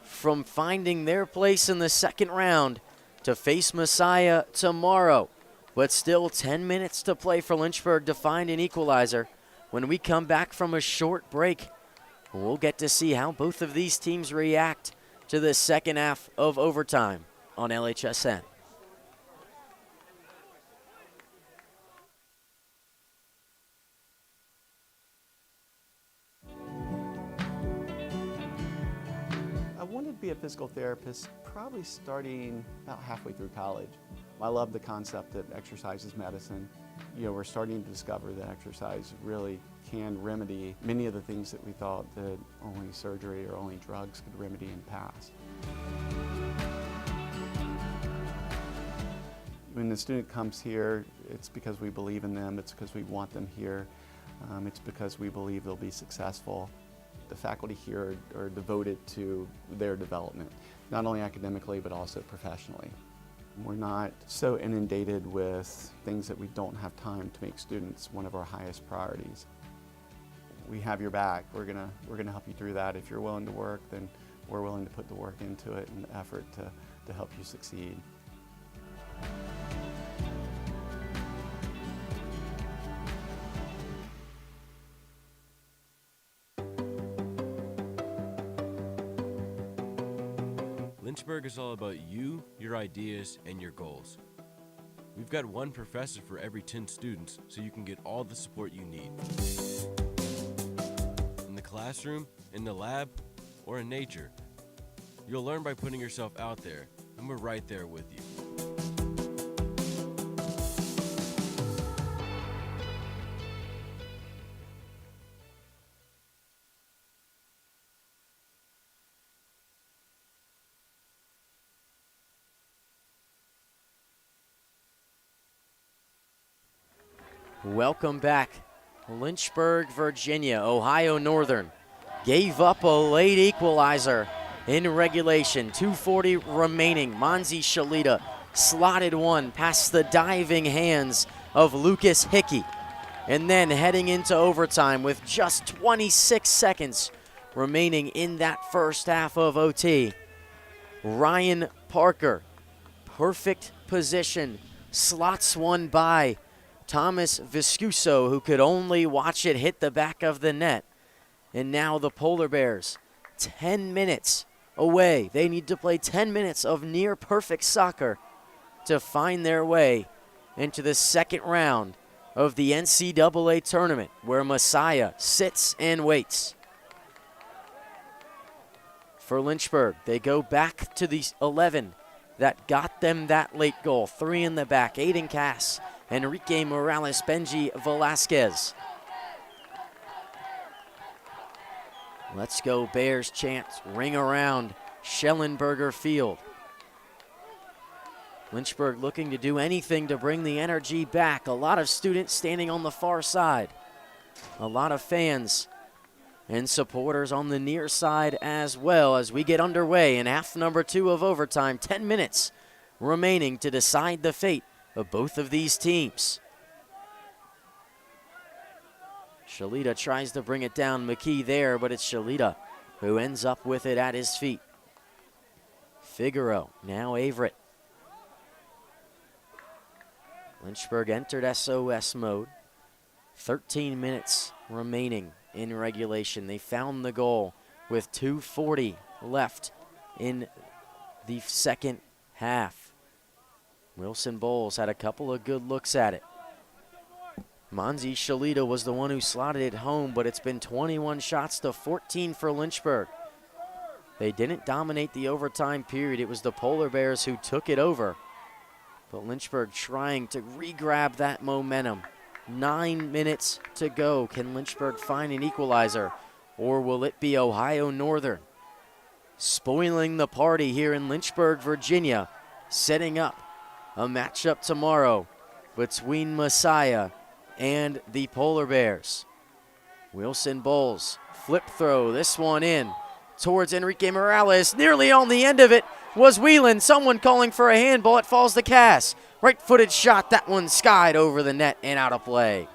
from finding their place in the second round to face Messiah tomorrow. But still 10 minutes to play for Lynchburg to find an equalizer. When we come back from a short break, we'll get to see how both of these teams react to the second half of overtime on LHSN. I wanted to be a physical therapist probably starting about halfway through college. I love the concept that exercise is medicine. You know, we're starting to discover that exercise really can remedy many of the things that we thought that only surgery or only drugs could remedy in the past. When the student comes here, it's because we believe in them, it's because we want them here, it's because we believe they'll be successful. The faculty here are devoted to their development, not only academically but also professionally. We're not so inundated with things that we don't have time to make students one of our highest priorities. We have your back. We're gonna help you through that. If you're willing to work, then we're willing to put the work into it and the effort to help you succeed. Lynchburg is all about you, your ideas, and your goals. We've got one professor for every 10 students, so you can get all the support you need. In the classroom, in the lab, or in nature. You'll learn by putting yourself out there, and we're right there with you. Welcome back. Lynchburg, Virginia. Ohio Northern gave up a late equalizer in regulation. 2:40 remaining. Monzi Shalita slotted one past the diving hands of Lucas Hickey. And then heading into overtime with just 26 seconds remaining in that first half of OT. Ryan Parker, perfect position, slots one by Thomas Viscuso, who could only watch it hit the back of the net. And now the Polar Bears, 10 minutes away. They need to play 10 minutes of near perfect soccer to find their way into the second round of the NCAA tournament, where Messiah sits and waits. For Lynchburg, they go back to the 11 that got them that late goal. 3 in the back, Aiden Cass, Enrique Morales, Benji Velasquez. Let's go Bears chants ring around Schellenberger Field. Lynchburg looking to do anything to bring the energy back. A lot of students standing on the far side. A lot of fans and supporters on the near side as well as we get underway in half number 2 of overtime. 10 minutes remaining to decide the fate of both of these teams. Shalita tries to bring it down. McKee there, but it's Shalita who ends up with it at his feet. Figaro, now Averett. Lynchburg entered SOS mode. 13 minutes remaining in regulation. They found the goal with 2:40 left in the second half. Wilson Bowles had a couple of good looks at it. Monzi Shalita was the one who slotted it home, but it's been 21 shots to 14 for Lynchburg. They didn't dominate the overtime period. It was the Polar Bears who took it over. But Lynchburg trying to re-grab that momentum. 9 minutes to go. Can Lynchburg find an equalizer? Or will it be Ohio Northern spoiling the party here in Lynchburg, Virginia, setting up a matchup tomorrow between Messiah and the Polar Bears? Wilson Bowles, flip throw, this one in towards Enrique Morales. Nearly on the end of it was Whelan. Someone calling for a handball. It falls to Cass. Right-footed shot. That one skied over the net and out of play.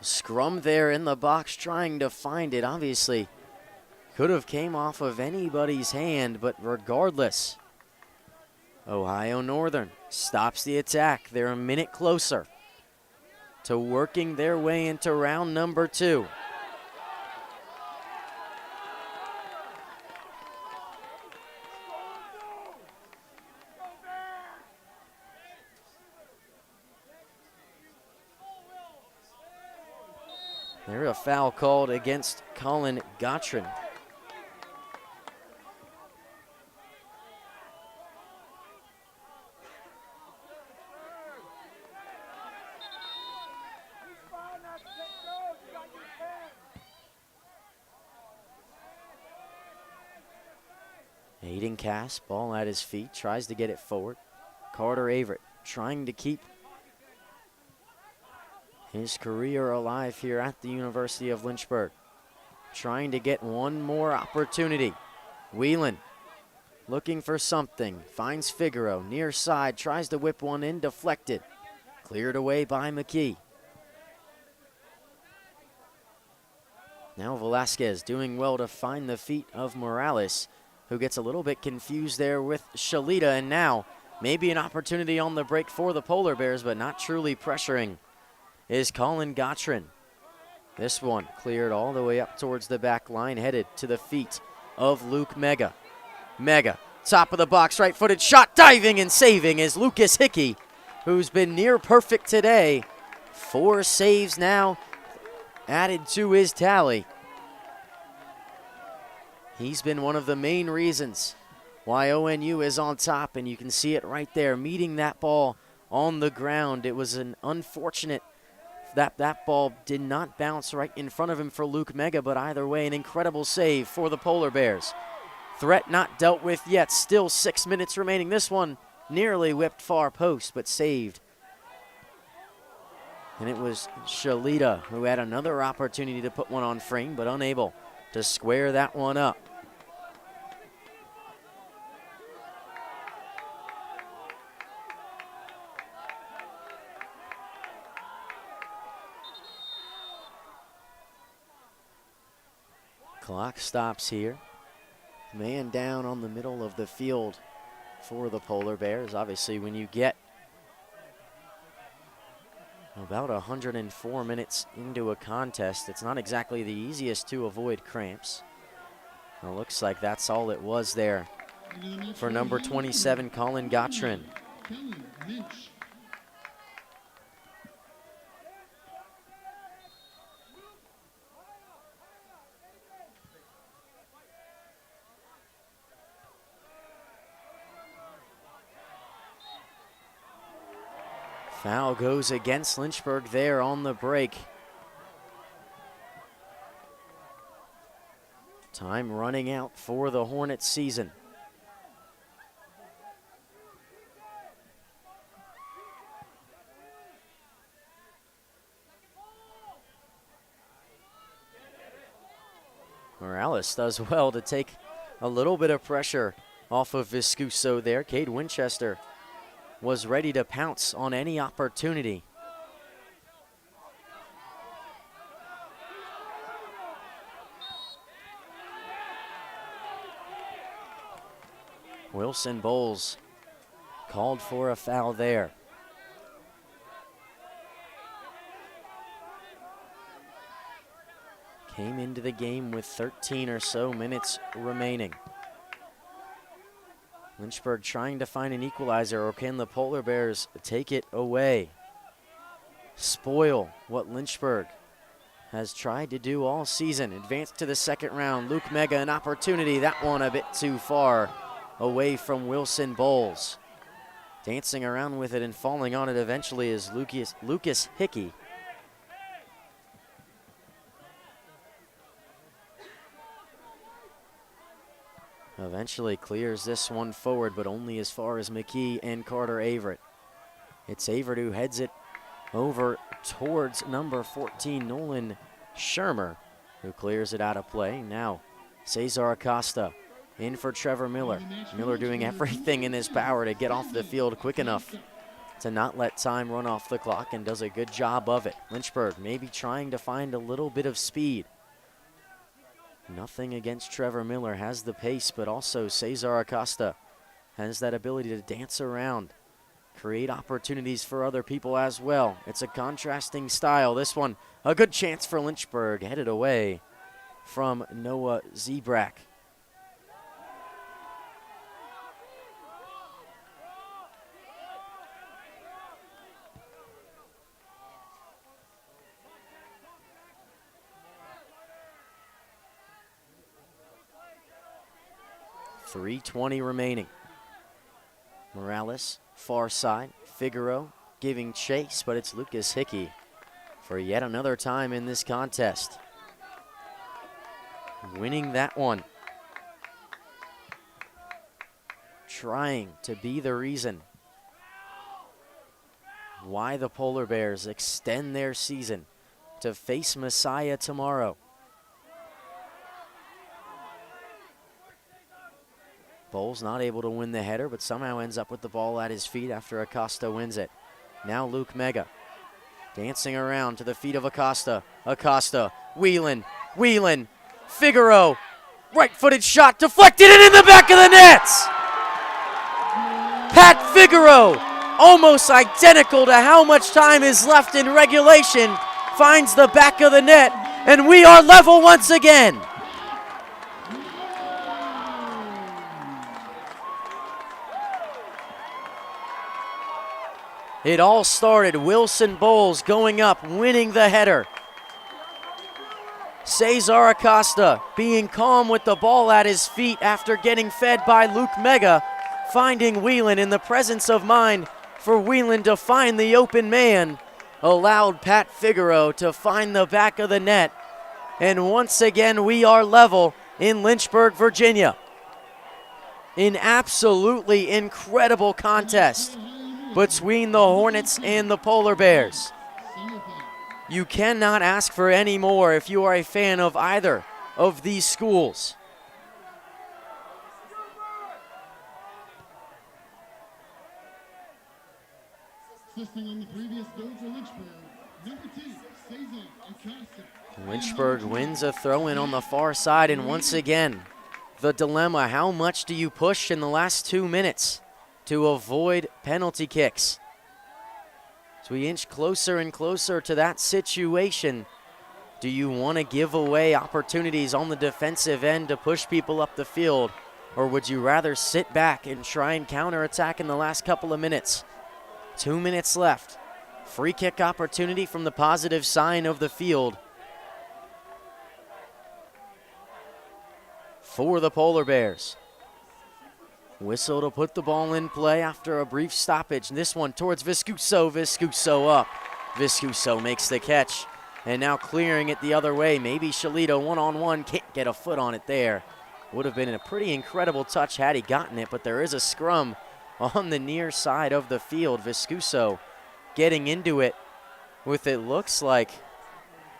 Scrum there in the box trying to find it. Obviously could have came off of anybody's hand, but regardless, Ohio Northern stops the attack. They're a minute closer to working their way into round number 2. There's a foul called against Colin Gottrin. Aiden Cass, ball at his feet, tries to get it forward. Carter Averett trying to keep his career alive here at the University of Lynchburg. Trying to get one more opportunity. Whelan looking for something, finds Figaro, near side, tries to whip one in, deflected. Cleared away by McKee. Now Velasquez doing well to find the feet of Morales, who gets a little bit confused there with Shalita, and now maybe an opportunity on the break for the Polar Bears, but not truly pressuring is Colin Gottrin. This one cleared all the way up towards the back line, headed to the feet of Luke Mega. Mega, top of the box, right-footed shot, diving and saving is Lucas Hickey, who's been near perfect today. 4 saves now added to his tally. He's been one of the main reasons why ONU is on top, and you can see it right there, meeting that ball on the ground. It was an unfortunate that ball did not bounce right in front of him for Luke Mega, but either way, an incredible save for the Polar Bears. Threat not dealt with yet, still 6 minutes remaining. This one nearly whipped far post, but saved. And it was Shalita who had another opportunity to put one on frame, but unable to square that one up. Clock stops here. Man down on the middle of the field for the Polar Bears. Obviously, when you get about 104 minutes into a contest, it's not exactly the easiest to avoid cramps. It looks like that's all it was there for number 27, Colin Gottrin. Foul goes against Lynchburg there on the break. Time running out for the Hornets season. Morales does well to take a little bit of pressure off of Viscuso there. Cade Winchester was ready to pounce on any opportunity. Wilson Bowles called for a foul there. Came into the game with 13 or so minutes remaining. Lynchburg trying to find an equalizer, or can the Polar Bears take it away? Spoil what Lynchburg has tried to do all season. Advance to the second round. Luke Mega, an opportunity. That one a bit too far away from Wilson Bowles. Dancing around with it and falling on it eventually is Lucas Hickey. Eventually clears this one forward, but only as far as McKee and Carter Averett. It's Averett who heads it over towards number 14, Nolan Shermer, who clears it out of play. Now, Cesar Acosta in for Trevor Miller. Miller doing everything in his power to get off the field quick enough to not let time run off the clock, and does a good job of it. Lynchburg maybe trying to find a little bit of speed. Nothing against Trevor Miller, has the pace, but also Cesar Acosta has that ability to dance around, create opportunities for other people as well. It's a contrasting style. This one, a good chance for Lynchburg, headed away from Noah Zebrak. .320 remaining. Morales, far side. Figaro giving chase, but it's Lucas Hickey for yet another time in this contest. Winning that one. Trying to be the reason why the Polar Bears extend their season to face Messiah tomorrow. Bowles not able to win the header, but somehow ends up with the ball at his feet after Acosta wins it. Now Luke Mega dancing around to the feet of Acosta. Acosta, Whelan, Figaro, right-footed shot, deflected and in the back of the net! Pat Figaro, almost identical to how much time is left in regulation, finds the back of the net, and we are level once again. It all started Wilson Bowles going up, winning the header. Cesar Acosta being calm with the ball at his feet after getting fed by Luke Mega, finding Whelan, in the presence of mind for Whelan to find the open man, allowed Pat Figaro to find the back of the net. And once again, we are level in Lynchburg, Virginia. An absolutely incredible contest between the Hornets and the Polar Bears. You cannot ask for any more if you are a fan of either of these schools. Lynchburg wins a throw-in on the far side, and once again, the dilemma, how much do you push in the last 2 minutes? to avoid penalty kicks. As we inch closer and closer to that situation, do you want to give away opportunities on the defensive end to push people up the field, or would you rather sit back and try and counterattack in the last couple of minutes? 2 minutes left. Free kick opportunity from the positive side of the field for the Polar Bears. Whistle to put the ball in play after a brief stoppage. This one towards Viscuso. Viscuso up. Viscuso makes the catch. And now clearing it the other way. Maybe Shalito one-on-one. Can't get a foot on it there. Would have been a pretty incredible touch had he gotten it, but there is a scrum on the near side of the field. Viscuso getting into it with, it looks like,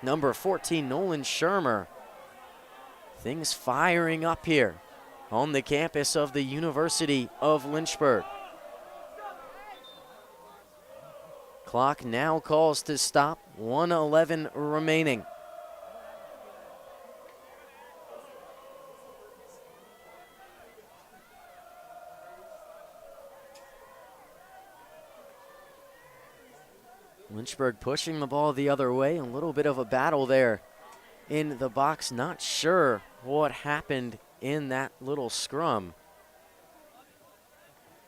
number 14, Nolan Shermer. Things firing up here on the campus of the University of Lynchburg. Clock now calls to stop, 1:11 remaining. Lynchburg pushing the ball the other way, a little bit of a battle there in the box. Not sure what happened in that little scrum.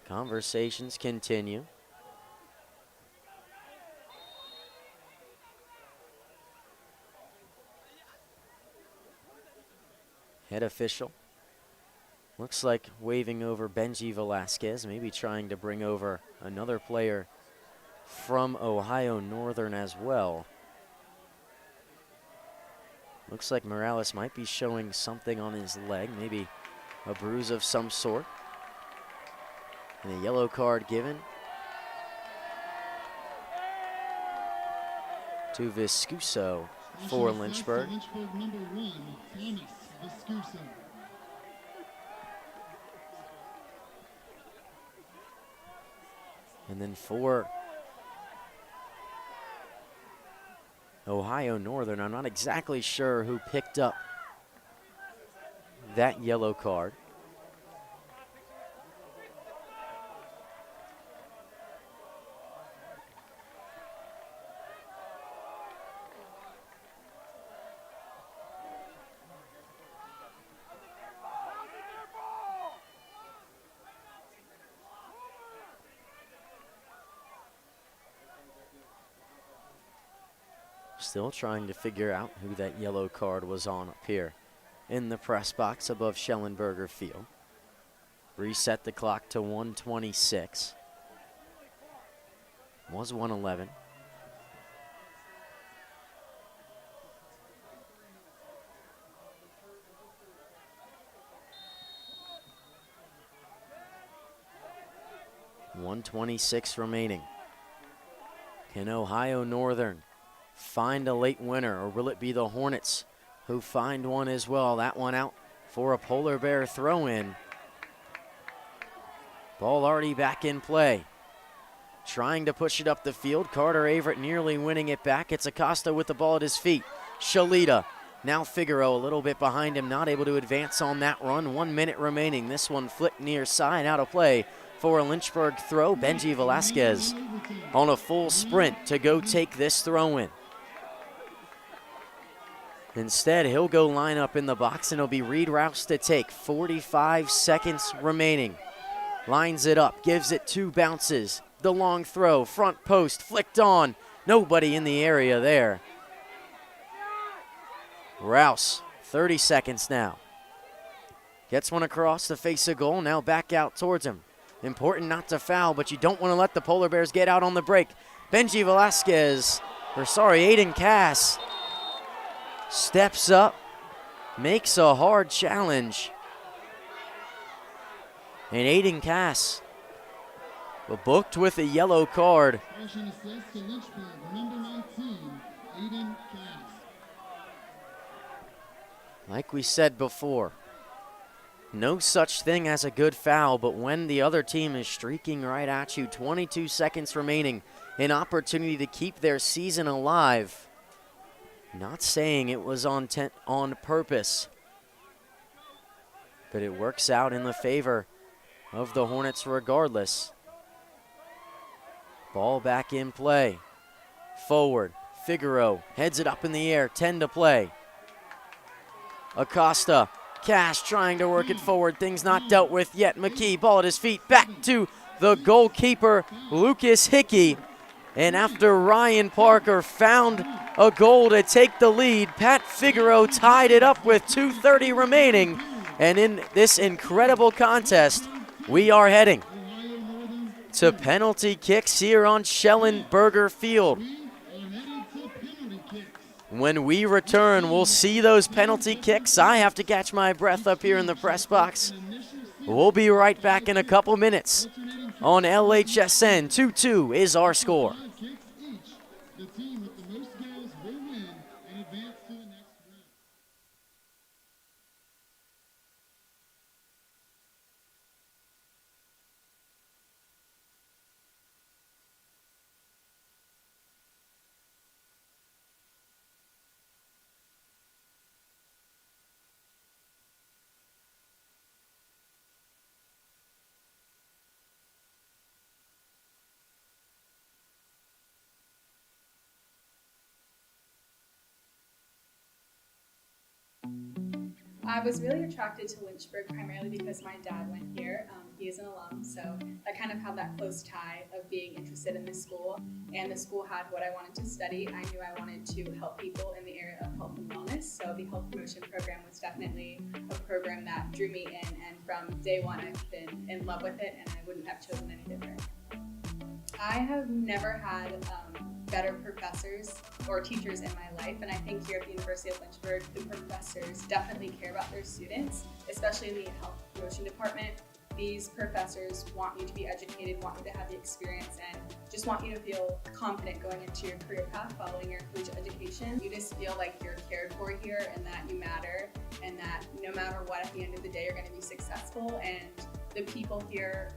Conversations continue. Head official looks like waving over Benji Velasquez, maybe trying to bring over another player from Ohio Northern as well. Looks like Morales might be showing something on his leg, maybe a bruise of some sort. And a yellow card given to Viscuso for Lynchburg. Lynchburg number 1, Thomas Viscuso. And then for Ohio Northern, I'm not exactly sure who picked up that yellow card. Still trying to figure out who that yellow card was on up here in the press box above Schellenberger Field. Reset the clock to 1:26. Was 1:11. .126 remaining. Can Ohio Northern find a late winner, or will it be the Hornets who find one as well? That one out for a Polar Bear throw-in. Ball already back in play. Trying to push it up the field. Carter Averett nearly winning it back. It's Acosta with the ball at his feet. Shalita. Now Figaro a little bit behind him, not able to advance on that run. 1 minute remaining. This one flicked near side, out of play for a Lynchburg throw. Benji Velasquez on a full sprint to go take this throw-in. Instead, he'll go line up in the box, and it'll be Reed Rouse to take. 45 seconds remaining. Lines it up, gives it 2 bounces. The long throw, front post, flicked on. Nobody in the area there. Rouse, 30 seconds now. Gets one across to face a goal, now back out towards him. Important not to foul, but you don't want to let the Polar Bears get out on the break. Benji Velasquez, Aiden Cass, steps up, makes a hard challenge. And Aiden Cass booked with a yellow card. Motion assist to Lynchburg, number 19, Aiden Cass. Like we said before, no such thing as a good foul, but when the other team is streaking right at you, 22 seconds remaining, an opportunity to keep their season alive. Not saying it was on purpose, but it works out in the favor of the Hornets regardless. Ball back in play. Forward, Figaro heads it up in the air, 10 to play. Acosta, Cash trying to work it forward, things not dealt with yet. McKee, ball at his feet, back to the goalkeeper, Lucas Hickey. And after Ryan Parker found a goal to take the lead, Pat Figaro tied it up with 2:30 remaining. And in this incredible contest, we are heading to penalty kicks here on Schellenberger Field. When we return, we'll see those penalty kicks. I have to catch my breath up here in the press box. We'll be right back in a couple minutes on LHSN. 2-2 is our score. The team with the most goals will win and advance to the next round. I was really attracted to Lynchburg primarily because my dad went here. He is an alum, so I kind of have that close tie of being interested in this school. And the school had what I wanted to study. I knew I wanted to help people in the area of health and wellness, so the health promotion program was definitely a program that drew me in, and from day one I've been in love with it, and I wouldn't have chosen any different. I have never had better professors or teachers in my life, and I think here at the University of Lynchburg, the professors definitely care about their students, especially in the health promotion department. These professors want you to be educated, want you to have the experience, and just want you to feel confident going into your career path following your collegiate education. You just feel like you're cared for here and that you matter, and that no matter what, at the end of the day, you're going to be successful. And the people here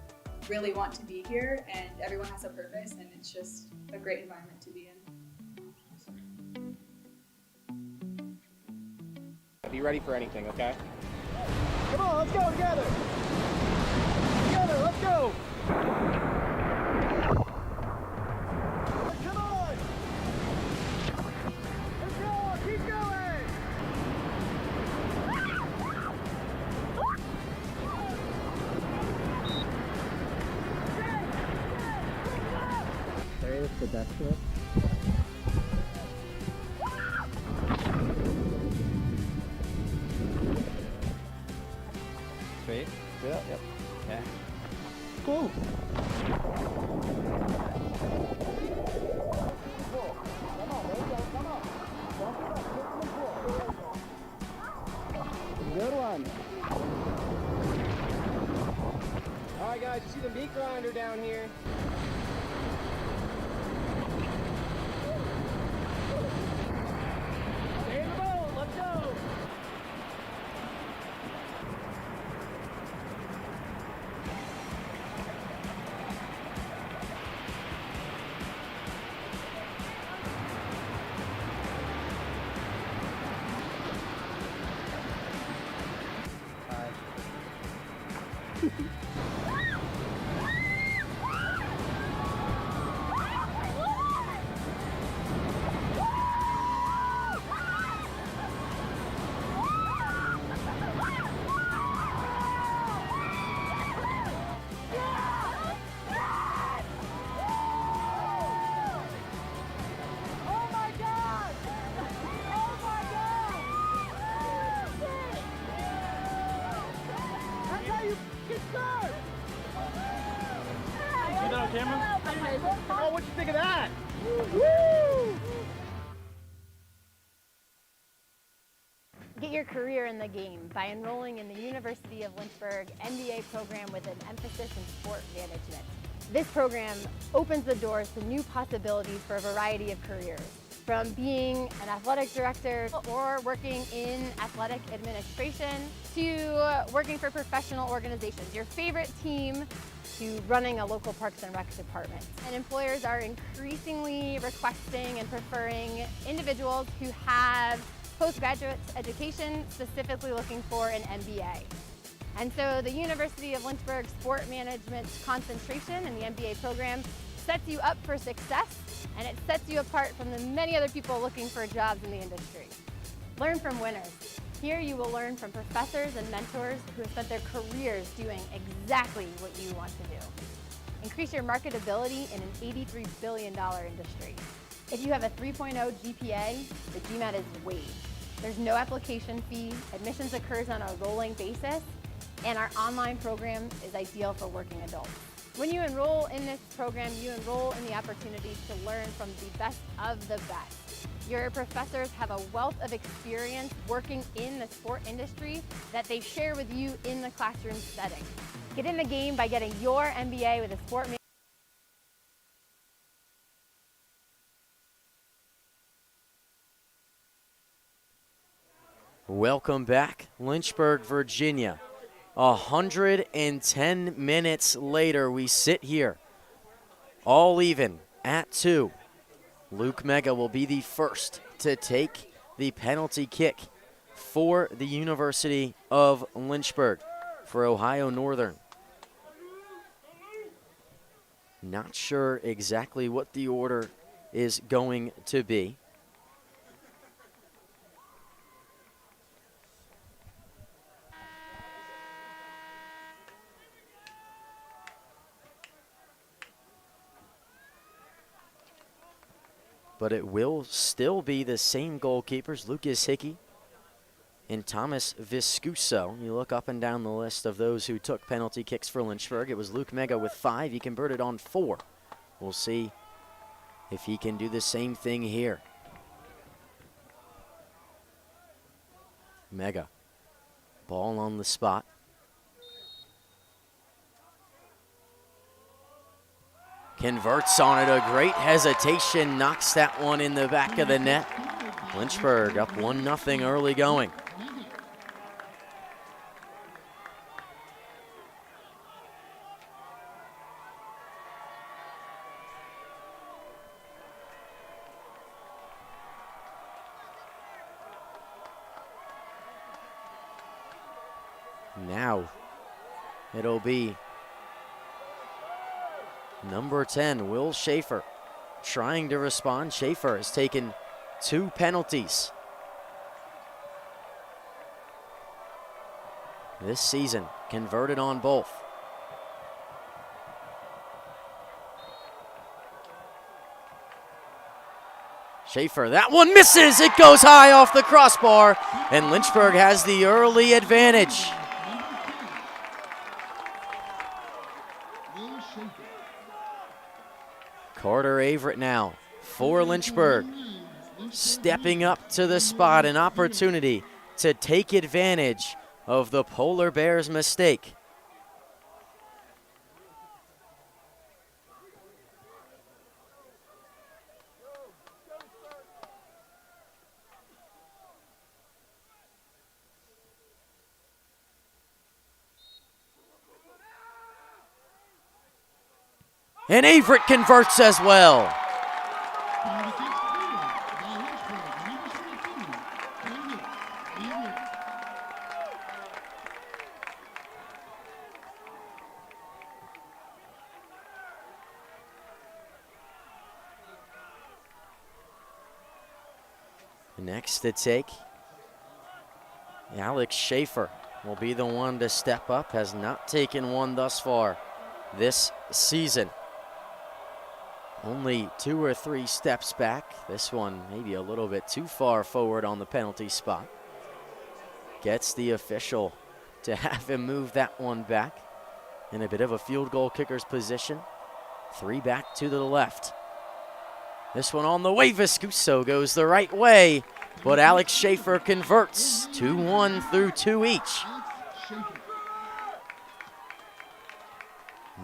really want to be here, and everyone has a purpose, and it's just a great environment to be in. Be ready for anything, okay? Come on, let's go together! Together, let's go! Come on! Let's go, keep going! Sorry, that's the best flip. Straight? Straight up, yep. Okay. Cool. Good one. All right, guys, you see the meat grinder down here? Stay in the boat, let's go. Camera? Oh, what you think of that? Woo! Get your career in the game by enrolling in the University of Lynchburg MBA program with an emphasis in sport management. This program opens the doors to new possibilities for a variety of careers, from being an athletic director or working in athletic administration to working for professional organizations, your favorite team, to running a local Parks and Rec department. And employers are increasingly requesting and preferring individuals who have postgraduate education, specifically looking for an MBA. And so the University of Lynchburg Sport Management concentration in the MBA program sets you up for success, and it sets you apart from the many other people looking for jobs in the industry. Learn from winners. Here you will learn from professors and mentors who have spent their careers doing exactly what you want to do. Increase your marketability in an $83 billion industry. If you have a 3.0 GPA, the GMAT is waived. There's no application fee, admissions occurs on a rolling basis, and our online program is ideal for working adults. When you enroll in this program, you enroll in the opportunity to learn from the best of the best. Your professors have a wealth of experience working in the sport industry that they share with you in the classroom setting. Get in the game by getting your MBA with a sport management. Welcome back, Lynchburg, Virginia. 110 minutes later, we sit here, all even at 2. Luke Mega will be the first to take the penalty kick for the University of Lynchburg for Ohio Northern. Not sure exactly what the order is going to be. But it will still be the same goalkeepers, Lucas Hickey and Thomas Viscuso. You look up and down the list of those who took penalty kicks for Lynchburg. It was Luke Mega with 5. He converted on 4. We'll see if he can do the same thing here. Mega. Ball on the spot. Converts on it, a great hesitation, knocks that one in the back of the net. Lynchburg up 1-0 early going. Now it'll be number 10, Will Schaefer, trying to respond. Schaefer has taken 2 penalties this season, converted on both. Schaefer, that one misses. It goes high off the crossbar, and Lynchburg has the early advantage. Carter Averett now for Lynchburg, stepping up to the spot, an opportunity to take advantage of the Polar Bears' mistake. And Averett converts as well. Next to take, Alex Schaefer will be the one to step up, has not taken one thus far this season. Only 2 or 3 steps back. This one maybe a little bit too far forward on the penalty spot. Gets the official to have him move that one back in a bit of a field goal kicker's position. 3 back to the left. This one on the way. Viscuso goes the right way, but Alex Schaefer converts. 2-1 through 2 each.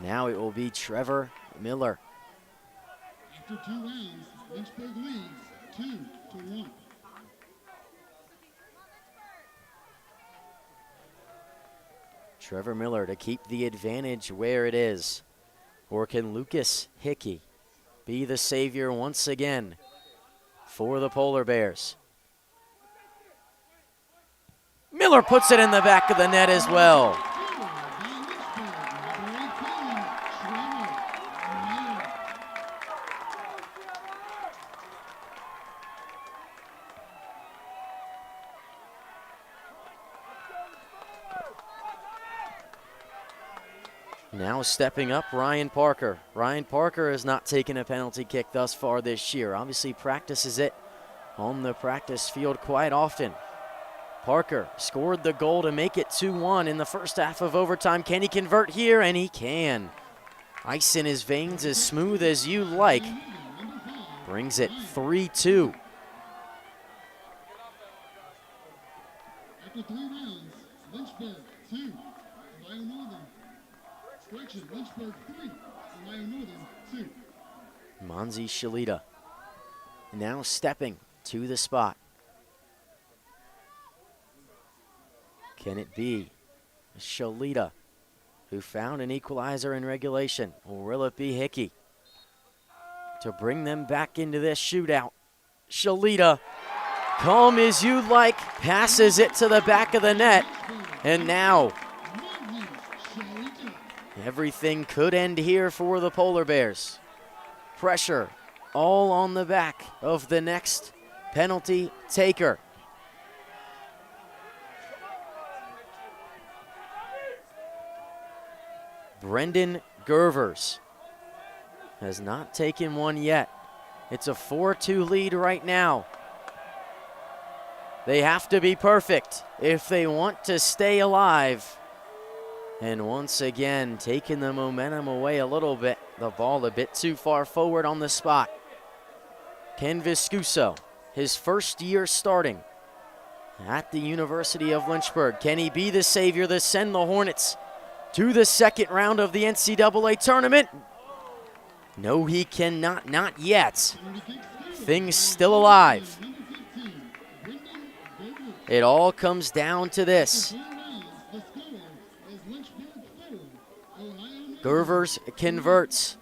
Now it will be Trevor Miller. After 2 rounds, Lynchburg leads 2-1. Trevor Miller to keep the advantage where it is. Or can Lucas Hickey be the savior once again for the Polar Bears? Miller puts it in the back of the net as well. Now stepping up, Ryan Parker. Ryan Parker has not taken a penalty kick thus far this year. Obviously practices it on the practice field quite often. Parker scored the goal to make it 2-1 in the first half of overtime. Can he convert here? And he can. Ice in his veins, as smooth as you like. Brings it 3-2. After 3 rounds, Lynchburg 2, Ohio Northern. Correction, Lynchburg 3, Ohio Northern 2. Monzi Shalita now stepping to the spot. Can it be Shalita who found an equalizer in regulation? Or will it be Hickey to bring them back into this shootout? Shalita, calm as you like, passes it to the back of the net. And now everything could end here for the Polar Bears. Pressure all on the back of the next penalty taker. Brendan Gervers has not taken one yet. It's a 4-2 lead right now. They have to be perfect if they want to stay alive. And once again, taking the momentum away a little bit. The ball a bit too far forward on the spot. Ken Viscuso, his first year starting at the University of Lynchburg. Can he be the savior to send the Hornets to the second round of the NCAA tournament? No, he cannot, not yet. Things still alive. It all comes down to this. Gervers converts.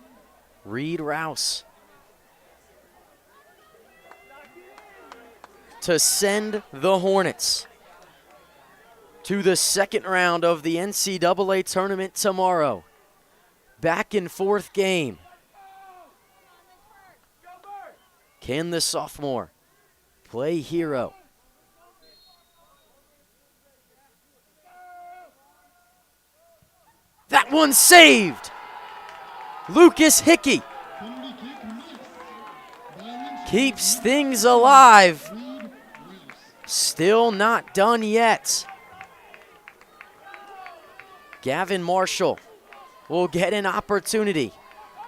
Reed Rouse to send the Hornets to the second round of the NCAA tournament tomorrow. Back and forth game. Can the sophomore play hero? That one saved. Lucas Hickey keeps things alive. Still not done yet. Gavin Marshall will get an opportunity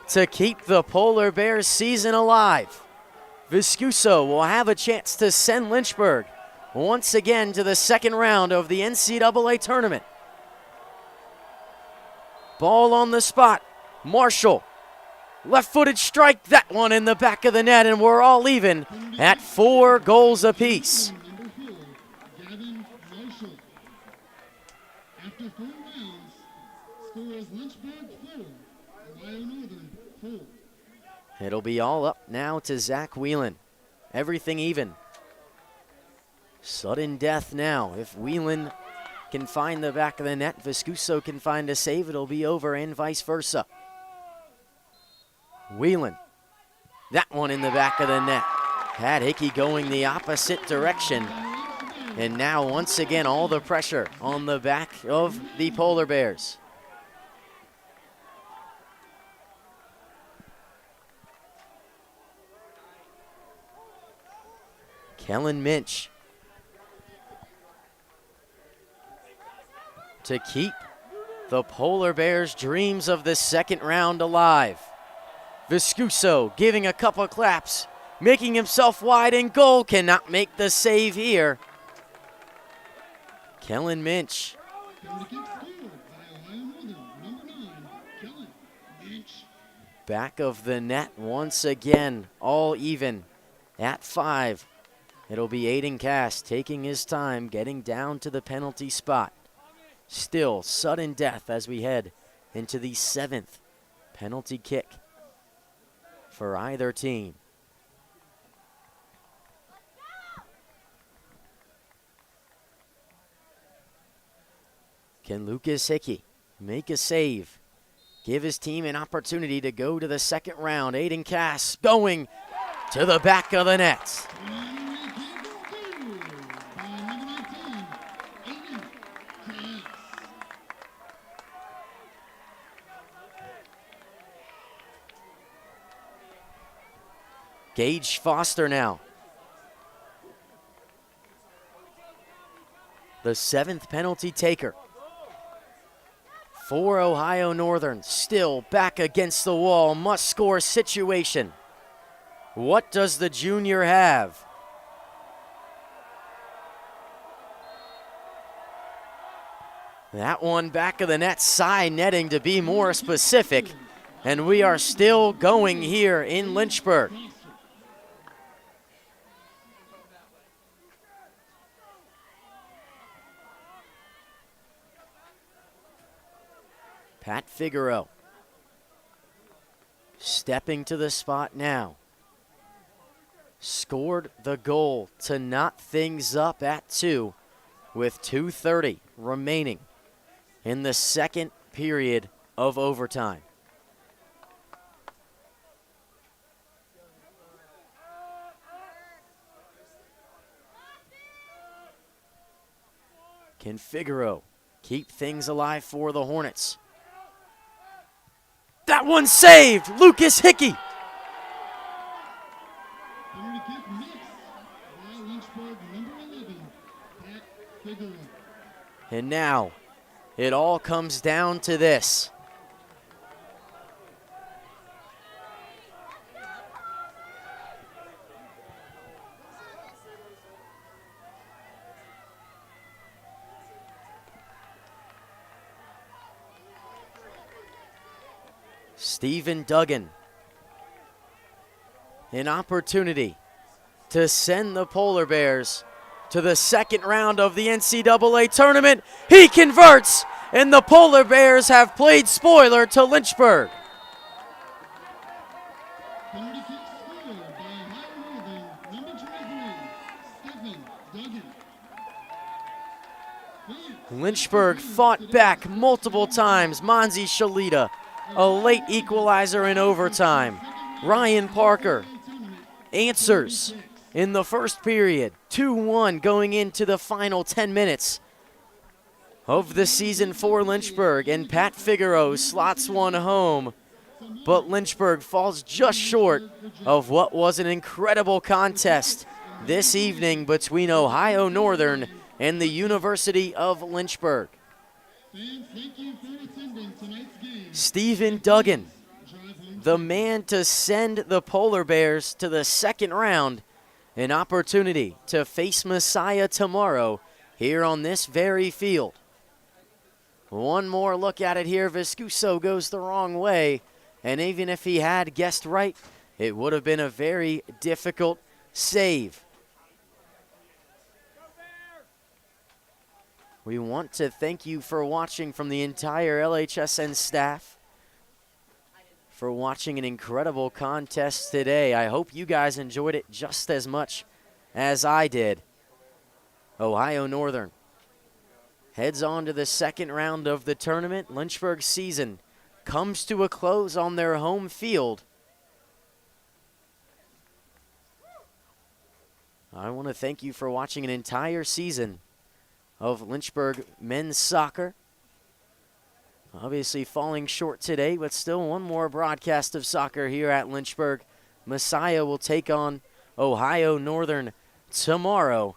to keep the Polar Bears season alive. Viscuso will have a chance to send Lynchburg once again to the second round of the NCAA tournament. Ball on the spot. Marshall, left-footed strike, that one in the back of the net, and we're all even at 4 goals apiece. Gavin Marshall. After 4 rounds, scores Lynchburg 4, Ohio Northern 4. It'll be all up now to Zach Whelan. Everything even. Sudden death now. If Whelan can find the back of the net, Viscuso can find a save, it'll be over, and vice versa. Whelan, that one in the back of the net. Had Hickey going the opposite direction. And now once again all the pressure on the back of the Polar Bears. Kellen Minch to keep the Polar Bears' dreams of the second round alive. Viscuso giving a couple claps, making himself wide in goal, cannot make the save here. Kellen Minch. Back of the net once again, all even at 5. It'll be Aiden Cass taking his time, getting down to the penalty spot. Still sudden death as we head into the 7th penalty kick for either team. Can Lucas Hickey make a save? Give his team an opportunity to go to the second round. Aiden Cass going to the back of the net. Gage Foster now. The 7th penalty taker for Ohio Northern. Still back against the wall, must-score situation. What does the junior have? That one back of the net, side netting to be more specific. And we are still going here in Lynchburg. Pat Figueroa stepping to the spot now. Scored the goal to knot things up at 2 with 2:30 remaining in the second period of overtime. Can Figueroa keep things alive for the Hornets? That one saved, Lucas Hickey. Penalty kick missed by Lynchburg, number 11, Pat Figueroa. And now it all comes down to this. Stephen Duggan, an opportunity to send the Polar Bears to the second round of the NCAA tournament. He converts, and the Polar Bears have played spoiler to Lynchburg. Penalty kick scored by Ohio Northern, number 23, Stephen Duggan. Lynchburg fought back multiple times. Monzi Shalita, a late equalizer in overtime. Ryan Parker answers in the first period. 2-1 going into the final 10 minutes of the season for Lynchburg. And Pat Figueroa slots one home. But Lynchburg falls just short of what was an incredible contest this evening between Ohio Northern and the University of Lynchburg. Fans, thank you for attending tonight's game. Stephen Duggan, the man to send the Polar Bears to the second round, an opportunity to face Messiah tomorrow here on this very field. One more look at it here. Viscuso goes the wrong way, and even if he had guessed right, it would have been a very difficult save. We want to thank you for watching from the entire LHSN staff, for watching an incredible contest today. I hope you guys enjoyed it just as much as I did. Ohio Northern heads on to the second round of the tournament. Lynchburg's season comes to a close on their home field. I want to thank you for watching an entire season of Lynchburg men's soccer. Obviously falling short today, but still one more broadcast of soccer here at Lynchburg. Messiah will take on Ohio Northern tomorrow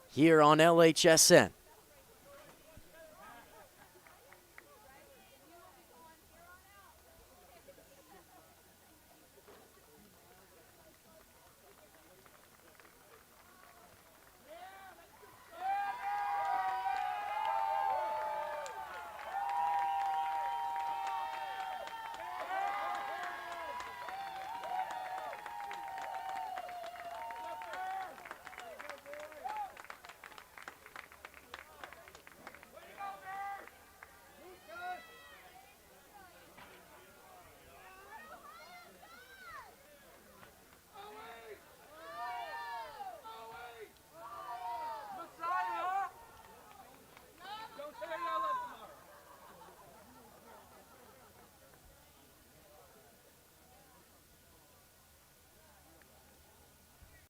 here on LHSN.